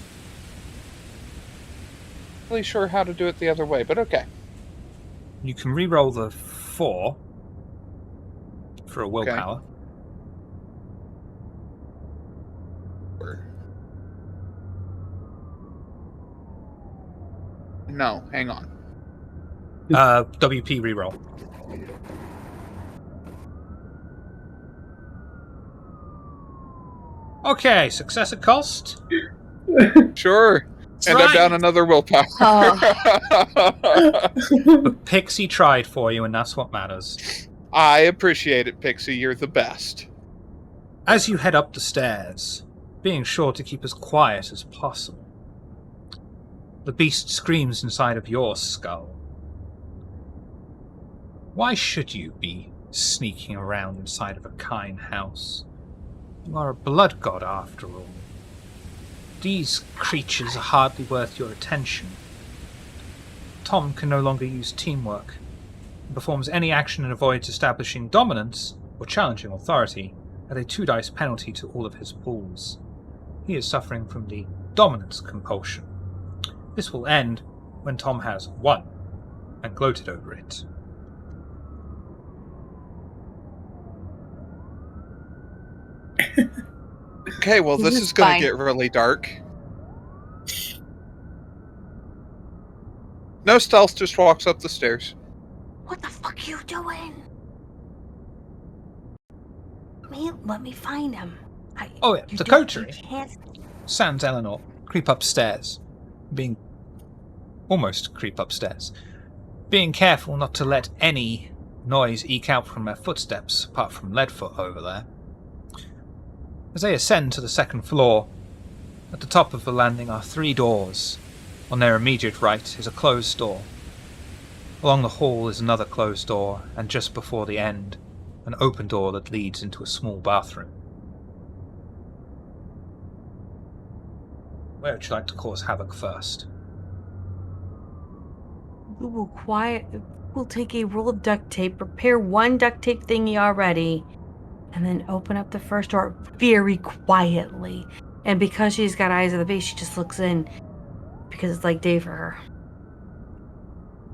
really sure how to do it the other way, but okay. You can re-roll the 4 for a willpower. No, hang on. WP re-roll. Okay, success at cost. Sure. And I'm down another willpower. But Pixie tried for you, and that's what matters. I appreciate it, Pixie. You're the best. As you head up the stairs, being sure to keep as quiet as possible, the beast screams inside of your skull. Why should you be sneaking around inside of a kind house? You are a blood god after all. These creatures are hardly worth your attention. Tom can no longer use teamwork, and performs any action and avoids establishing dominance or challenging authority at a 2 dice penalty to all of his pulls. He is suffering from the dominance compulsion. This will end when Tom has won and gloated over it. Okay, well, this is going to get really dark. No stealth, just walks up the stairs. What the fuck are you doing? Let me find him. The Coterie. Sans Eleanor creep upstairs, being careful not to let any noise eke out from their footsteps, apart from Leadfoot over there. As they ascend to the 2nd floor, at the top of the landing are 3 doors. On their immediate right is a closed door. Along the hall is another closed door, and just before the end, an open door that leads into a small bathroom. Where would you like to cause havoc first? We'll take a roll of duct tape, prepare 1 duct tape thingy already, and then open up the first door very quietly. And because she's got eyes of the beast, she just looks in, because it's like day for her.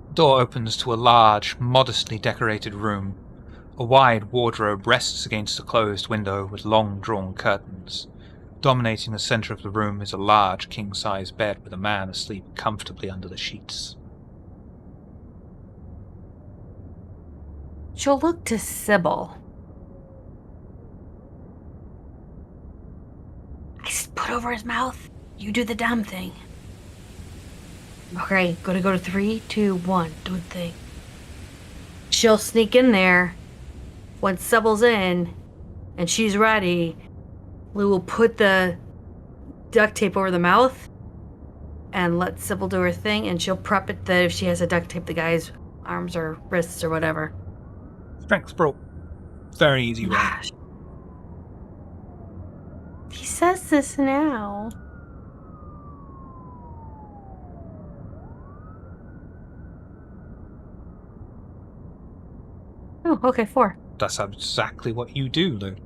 The door opens to a large, modestly decorated room. A wide wardrobe rests against a closed window with long drawn curtains. Dominating the center of the room is a large king-size bed with a man asleep comfortably under the sheets. She'll look to Sybil. I put over his mouth. You do the damn thing. Okay, go to 3, 2, 1. Do the thing. She'll sneak in there. Once Sibyl's in, and she's ready, Lou will put the duct tape over the mouth and let Sybil do her thing, and she'll prep it that if she has to duct tape the guy's arms or wrists or whatever. Strength roll. Very easy roll. He says this now. Oh, okay, 4. That's exactly what you do, Lou.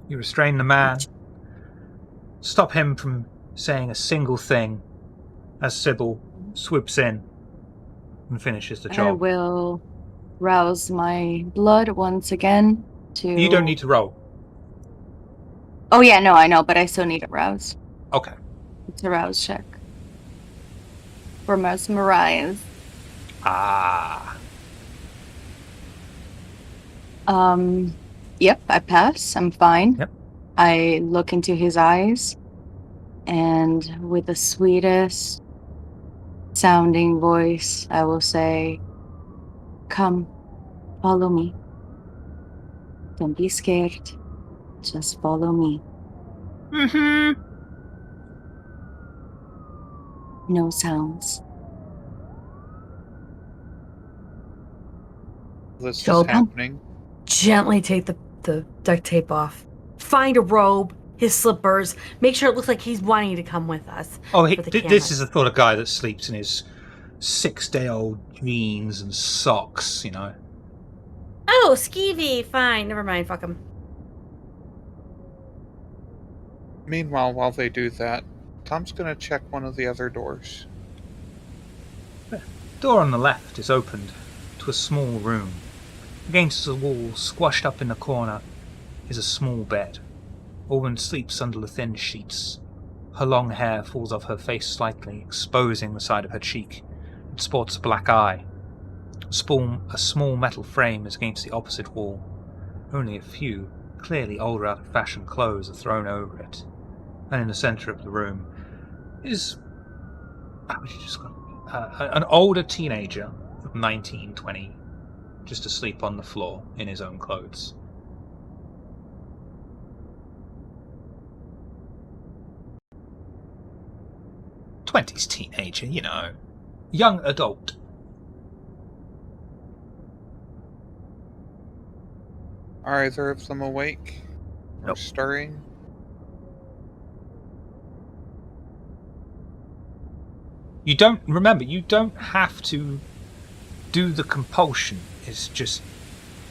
You restrain the man, stop him from saying a single thing as Sybil swoops in and finishes the job. I will rouse my blood once again to... You don't need to roll. Oh yeah, no, I know, but I still need it roused. Okay. It's a rouse check. For mesmerize. Ah. Yep, I pass. I'm fine. Yep. I look into his eyes, and with the sweetest sounding voice, I will say, "Come, follow me. Don't be scared. Just follow me. Mm-hmm. No sounds." This So- is happening. Gently take the duct tape off. Find a robe, his slippers. Make sure it looks like he's wanting to come with us. Oh, For the this cameras. is the sort of guy that sleeps in his 6-day-old jeans and socks, you know. Oh, skeevy. Fine. Never mind. Fuck him. Meanwhile, while they do that, Tom's going to check one of the other doors. The door on the left is opened to a small room. Against the wall, squashed up in the corner, is a small bed. A woman sleeps under the thin sheets. Her long hair falls off her face slightly, exposing the side of her cheek. It sports a black eye. A small metal frame is against the opposite wall. Only a few, clearly older out-of-fashion clothes are thrown over it. And in the centre of the room is an older teenager of 19, 20, just asleep on the floor in his own clothes. '20s teenager, you know. Young adult. Are either of them awake? Or Nope. stirring? You don't have to do the compulsion. It's just,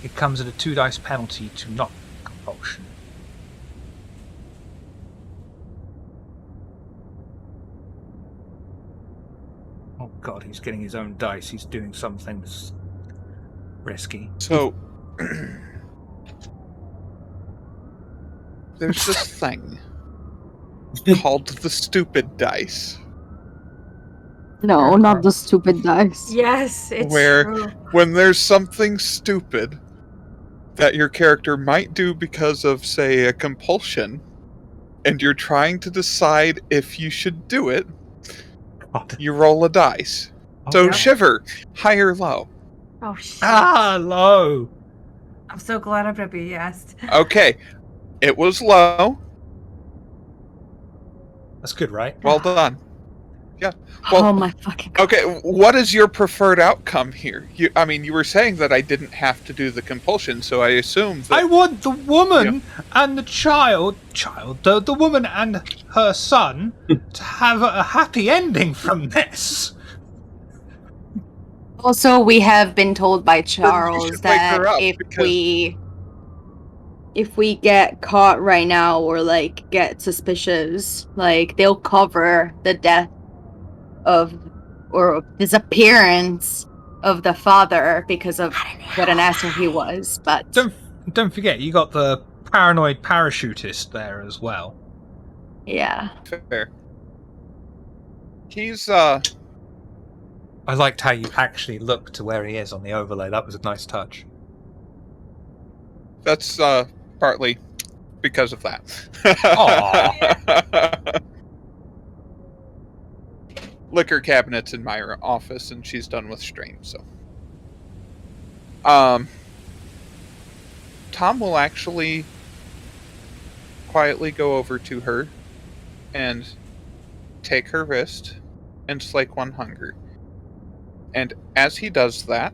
it comes at a 2 dice penalty to not compulsion. Oh god, he's getting his own dice. He's doing something that's risky. So, there's this thing called the stupid dice, No, not the stupid dice. Yes, it's where true. when there's something stupid that your character might do because of, say, a compulsion, and you're trying to decide if you should do it, God. you roll a dice. So yeah. Shiver, high or low? Oh shit! Low. I'm so glad I'm gonna be yes. Okay, it was low. That's good, right? Well done. Yeah. Well, Oh my fucking god. okay, what is your preferred outcome here? You were saying that I didn't have to do the compulsion, so I assume that... I want the woman and the the woman and her son to have a happy ending from this. Also, we have been told by we Charles should wake her that up, if because- we get caught right now or like get suspicious, like they'll cover the death of or disappearance of the father because of what an asshole he was. But Don't forget, you got the paranoid parachutist there as well. yeah. Fair. He's, I liked how you actually looked to where he is on the overlay. That was a nice touch. that's, partly because of that. Aw. Liquor cabinet's in my office, and she's done with strain, so. Tom will actually quietly go over to her and take her wrist and slake one hunger. And as he does that,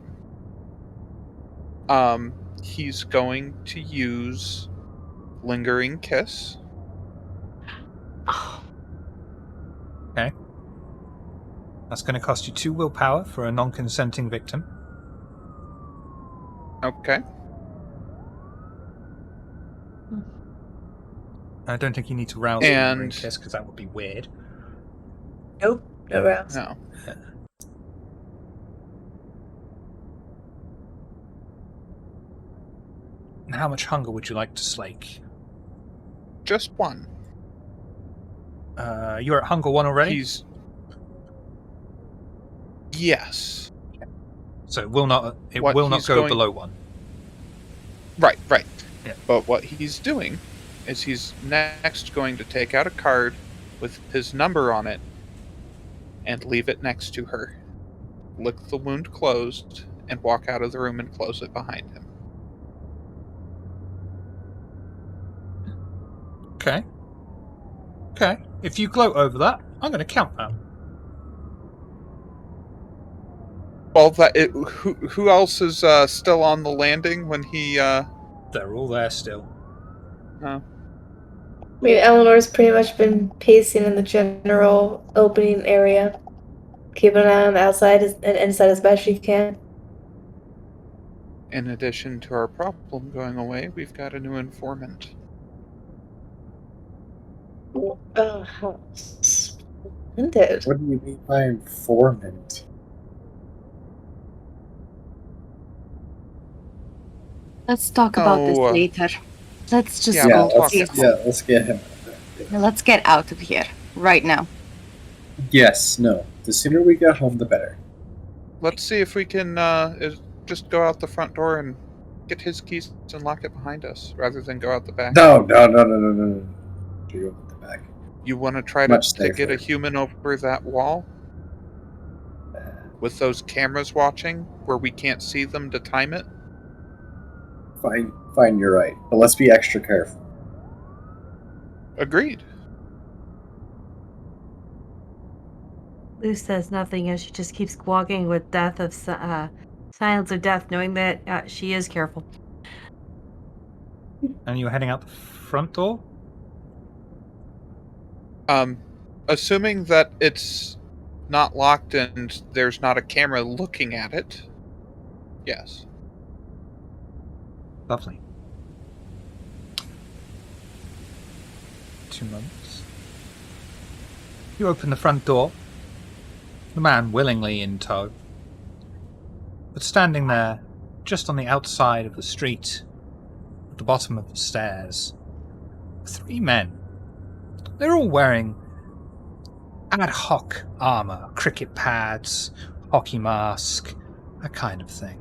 he's going to use Lingering Kiss. Okay. That's going to cost you 2 willpower for a non-consenting victim. Okay. I don't think you need to rouse And- the kiss because that would be weird. Nope, no rounds. No. And how much hunger would you like to slake? Just one. You're at hunger 1 already? He's... Yes. So it will not What go he's going- below 1. Right. Yeah. But what he's doing is he's next going to take out a card with his number on it and leave it next to her. Lick the wound closed and walk out of the room and close it behind him. Okay. Okay. If you gloat over that, I'm going to count that. Well, who else is still on the landing when he? They're all there still. I mean, Eleanor's pretty much been pacing in the general opening area, keeping an eye on the outside and inside as best she can. In addition to our problem going away, we've got a new informant. Oh, splendid. What do you mean by informant? Let's talk about this Oh, later. Let's just yeah, go, we'll talk please. Let's get him. Let's get out of here right now. Yes, no. The sooner we get home, the better. Let's see if we can just go out the front door and get his keys and lock it behind us, rather than go out the back. No. You go at the back. You want to try Much to get a safer. human over that wall? With those cameras watching, where we can't see them to time it? Fine, you're right. But let's be extra careful. Agreed. Lou says nothing as she just keeps walking with silence of death, knowing that she is careful. And you're heading out the front door? Assuming that it's not locked and there's not a camera looking at it, yes. Lovely. 2 moments. You open the front door. The man willingly in tow. But standing there, just on the outside of the street, at the bottom of the stairs, 3 men. They're all wearing ad hoc armor, cricket pads, hockey mask, that kind of thing.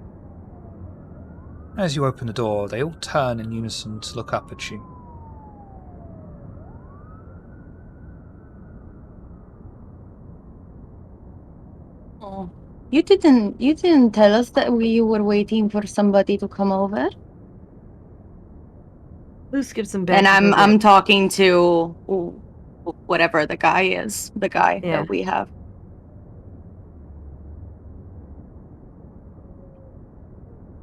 As you open the door, they all turn in unison to look up at you. Oh, you didn't tell us that you were waiting for somebody to come over. Lou skips him back. And to I'm talking to whatever the guy is, the guy Yeah. that we have.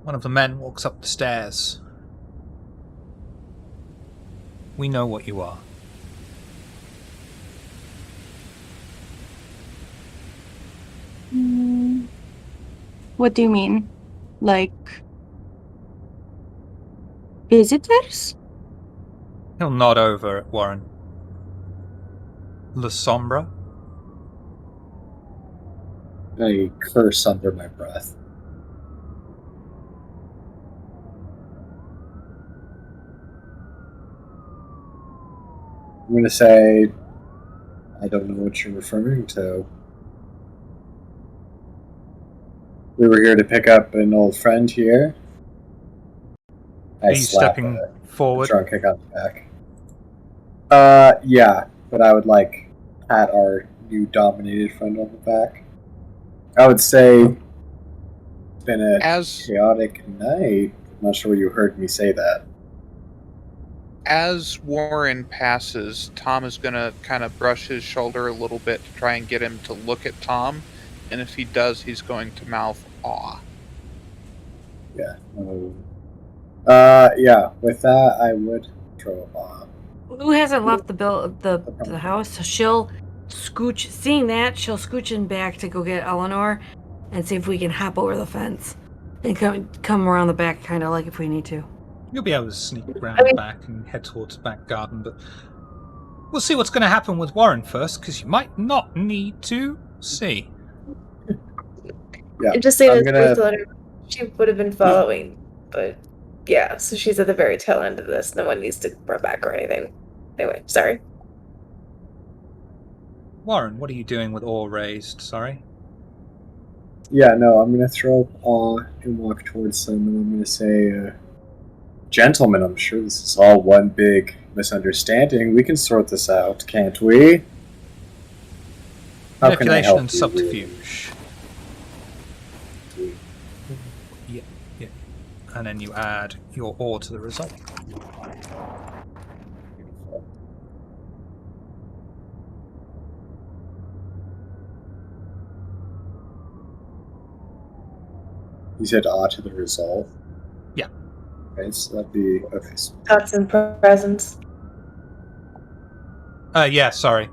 One of the men walks up the stairs. We know what you are. What do you mean? Like visitors? He'll nod over at Warren. La Sombra? I curse under my breath. I'm going to say, I don't know what you're referring to. We were here to pick up an old friend here. I Are you slap stepping a forward? drunk kick on the back. Yeah, but I would like pat our new dominated friend on the back. I would say it's been a chaotic night. I'm not sure you heard me say that. As Warren passes, Tom is going to kind of brush his shoulder a little bit to try and get him to look at Tom. And if he does, he's going to mouth aw. Yeah. Yeah, with that, I would throw a bomb. Lou hasn't left the house, so she'll scooch. Seeing that, she'll scooch in back to go get Eleanor and see if we can hop over the fence and come around the back, kind of like if we need to. You'll be able to sneak round the back and head towards the back garden, but we'll see what's going to happen with Warren first, because you might not need to see. Yeah, Just saying she would have been following, but yeah, so she's at the very tail end of this. No one needs to run back or anything. Anyway, sorry. Warren, what are you doing with oar raised? Sorry. Yeah, no, I'm going to throw up awe and walk towards them, and I'm going to say, gentlemen, I'm sure this is all one big misunderstanding. We can sort this out, can't we? How can I Manipulation help and you? subterfuge. Yeah. And then you add your ore to the result. You said "ah" to the resolve? Yeah. Okay, so that'd be... Okay. So Thoughts and presence. Yeah, sorry.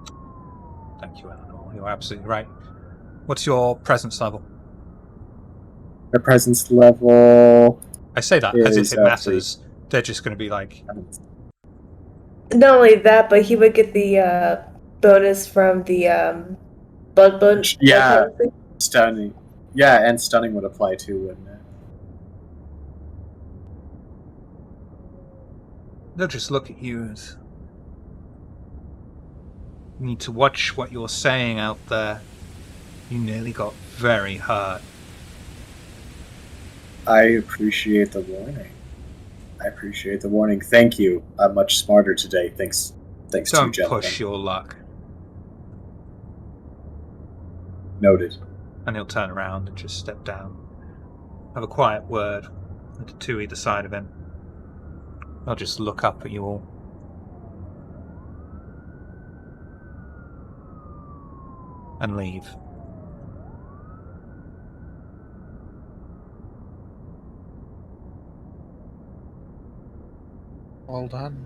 Thank you, Eleanor. You're absolutely right. What's your presence level? the presence level... I say that as if Is it matters. They're just going to be like... Not only that, but he would get the bonus from the blood Yeah, potency. stunning. Yeah, and stunning would apply too, wouldn't it? They'll just look at you as... You need to watch what you're saying out there. You nearly got very hurt. I appreciate the warning. Thank you. I'm much smarter today. Thanks to you, Don't gentlemen. push your luck. Noted. And he'll turn around and just step down. Have a quiet word with the two either side of him. I'll just look up at you all. And leave. Well done.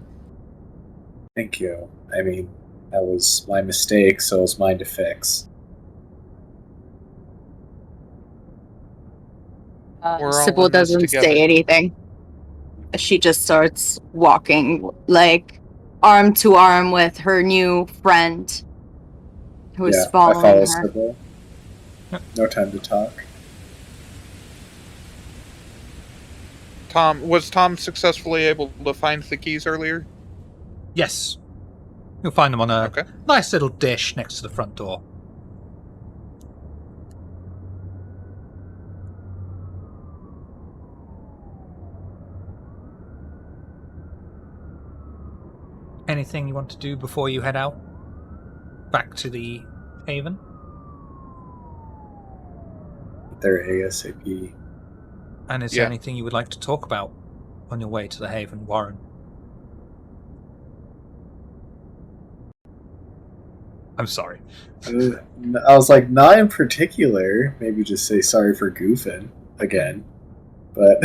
Thank you. I mean, that was my mistake, so it's mine to fix. We're all Sybil in this doesn't together. say anything. She just starts walking, like, arm to arm with her new friend who's Yeah, I following follow her. Sybil. No time to talk. Was Tom successfully able to find the keys earlier? Yes. You'll find them on a Okay. nice little dish next to the front door. Anything you want to do before you head out? Back to the haven? They're ASAP. And is Yeah. there anything you would like to talk about on your way to the haven, Warren? I'm sorry. I was like, not in particular. Maybe just say sorry for goofing again. But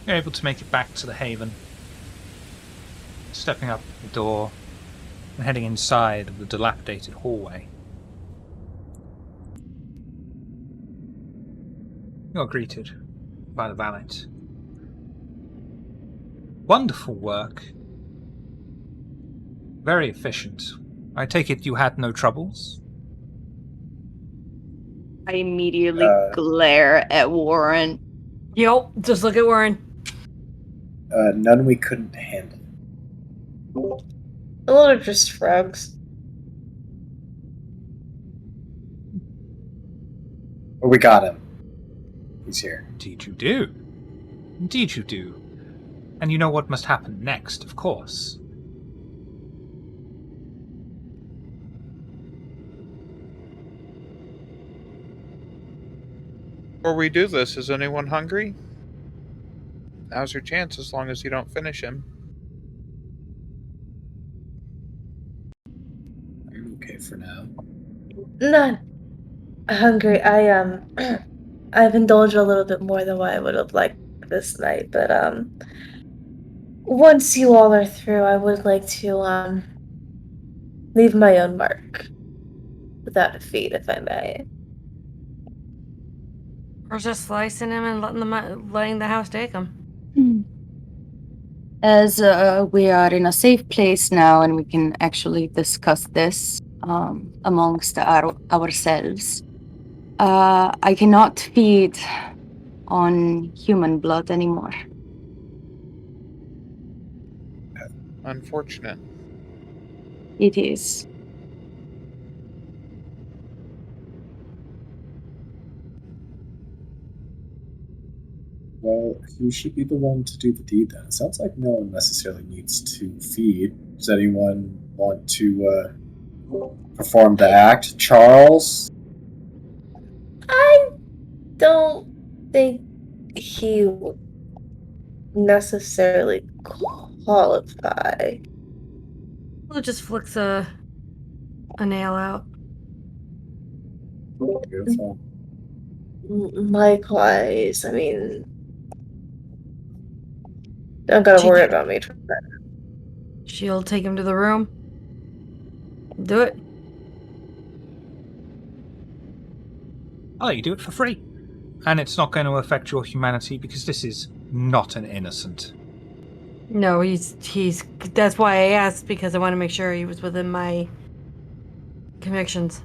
You're able to make it back to the haven. Stepping up the door and heading inside of the dilapidated hallway. You're greeted by the valet. Wonderful work. Very efficient. I take it you had no troubles? I immediately glare at Warren. Yo, just look at Warren. none we couldn't handle. A lot of just frogs. But we got him. He's here. Indeed you do. Indeed you do. And you know what must happen next, of course. Before we do this, is anyone hungry? Now's your chance, as long as you don't finish him. I'm okay for now. Not hungry. I've indulged a little bit more than what I would have liked this night, but once you all are through, I would like to leave my own mark without defeat, if I may. Or just slicing him and letting the house take him. As we are in a safe place now and we can actually discuss this amongst ourselves, I cannot feed on human blood anymore. Unfortunate. It is. who should be the one to do the deed then? It sounds like no one necessarily needs to feed. Does anyone want to perform the act? Charles? I don't think he would necessarily qualify. Blue just flicks a nail out. Beautiful. Likewise, I mean, don't gotta worry about me. She'll take him to the room. Do it. I'll let you do it for free. And it's not going to affect your humanity because this is not an innocent. No, he's. That's why I asked, because I want to make sure he was within my convictions.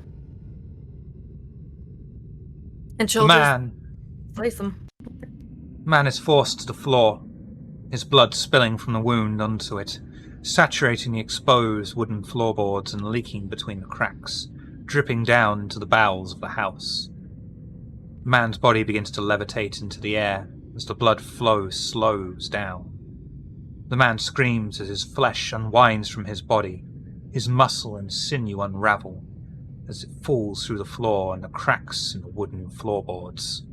And she'll just place him. Man is forced to the floor, his blood spilling from the wound onto it, saturating the exposed wooden floorboards and leaking between the cracks, dripping down into the bowels of the house. Man's body begins to levitate into the air as the blood flow slows down. The man screams as his flesh unwinds from his body, his muscle and sinew unravel as it falls through the floor and the cracks in the wooden floorboards.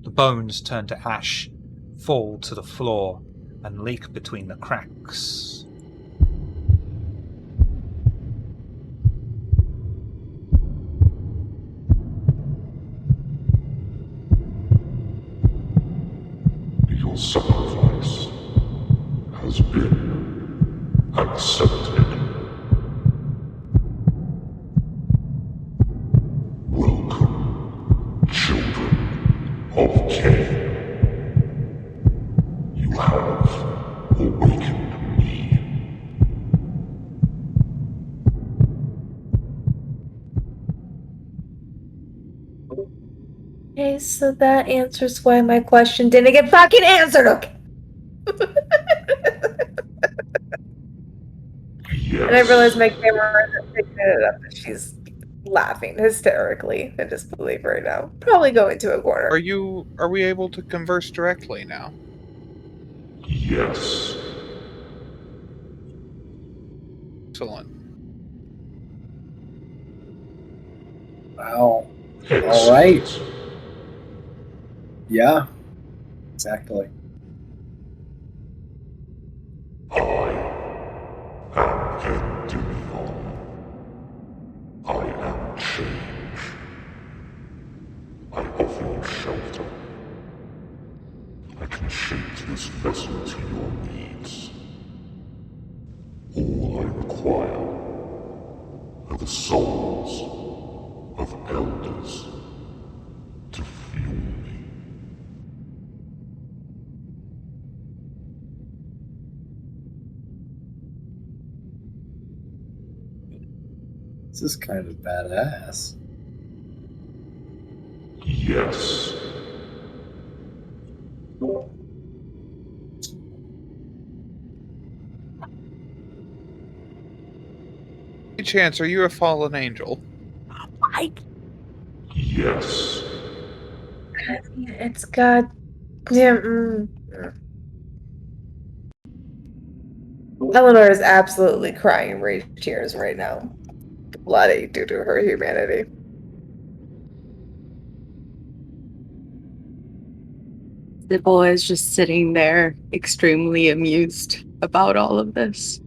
The bones turn to ash, fall to the floor, and leak between the cracks. Your sacrifice has been accepted. Welcome, children of Cain. You have awakened me. Okay, so that answers why my question didn't get fucking answered, okay? Yes. And I realized my camera isn't picking it up, and she's laughing hysterically in disbelief right now. Probably go into a corner. Are we able to converse directly now? Yes. Excellent. Wow. Excellent. All right. Yeah. Exactly. I am Endymion. I am change. I offer you shelter. I can shape this vessel to your needs. All I require are the souls of elders to fuel me. This is kind of badass. Yes. Hey, Chance, are you a fallen angel? Yes. It's goddamn. Eleanor is absolutely crying rage tears right now. Bloody due to her humanity. Sybil is just sitting there, extremely amused about all of this.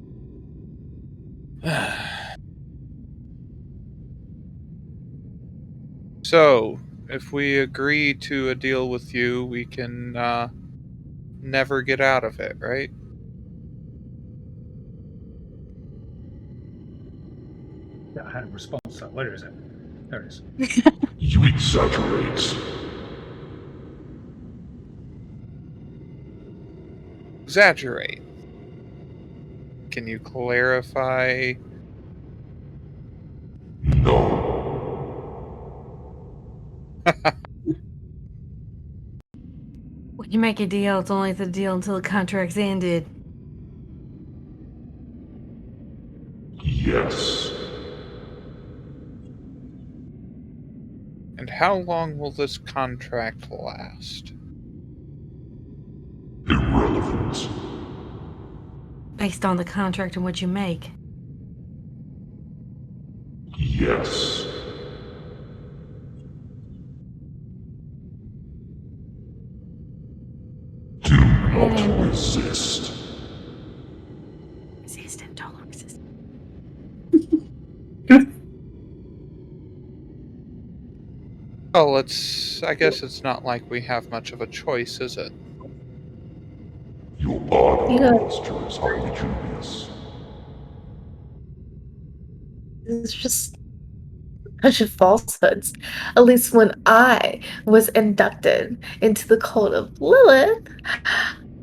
So, if we agree to a deal with you, we can never get out of it, right? Yeah, I had a response to that. Where is it? There it is. You exaggerate. Exaggerate. Can you clarify? No. When you make a deal, it's only the deal until the contract's ended. Yes. And how long will this contract last? irrelevant. Based on the contract and what you make. Yes. Do not resist. Resistant, don't resist. Well, I guess it's not like we have much of a choice, is it? Your body Yeah. posture is highly dubious. It's just a bunch of falsehoods. At least when I was inducted into the cult of Lilith,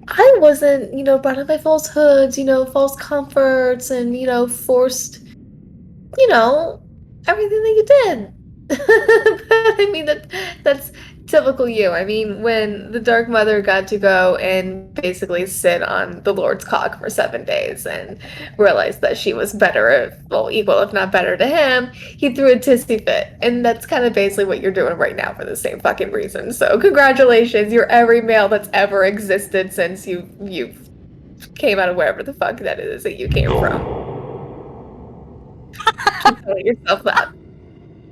I wasn't, brought up by falsehoods, false comforts, and, forced, everything that you did. But I mean, that's typical you. I mean, when the Dark Mother got to go and basically sit on the Lord's cock for 7 days and realized that she was better, equal if not better to him, he threw a tissy fit. And that's kind of basically what you're doing right now for the same fucking reason. So congratulations, you're every male that's ever existed since you came out of wherever the fuck that is that you came from. Keep telling yourself that.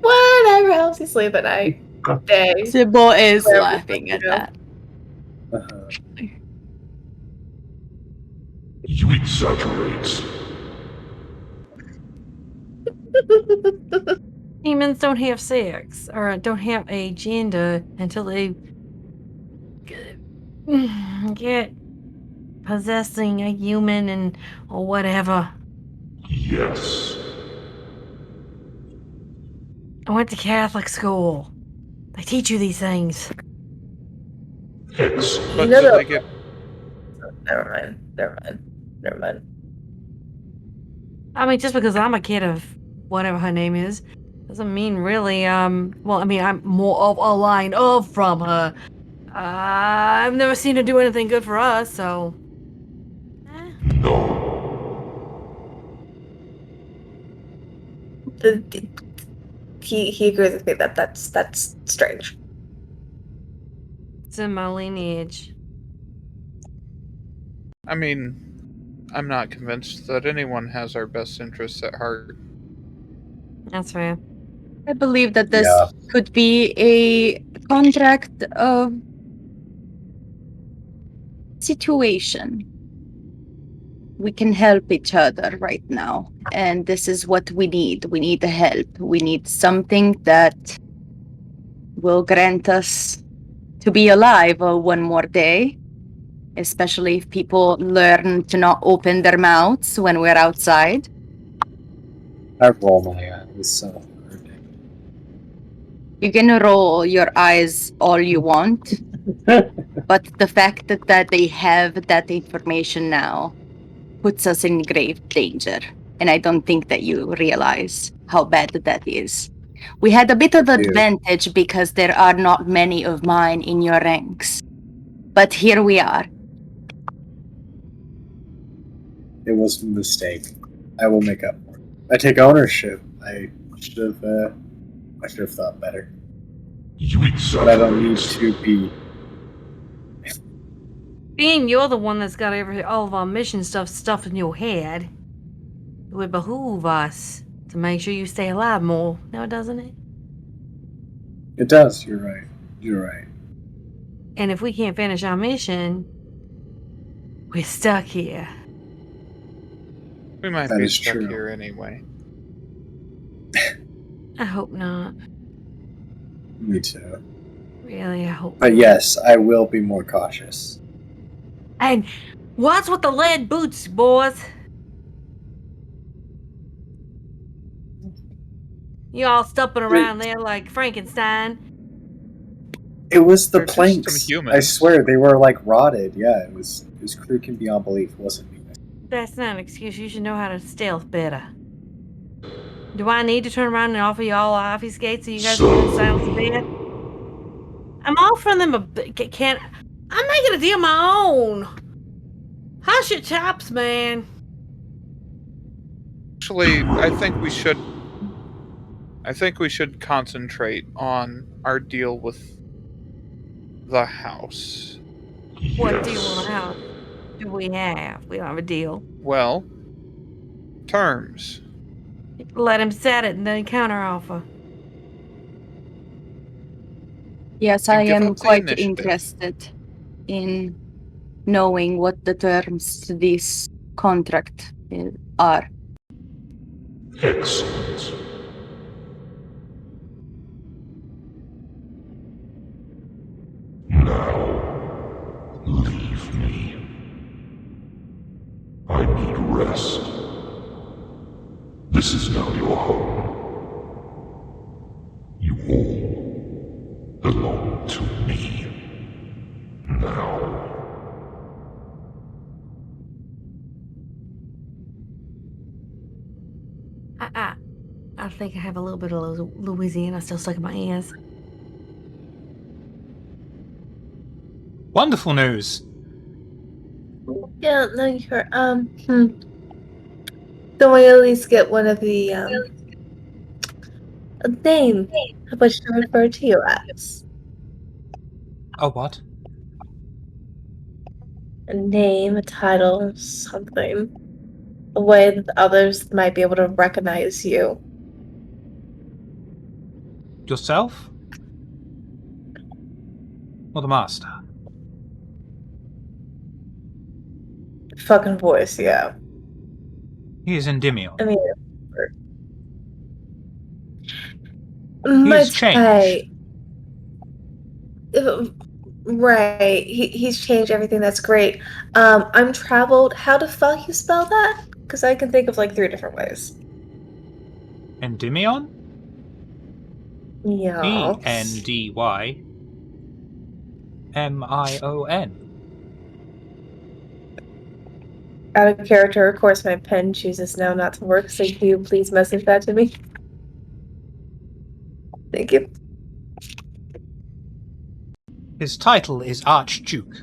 Whatever helps you sleep at night. Day. Sybil is Wherever laughing you at go. that. You exaggerate. Demons don't have sex or don't have a gender until they get possessing a human or whatever. Yes. I went to Catholic school. They teach you these things. Excellent. But No, do no. they get Never mind. I mean, just because I'm a kid of whatever her name is, doesn't mean really, well, I mean, I'm more of a line of from her. I've never seen her do anything good for us, so. No. He agrees with me that that's strange. It's in my lineage. I mean, I'm not convinced that anyone has our best interests at heart. That's fair. I believe that this Yeah. could be a contract of situation. We can help each other right now, and this is what we need. We need the help. We need something that will grant us to be alive one more day, especially if people learn to not open their mouths when we're outside. I roll my eyes so hard. You can roll your eyes all you want, but the fact that they have that information now puts us in grave danger. And I don't think that you realize how bad that is. We had a bit of I do. advantage because there are not many of mine in your ranks. But here we are. It was a mistake. I will make up for it. I take ownership. I should have thought better. You But I don't need exaggerate. to be. Being you're the one that's got all of our mission stuff stuffed in your head, it would behoove us to make sure you stay alive more. Now, doesn't it? It does. You're right. You're right. And if we can't finish our mission, we're stuck here. We might That be is stuck true. here anyway. I hope not. Me too. Really, I hope But not. yes, I will be more cautious. And what's with the lead boots, boys? You all stumping around there like Frankenstein. It was the They're just some planks. humans. I swear they were like rotted. Yeah, it was creaking beyond belief. It wasn't me. That's not an excuse. You should know how to stealth better. Do I need to turn around and offer you all office gates so you guys can silence the bed? I'm offering them can't. I'm making a deal of my own. Hush your chops, man. Actually, I think we should concentrate on our deal with the house. What Yes. deal will I have? do we have? We don't have a deal. Well, terms. Let him set it and then counteroffer. Yes, And I give am up the quite initiative. interested in knowing what the terms to this contract are. Excellent. Now, leave me. I need rest. This is now your home. You all belong to me. Now. I think I have a little bit of Louisiana still stuck in my ears. Wonderful news. Yeah, no, you're Then we at least get one of the a name of what to refer to you as. Oh, what? A name, a title, something. A way that others might be able to recognize you. Yourself? Or the master? Fucking voice, yeah. He is Endymion. I mean, He has might changed. say, right. He's changed everything. That's great. I'm traveled. How the fuck you spell that? Because I can think of like 3 different ways. Endymion? Yeah. Endymion. Out of character, of course, my pen chooses now not to work. So can you please message that to me? Thank you. His title is Archduke.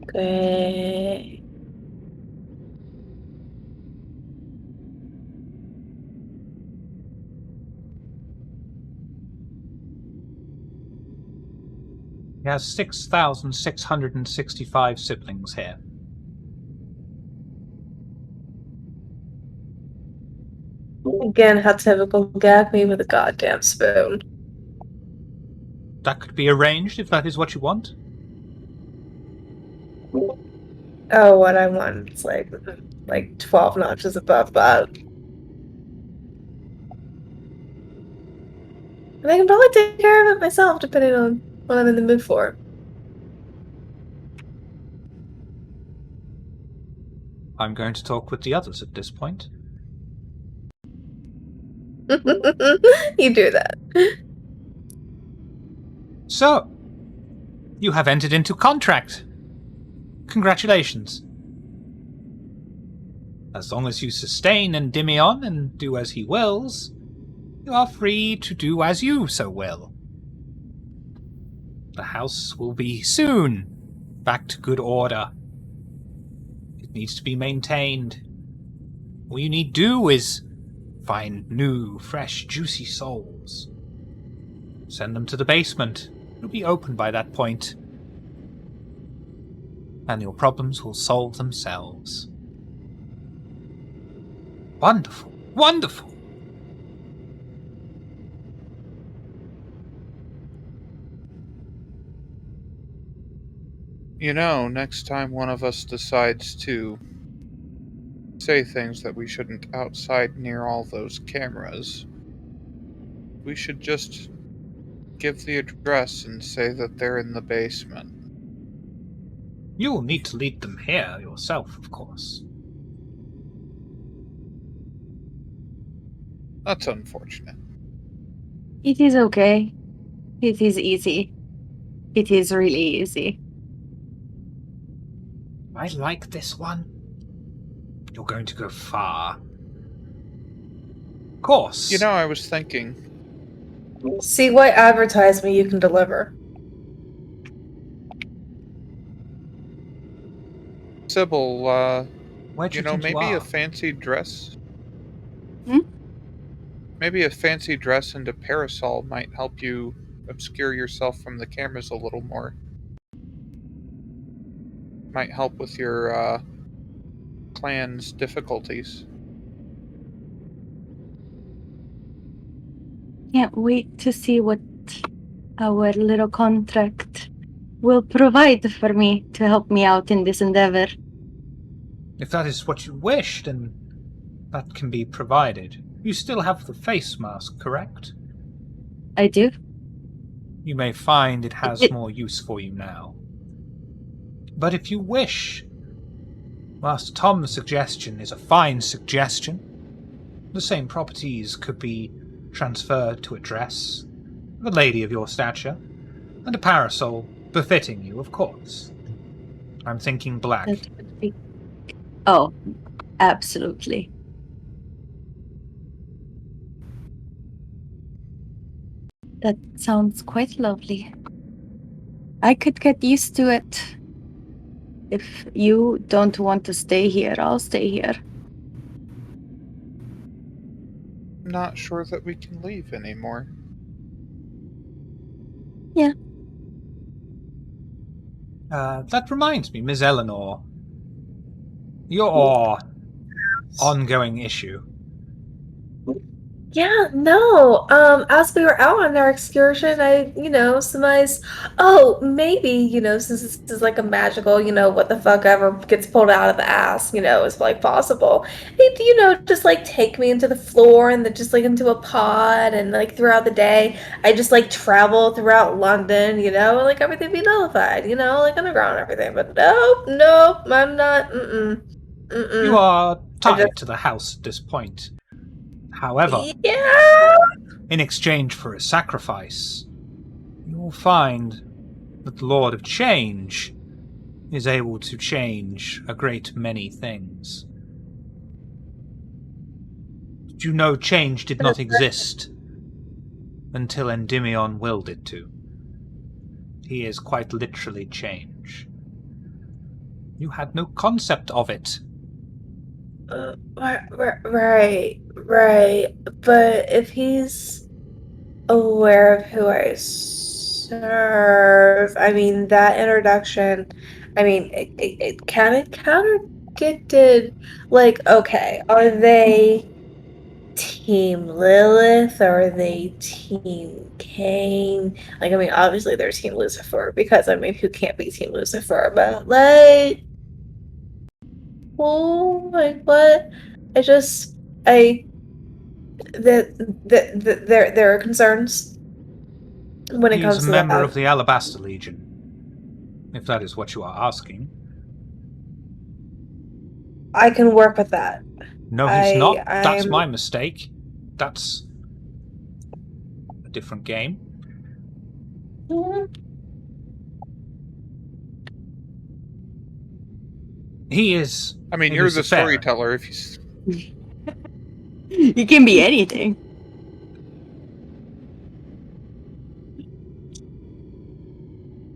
Great. He has 6,665 siblings here. Again, how typical. Gag me with a goddamn spoon. That could be arranged if that is what you want. Oh, what I want is like 12 notches above that. And I can probably take care of it myself, depending on what I'm in the mood for. I'm going to talk with the others at this point. You do that. So, you have entered into contract. Congratulations. As long as you sustain Endymion and do as he wills, you are free to do as you so will. The house will be soon back to good order. It needs to be maintained. All you need do is find new, fresh, juicy souls. Send them to the basement. It'll be open by that point. And your problems will solve themselves. Wonderful. Wonderful. You know, next time one of us decides to say things that we shouldn't outside near all those cameras, we should just give the address and say that they're in the basement. You will need to lead them here yourself, of course. That's unfortunate. It is okay. It is easy. It is really easy. I like this one. You're going to go far. Of course. You know, I was thinking, See what advertisement you can deliver. Sybil, Where'd you know, think maybe you a are? fancy dress. Hmm? Maybe a fancy dress and a parasol might help you obscure yourself from the cameras a little more. might help with your clan's difficulties. Can't wait to see what our little contract will provide for me to help me out in this endeavor. If that is what you wish, then that can be provided. You still have the face mask, correct? I do. You may find it has It- more use for you now. But if you wish, Master Tom's suggestion is a fine suggestion. The same properties could be transferred to a dress, of a lady of your stature, and a parasol befitting you, of course. I'm thinking black. That would be... Oh, absolutely. That sounds quite lovely. I could get used to it. If you don't want to stay here, I'll stay here. I'm not sure that we can leave anymore. Yeah. That reminds me, Miss Eleanor. Your ongoing issue. Yeah, no. As we were out on our excursion, I, surmised, oh, maybe, since this is like a magical, what the fuck ever gets pulled out of the ass, is like possible. It, just like take me into the floor and then just like into a pod and like throughout the day, I just like travel throughout London, like everything be nullified, like underground and everything. But nope, I'm not, You are tied to the house at this point. However, yeah. in exchange for a sacrifice, you will find that the Lord of Change is able to change a great many things. Did you know change did not exist until Endymion willed it to? He is quite literally change. You had no concept of it. Right. But if he's aware of who I serve, I mean, that introduction, I mean, it kind of contradicted. Like, okay, are they Team Lilith or are they Team Cain? Like, I mean, obviously they're Team Lucifer because, I mean, who can't be Team Lucifer? But, like, oh, like what? There are concerns when it He is comes a to member that. of the Alabaster Legion, if that is what you are asking. I can work with that. No, he's not. That's I'm my mistake. That's a different game. He is. I mean, a you're the Luciferan. storyteller. If you You can be anything.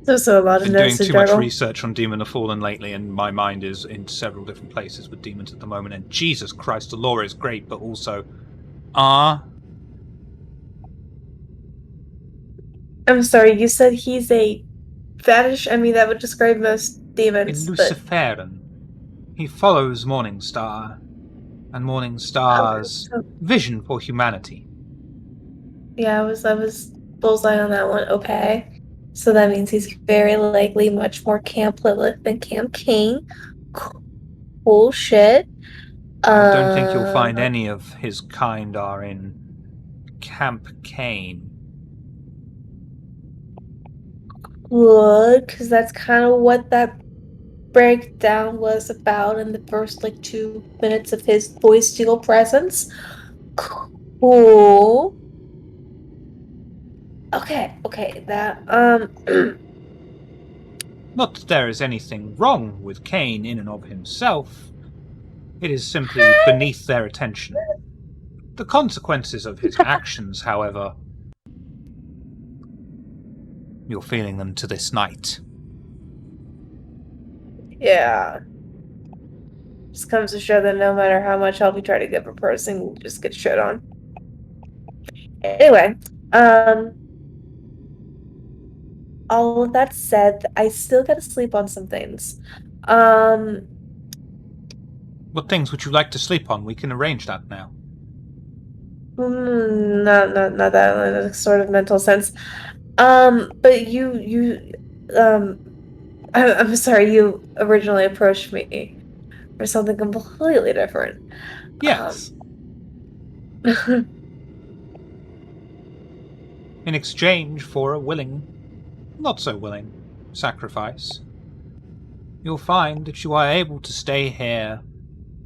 so a lot I've of been doing notes to too much juggle. research on Demon of Fallen lately, and my mind is in several different places with demons at the moment. And Jesus Christ, the lore is great, but also, I'm sorry, you said he's a fetish? I mean, that would describe most in demons, but Luciferan, he follows Morningstar, and Morningstar's so, vision for humanity. yeah, I was bullseye on that one. Okay. So that means he's very likely much more Camp Lilith than Camp King. Cool shit. I don't think you'll find any of his kind are in Camp Cain. Good, because that's kind of what that breakdown was about in the first like 2 minutes of his voice steal presence. Cool. Okay, that Not that there is anything wrong with Cain in and of himself. It is simply beneath their attention. The consequences of his actions, however, you're feeling them to this night. yeah. Just comes to show that no matter how much help you try to give a person, you just get shit on. Anyway, all of that said, I still gotta sleep on some things. What things would you like to sleep on? We can arrange that now. Not that in a sort of mental sense. But I'm sorry, you originally approached me for something completely different. Yes. Um, In exchange for a willing, not so willing, sacrifice, you'll find that you are able to stay here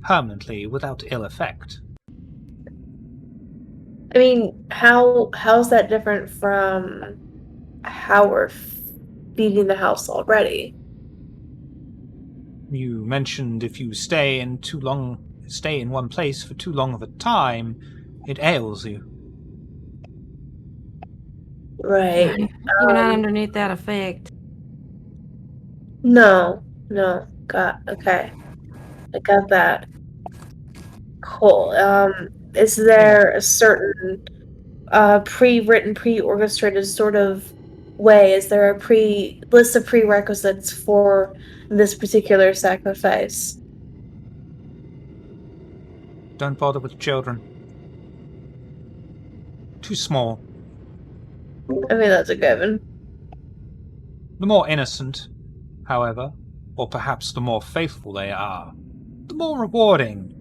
permanently without ill effect. I mean, how's that different from how we're feeding the house already? You mentioned if you stay in one place for too long of a time, it ails you. Right. You're not underneath that effect. No. Okay. I got that. Cool. Is there a certain pre-written, pre-orchestrated sort of way? Is there a list of prerequisites for this particular sacrifice? Don't bother with children. Too small. I mean, that's a given. The more innocent, however, or perhaps the more faithful they are, the more rewarding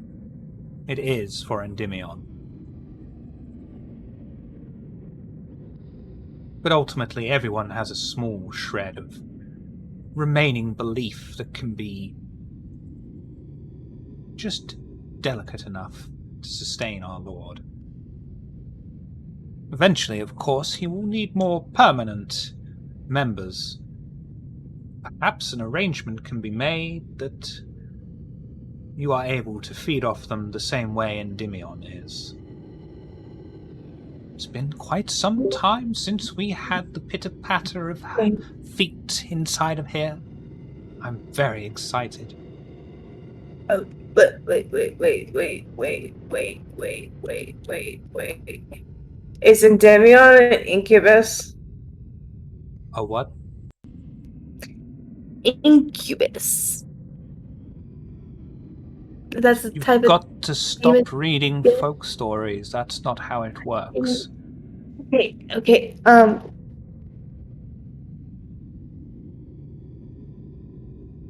it is for Endymion. But ultimately, everyone has a small shred of remaining belief that can be just delicate enough to sustain our Lord. Eventually, of course, he will need more permanent members. Perhaps an arrangement can be made that you are able to feed off them the same way Endymion is. It's been quite some time since we had the pitter-patter of feet inside of here. I'm very excited. Oh, but wait. Is Endymion an incubus? A what? Incubus. That's the You've type got to stop demon- reading folk stories. That's not how it works. Okay.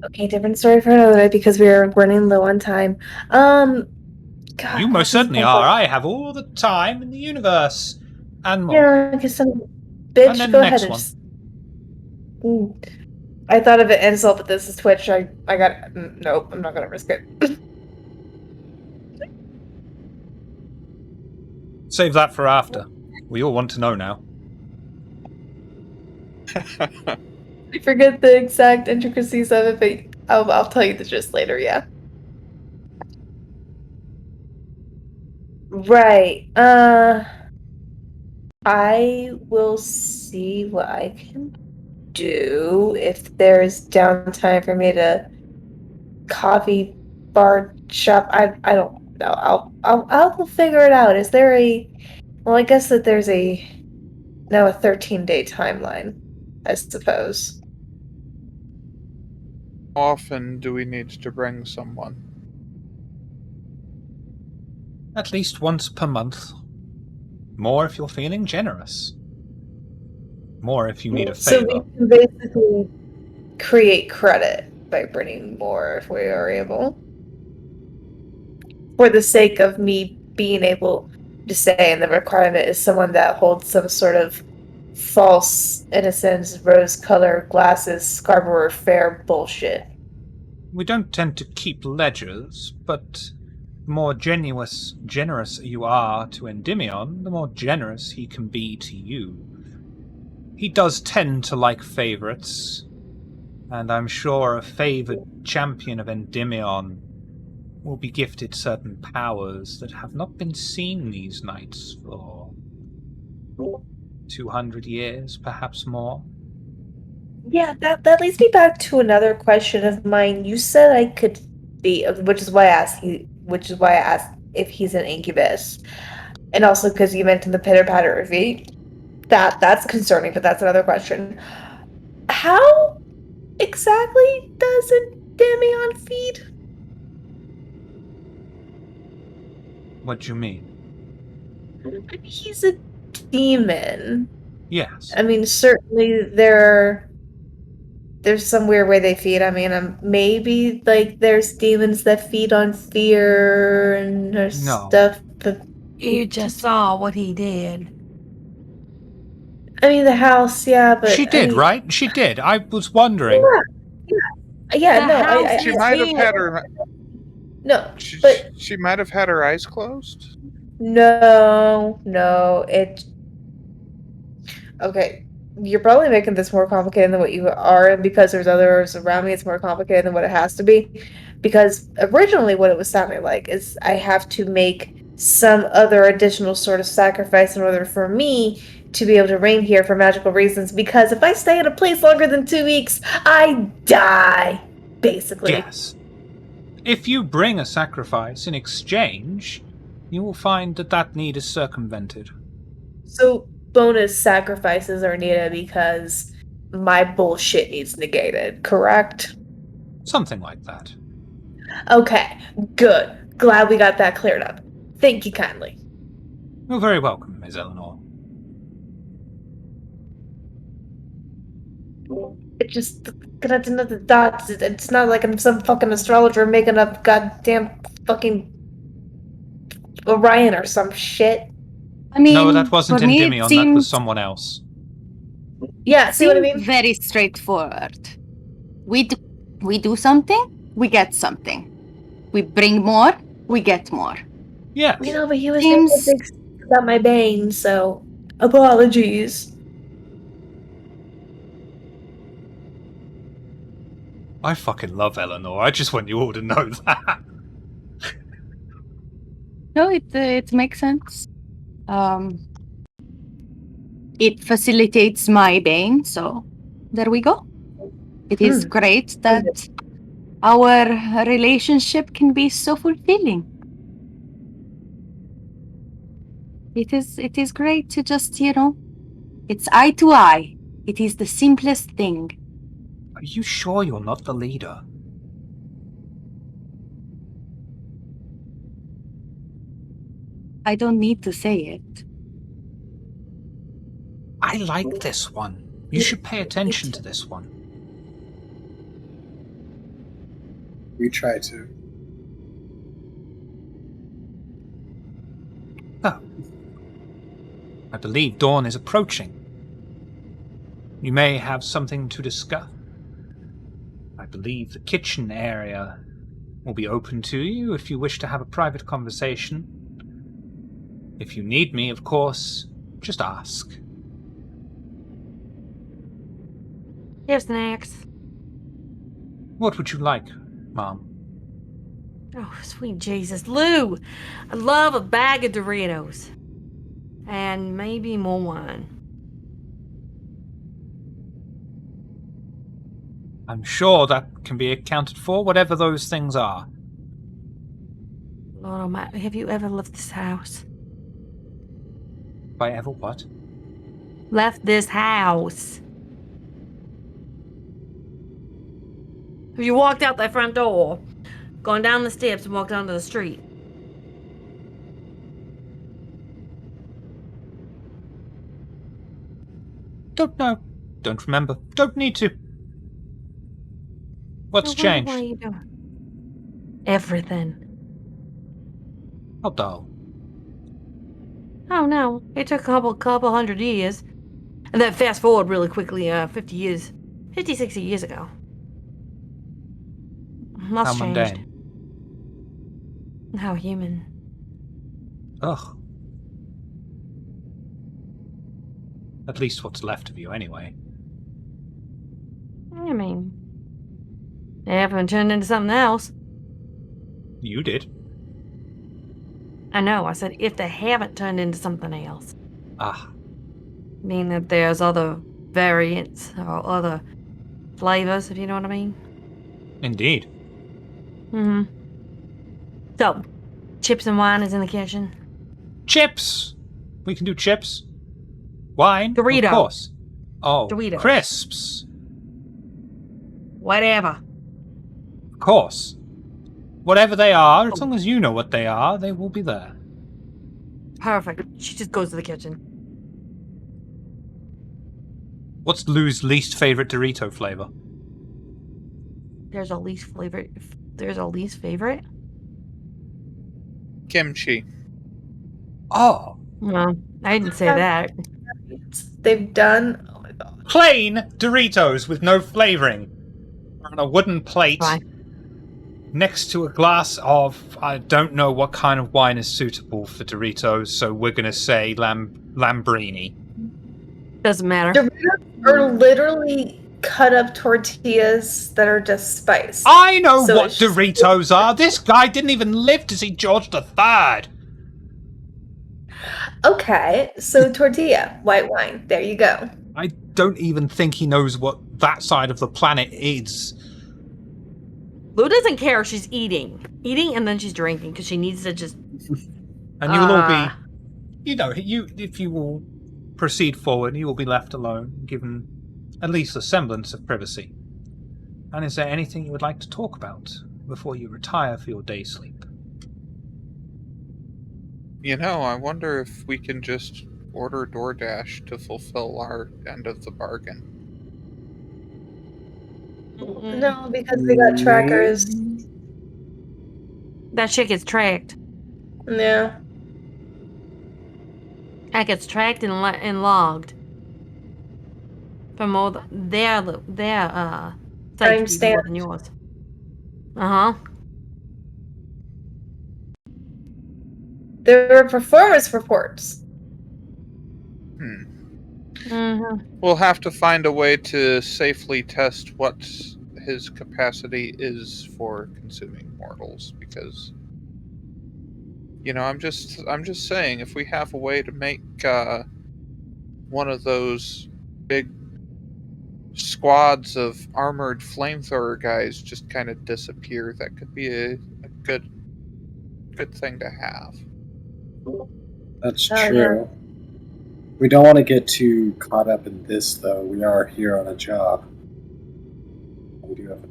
Okay, different story for another day because we are running low on time. God, You most certainly are. I have all the time in the universe. And more. Yeah, I guess some bitch. And then Go next ahead. one. I thought of an insult, but this is Twitch. I got nope. I'm not gonna risk it. Save that for after. We all want to know now. I forget the exact intricacies of it, but I'll tell you the gist later. Yeah. Right. I will see what I can do if there's downtime for me to coffee bar shop. I don't know. I'll figure it out. Is there well, I guess that there's a 13-day timeline, I suppose. How often do we need to bring someone? At least once per month. More if you're feeling generous. More if you need a So favor. we can basically create credit by bringing more if we are able. For the sake of me being able to say, and the requirement is someone that holds some sort of false innocence, rose-colored glasses, Scarborough Fair bullshit. We don't tend to keep ledgers, but the more generous you are to Endymion, the more generous he can be to you. He does tend to like favourites, and I'm sure a favoured champion of Endymion will be gifted certain powers that have not been seen these nights for 200 years, perhaps more. Yeah, that leads me back to another question of mine. You said I could be, which is why I asked if he's an incubus, and also because you mentioned the pitter patter of feet. That's concerning, but that's another question. How exactly does Demion feed? What do you mean? I mean, he's a demon. Yes. I mean, certainly there's some weird way they feed. I mean, maybe like there's demons that feed on fear and or No. stuff. But You just saw what he did. I mean, the house, yeah. But She did, I mean, right? She did. I was wondering. yeah. The No, house She is might have being- had her. no, but She might have had her eyes closed. no. Okay. You're probably making this more complicated than what you are, and because there's others around me, it's more complicated than what it has to be. Because originally, what it was sounding like is I have to make some other additional sort of sacrifice in order for me to be able to reign here for magical reasons. Because if I stay in a place longer than 2 weeks, I die, basically. Yes. If you bring a sacrifice in exchange, you will find that need is circumvented. So bonus sacrifices are needed because my bullshit needs negated, correct? Something like that. Okay, good. Glad we got that cleared up. Thank you kindly. You're very welcome, Miss Eleanor. It just connecting up the dots. It's not like I'm some fucking astrologer making up goddamn fucking Orion or some shit. I mean, No, that wasn't for in me, Endymion, it that was seems, someone else. Yeah, see what I seems mean? very straightforward. We do something, we get something. We bring more, we get more. Yes. You know, but he was Seems- making big s- about my bane, so apologies. I fucking love Eleanor. I just want you all to know that. No, it makes sense. It facilitates my bane, so there we go. It is great that our relationship can be so fulfilling. It is great to just, it's eye to eye. It is the simplest thing. Are you sure you're not the leader? I don't need to say it. I like this one. You should pay attention to this one. We try to. Oh. I believe dawn is approaching. You may have something to discuss. I believe the kitchen area will be open to you if you wish to have a private conversation. If you need me, of course, just ask. Here's snacks. What would you like, Mom? Oh, sweet Jesus. Lou! I love a bag of Doritos. And maybe more wine. I'm sure that can be accounted for, whatever those things are. Lord Almighty, have you ever left this house? If I ever what? Left this house? Have you walked out that front door, gone down the steps and walked onto the street? Don't know. Don't remember. Don't need to. What's I wonder changed? What are you doing? Everything. How dull. Oh no, it took a couple hundred years. And then fast forward really quickly, 50 years, 50, 60 years ago. Lots How changed. mundane. How human. Ugh. At least what's left of you, anyway. I mean, they haven't turned into something else. You did. I know, I said if they haven't turned into something else. Ah. Mean that there's other variants or other flavors, if you know what I mean. Indeed. Mm-hmm. So, chips and wine is in the kitchen. Chips! We can do chips. Wine? Doritos. Of course. Oh, Doritos. crisps. Whatever. Of course. Whatever they are, as long as you know what they are, they will be there. Perfect. She just goes to the kitchen. What's Lou's least favorite Dorito flavor? There's a least favorite. There's a least favorite. Kimchi. Oh, No, I didn't say that. They've done. Oh my god. plain Doritos with no flavoring on a wooden plate Fine. next to a glass of, I don't know what kind of wine is suitable for Doritos, so we're going to say Lambrini. Doesn't matter. Doritos are literally cut up tortillas that are just spiced. I know So what it's just- Doritos are. This guy didn't even live to see George III. Okay, so tortilla, white wine. There you go. I don't even think he knows what that side of the planet is. Lou doesn't care. She's eating, and then she's drinking because she needs to just. And you will all be, if you will proceed forward, you will be left alone, given at least a semblance of privacy. And is there anything you would like to talk about before you retire for your day sleep? You know, I wonder if we can just order DoorDash to fulfill our end of the bargain. No, because we got trackers. That shit gets tracked. Yeah. That gets tracked and logged. From all their sites be more than yours. There are performance reports. We'll have to find a way to safely test what his capacity is for consuming mortals, because I'm just saying, if we have a way to make one of those big squads of armored flamethrower guys just kind of disappear, that could be a good thing to have. That's true. Yeah. We don't want to get too caught up in this, though. We are here on a job. We do have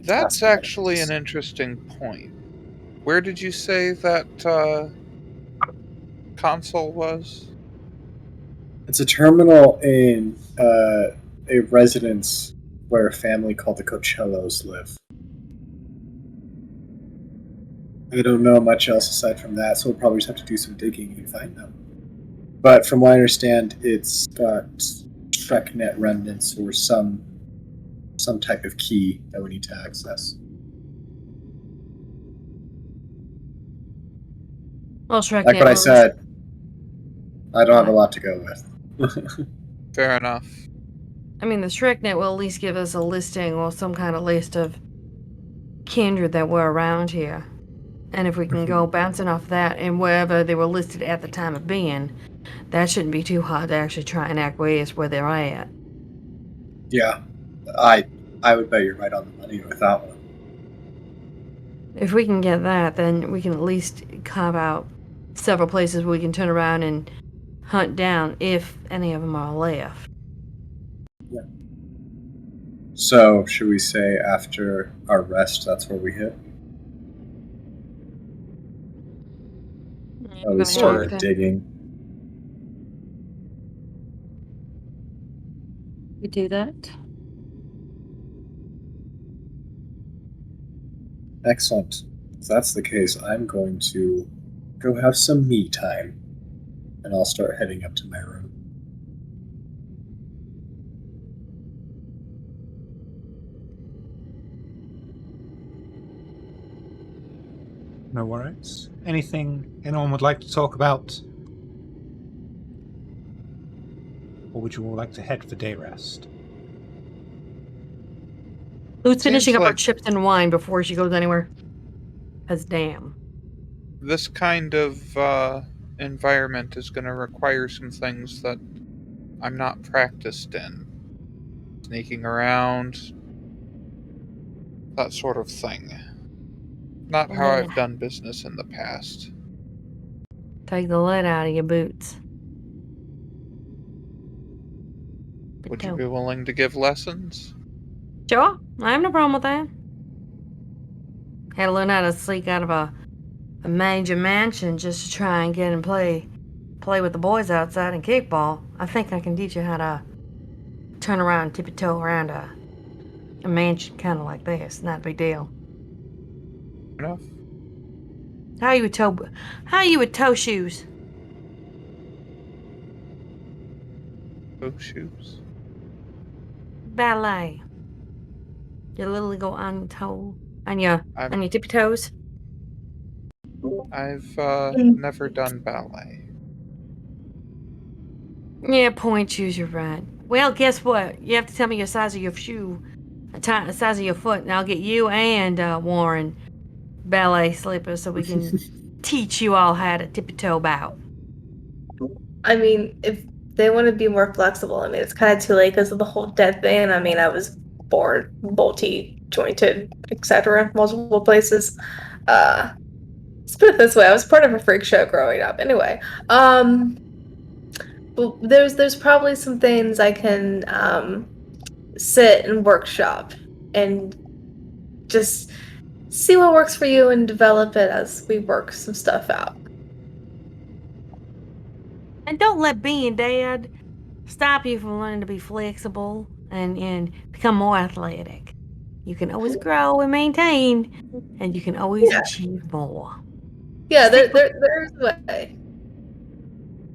That's actually an interesting point. Where did you say that console was? It's a terminal in a residence where a family called the Coachellos live. I don't know much else aside from that, so we'll probably just have to do some digging and find them. But from what I understand, it's got TrekNet remnants or some type of key that we need to access. Well, TrekNet. Like what I said, I don't have a lot to go with. Fair enough. I mean, the TrekNet will at least give us a listing or some kind of list of kindred that were around here. And if we can go bouncing off that and wherever they were listed at the time of being, that shouldn't be too hard to actually try and acquiesce where they're at. Yeah, I would bet you're right on the money with that one. If we can get that, then we can at least carve out several places we can turn around and hunt down if any of them are left. Yeah. So, should we say after our rest, that's where we hit? Yeah, we started digging. We do that. Excellent. If that's the case, I'm going to go have some me time, and I'll start heading up to my room. No worries. Anything anyone would like to talk about? Or would you all like to head for day rest? Lute's finishing up her like chips and wine before she goes anywhere. Because damn. This kind of environment is going to require some things that I'm not practiced in. Sneaking around, that sort of thing. Not how I've done business in the past. Take the lead out of your boots. Would you be willing to give lessons? Sure, I have no problem with that. Had to learn how to sneak out of a major mansion just to try and get and play with the boys outside and kickball. I think I can teach you how to turn around and tippy-toe around a mansion kind of like this. Not a big deal. Enough. How are you with toe shoes? Toe shoes. Ballet. You literally go on your tippy toes. I've never done ballet. Yeah, point shoes, you're right. Well, guess what? You have to tell me your size of your shoe, the size of your foot, and I'll get you and Warren ballet slippers so we can teach you all how to tippy-toe bout. I mean, if they want to be more flexible, I mean, it's kind of too late because of the whole death thing. I mean, I was born multi-jointed, etc., multiple places. Let's put it this way: I was part of a freak show growing up. Anyway, but there's probably some things I can sit and workshop and just see what works for you and develop it as we work some stuff out. And don't let being dead stop you from learning to be flexible and become more athletic. You can always grow and maintain, and you can always achieve more. Yeah, there's a way.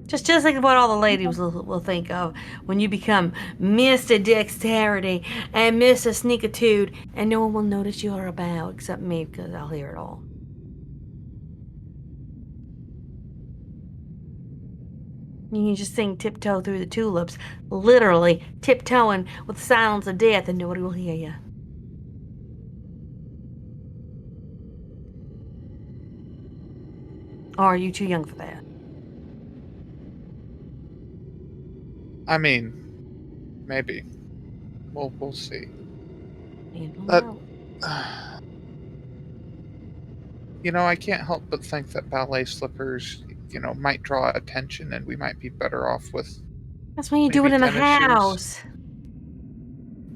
Just think of what all the ladies will think of when you become Mr. Dexterity and Mr. Sneakitude, and no one will notice you're about except me because I'll hear it all. You can just sing Tiptoe Through the Tulips, literally tiptoeing with the silence of death, and nobody will hear you. Or are you too young for that? I mean, maybe. We'll see. You know, I can't help but think that ballet slippers, might draw attention, and we might be better off with. That's when you do it in the tennis house. shoes.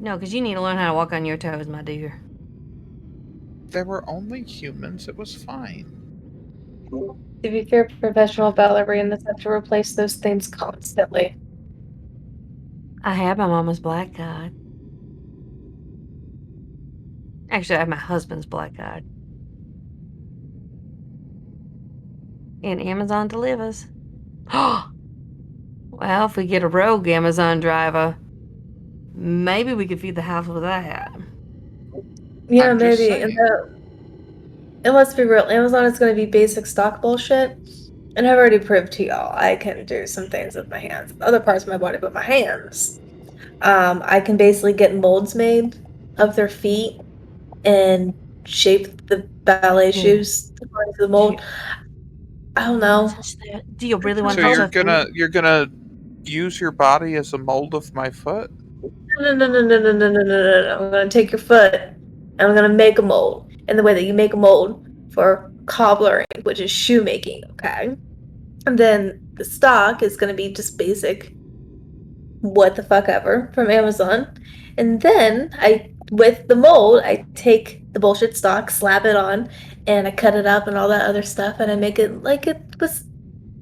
No, because you need to learn how to walk on your toes, my dear. There were only humans. It was fine. If you're a professional ballerinas, have to replace those things constantly. I have my mama's black card. Actually, I have my husband's black card. And Amazon delivers. Well, if we get a rogue Amazon driver, maybe we could feed the house with that. Yeah, maybe. And let's be real, Amazon is going to be basic stock bullshit. And I've already proved to y'all I can do some things with my hands. Other parts of my body, but my hands. I can basically get molds made of their feet and shape the ballet shoes according to the mold. I don't know. Do you really want to? So you're gonna use your body as a mold of my foot? No. I'm gonna take your foot and I'm gonna make a mold in the way that you make a mold for cobbling, which is shoemaking, okay? And then the stock is gonna be just basic what the fuck ever from Amazon. And then with the mold, I take the bullshit stock, slap it on, and I cut it up and all that other stuff, and I make it like it was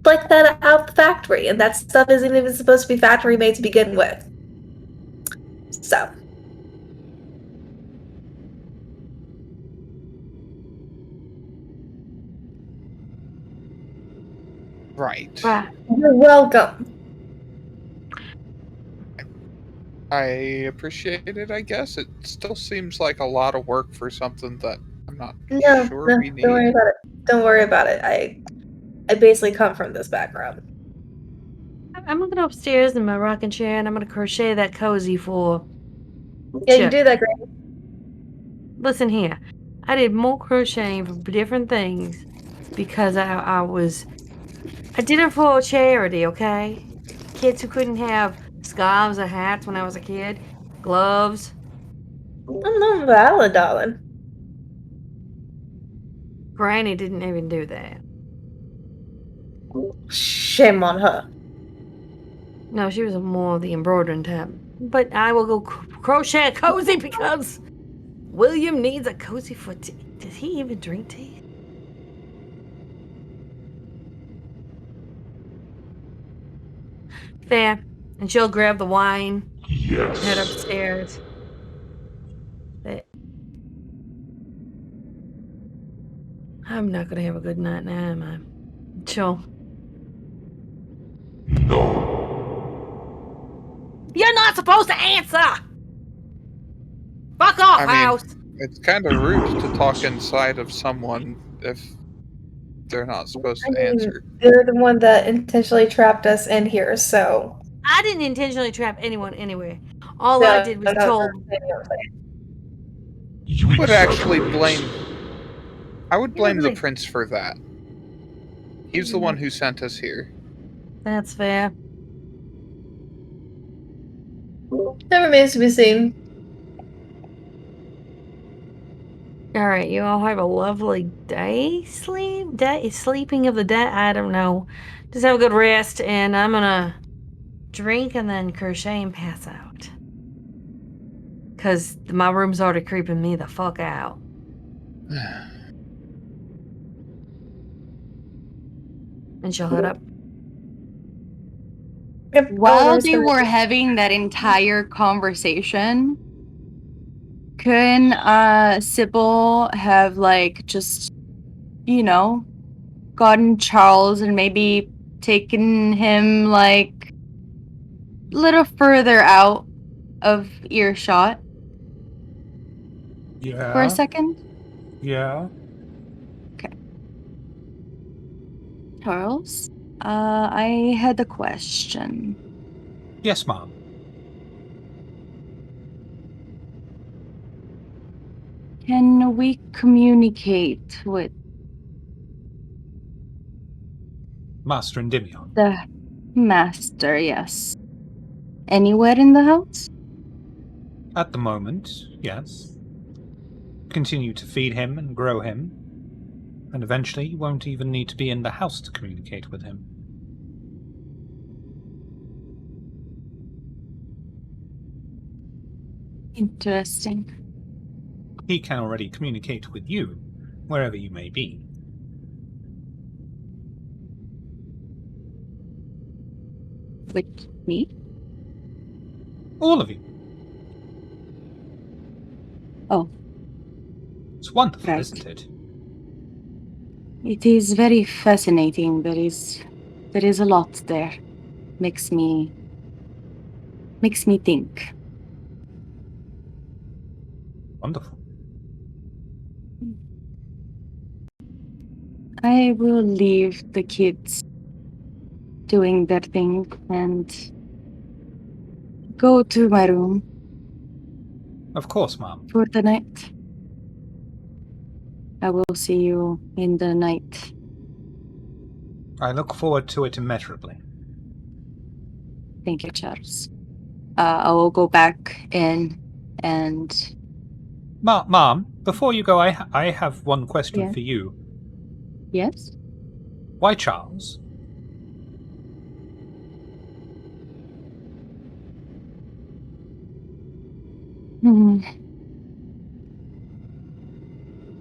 like that out the factory. And that stuff isn't even supposed to be factory made to begin with. So. Right. You're welcome. I appreciate it, I guess. It still seems like a lot of work for something that I'm not sure we need. Don't worry about it. Don't worry about it. I basically come from this background. I'm gonna go upstairs in my rocking chair and I'm gonna crochet that cozy for. Yeah, you do that, great. Listen here, I did more crocheting for different things because I did it for charity, okay? Kids who couldn't have scarves or hats when I was a kid, gloves. I'm valid, darling. Granny didn't even do that. Shame on her. No, she was more of the embroidering type. But I will go crochet a cozy because William needs a cozy footy. Does he even drink tea? Fair. And she'll grab the wine, Yes. head upstairs. But I'm not gonna have a good night now, am I? She'll. No. You're not supposed to answer! Fuck off, I mean, house! it's kind of rude to talk inside of someone if they're not supposed I to mean, answer. they're the one that intentionally trapped us in here, so. I didn't intentionally trap anyone anywhere. All I did was told. You Would actually blame. selfless. I would You know, blame the like- prince for that. He's the one who sent us here. That's fair. That remains to be seen. Alright, you all have a lovely day. Sleeping of the day? I don't know. Just have a good rest, and I'm gonna drink and then crochet and pass out. Because my room's already creeping me the fuck out. And she'll head up. Yep, While Eleanor's they gonna- were having that entire conversation, couldn't Sybil have just, gotten Charles and maybe taken him a little further out of earshot Yeah. for a second? Yeah. Charles, I had a question. Yes, Mom. Can we communicate with Master Endymion. the master? Yes. Anywhere in the house? At the moment, yes. Continue to feed him and grow him, and eventually you won't even need to be in the house to communicate with him. Interesting. He can already communicate with you, wherever you may be. With me? All of you. Oh. It's wonderful, Right. isn't it? It is very fascinating. There is a lot there. Makes me think. Wonderful. I will leave the kids doing their thing and go to my room Of course, Mom. for the night. I will see you in the night. I look forward to it immeasurably. Thank you, Charles. I will go back in and... Mom, before you go, I have one question Yeah. for you. Yes? Why Charles?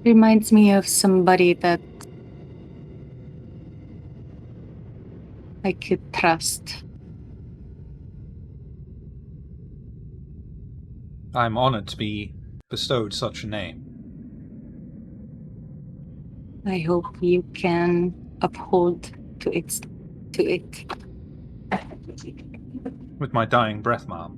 Reminds me of somebody that I could trust. I'm honored to be bestowed such a name. I hope you can uphold to it. With my dying breath, Mom.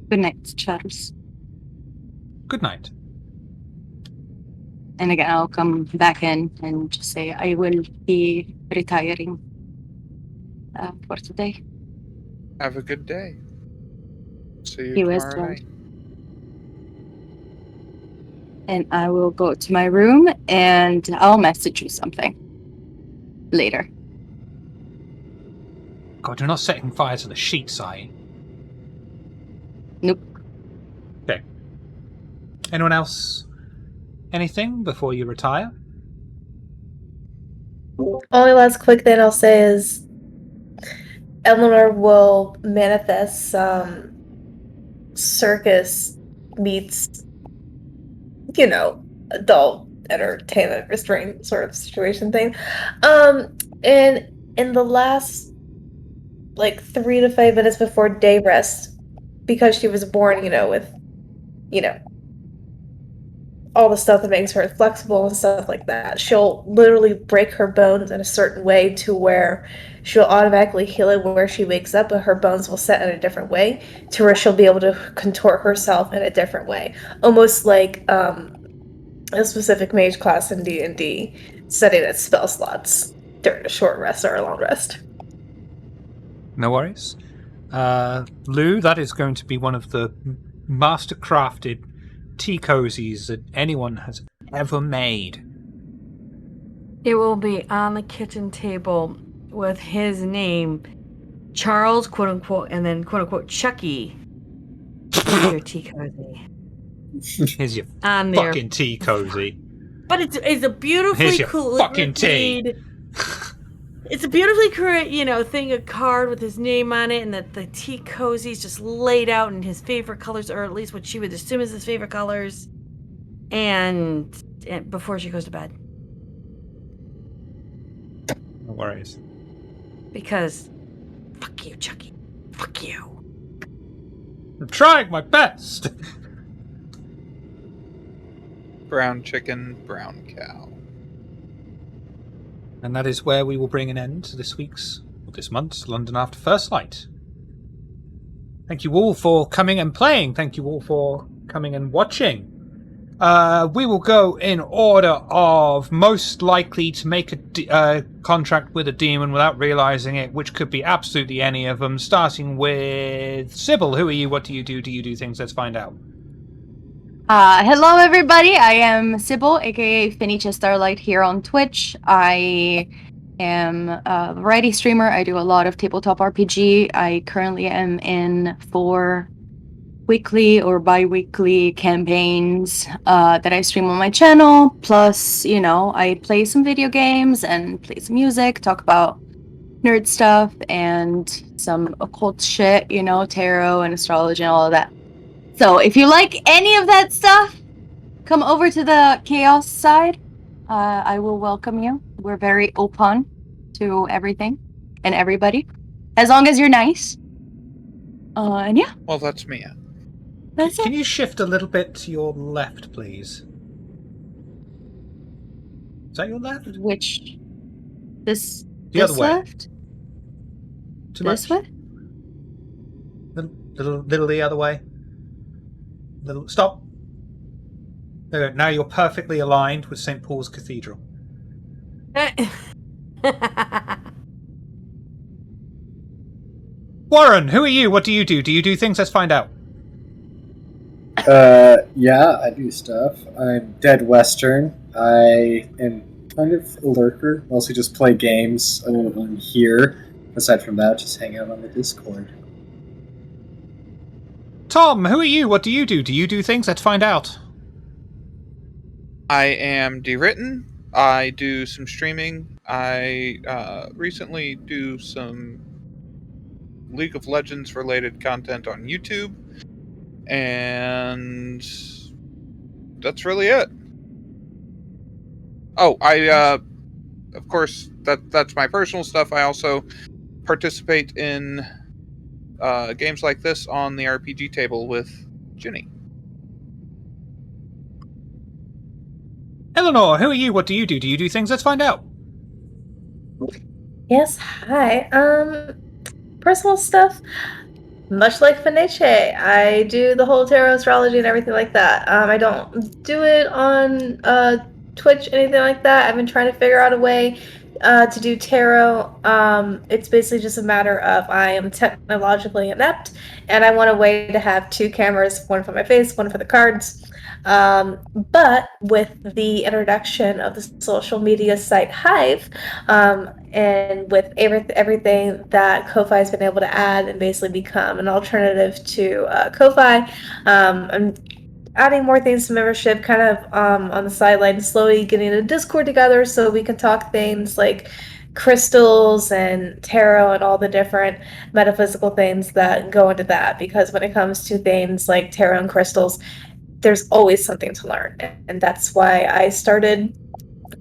Good night, Charles. Good night. And again, I'll come back in and just say I will be retiring for today. Have a good day. See you You as tomorrow well. night. And I will go to my room and I'll message you something later. God, you're not setting fire to the sheets, are you? Nope. Okay. Anyone else? Anything before you retire? Only last quick thing I'll say is Eleanor will manifest some circus meets, you know, adult entertainment restraint sort of situation thing. And in the last like 3 to 5 minutes before day rest, because she was born, with, you know, all the stuff that makes her flexible and stuff like that, she'll literally break her bones in a certain way to where she'll automatically heal it where she wakes up, but her bones will set in a different way to where she'll be able to contort herself in a different way, almost like a specific mage class in D&D setting its spell slots during a short rest or a long rest. No worries. Lou, that is going to be one of the master-crafted tea cozies that anyone has ever made. It will be on the kitchen table with his name, Charles, quote unquote, and then quote unquote Chucky. Here's your tea cozy. Here's your On there. fucking tea cozy. But it's a beautifully Here's your cool fucking tea. It's a beautifully correct, thing, a card with his name on it, and that the tea cozy is just laid out in his favorite colors, or at least what she would assume is his favorite colors, and before she goes to bed. No worries. Because, fuck you, Chucky. Fuck you. I'm trying my best. Brown chicken, brown cow. And that is where we will bring an end to this month's London After Firstlight. Thank you all for coming and playing. Thank you all for coming and watching. We will go in order of most likely to make a contract with a demon without realizing it, which could be absolutely any of them, starting with Sybil. Who are you? What do you do? Do you do things? Let's find out. Hello, everybody. I am Sybil, aka Finicia Starlight, here on Twitch. I am a variety streamer. I do a lot of tabletop RPG. I currently am in 4 weekly or bi-weekly campaigns that I stream on my channel. Plus, I play some video games and play some music, talk about nerd stuff and some occult shit, tarot and astrology and all of that. So if you like any of that stuff, come over to the chaos side. I will welcome you. We're very open to everything and everybody, as long as you're nice. And yeah. Well, that's me. Can you shift a little bit to your left, please? Is that your left? Which? This? The other way. Left? Too this much? way? Little the other way. Stop. There we go. Now you're perfectly aligned with St. Paul's Cathedral. Warren, who are you? What do you do? Do you do things? Let's find out. Yeah, I do stuff. I'm Dead Western. I am kind of a lurker. Mostly just play games on here. Aside from that, just hang out on the Discord. Tom, who are you? What do you do? Do you do things? Let's find out. I am DeWritten. I do some streaming. I recently do some League of Legends related content on YouTube. And that's really it. Oh, of course, that's my personal stuff. I also participate in games like this on the RPG table with Ginny. Eleanor, who are you? What do you do? Do you do things? Let's find out. Yes, hi. Personal stuff. Much like Finicia, I do the whole tarot astrology and everything like that. I don't do it on Twitch, anything like that. I've been trying to figure out a way to do tarot. It's basically just a matter of I am technologically inept, and I want a way to have 2 cameras, one for my face, one for the cards. But with the introduction of the social media site Hive, and with everything that Ko-Fi has been able to add and basically become an alternative to Ko-Fi, I'm adding more things to membership, kind of on the sideline, slowly getting a Discord together so we can talk things like crystals and tarot and all the different metaphysical things that go into that. Because when it comes to things like tarot and crystals, there's always something to learn. And that's why I started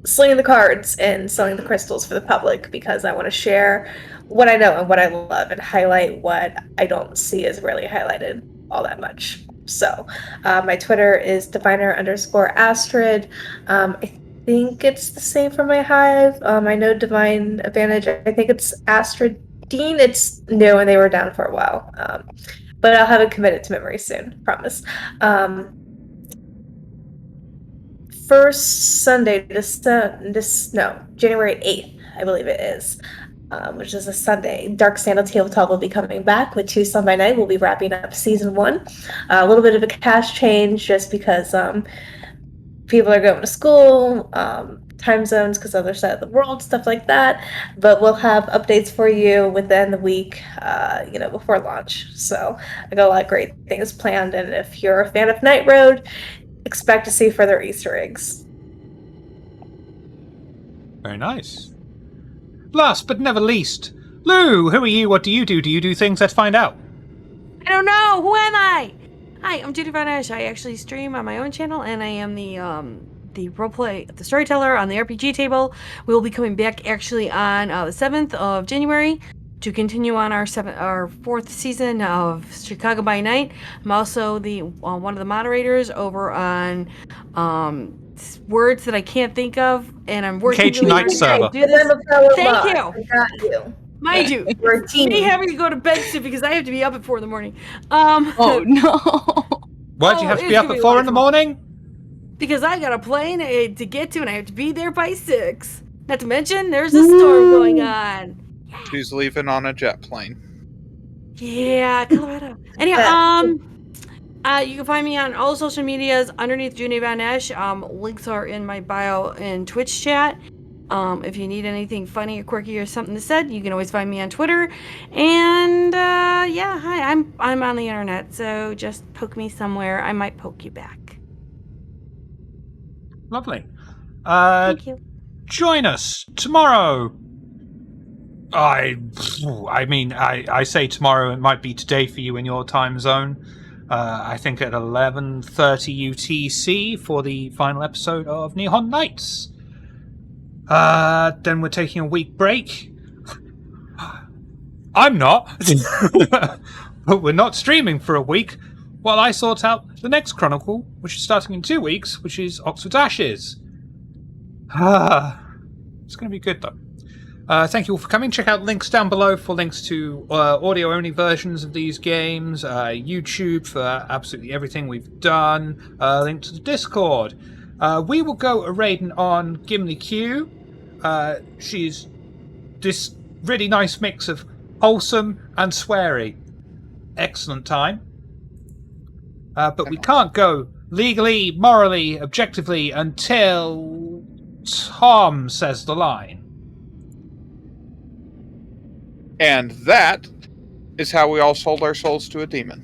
slinging the cards and selling the crystals for the public, because I want to share what I know and what I love and highlight what I don't see as really highlighted all that much. So my Twitter is diviner_Astrid. I think it's the same for my Hive. I know Divine Advantage, I think it's Astrid Dean. It's new and they were down for a while. But I'll have it committed to memory soon, promise. First Sunday, January 8th, I believe it is, which is a Sunday. Dark Sandal Tabletop will be coming back with Tucson by Night. We'll be wrapping up season 1. A little bit of a cast change just because people are going to school, time zones because other side of the world, stuff like that. But we'll have updates for you within the week, before launch. So I got a lot of great things planned. And if you're a fan of Night Road, expect to see further Easter eggs. Very nice. Last but never least, Lou, who are you? What do you do? Do you do things? Let's find out. I don't know. Who am I? Hi, I'm Judy Von Ash. I actually stream on my own channel, and I am the roleplay, the storyteller on the RPG table. We will be coming back actually on the 7th of January to continue on our 4th season of Chicago by Night. I'm also the one of the moderators over on words that I can't think of, and I'm working Cage really Night hard to server. do this. Thank you. I got you. Mind you, We're a team. me having to go to bed soon because I have to be up at 4 in the morning. Oh no. Why'd you have to be it's up gonna at be 4 in the wonderful. morning? Because I got a plane to get to, and I have to be there by 6. Not to mention, there's a storm going on. She's leaving on a jet plane. Yeah, Colorado. Anyhow, you can find me on all social medias underneath Junie Van Esch. Links are in my bio in Twitch chat. If you need anything funny or quirky or something to said, you can always find me on Twitter. And hi, I'm on the internet, so just poke me somewhere. I might poke you back. Lovely. Thank you. Join us tomorrow. I say tomorrow. It might be today for you in your time zone. I think at 11:30 UTC for the final episode of Neon Knights. Then we're taking a week break. I'm not. But we're not streaming for a week while I sort out the next Chronicle, which is starting in 2 weeks, which is Oxford Ashes. It's going to be good, though. Thank you all for coming. Check out links down below for links to audio-only versions of these games, YouTube for absolutely everything we've done, link to the Discord. We will go a-raiding on Gimli Q. She's this really nice mix of wholesome and sweary. Excellent time. But we can't go legally, morally, objectively until Tom says the line. And that is how we all sold our souls to a demon.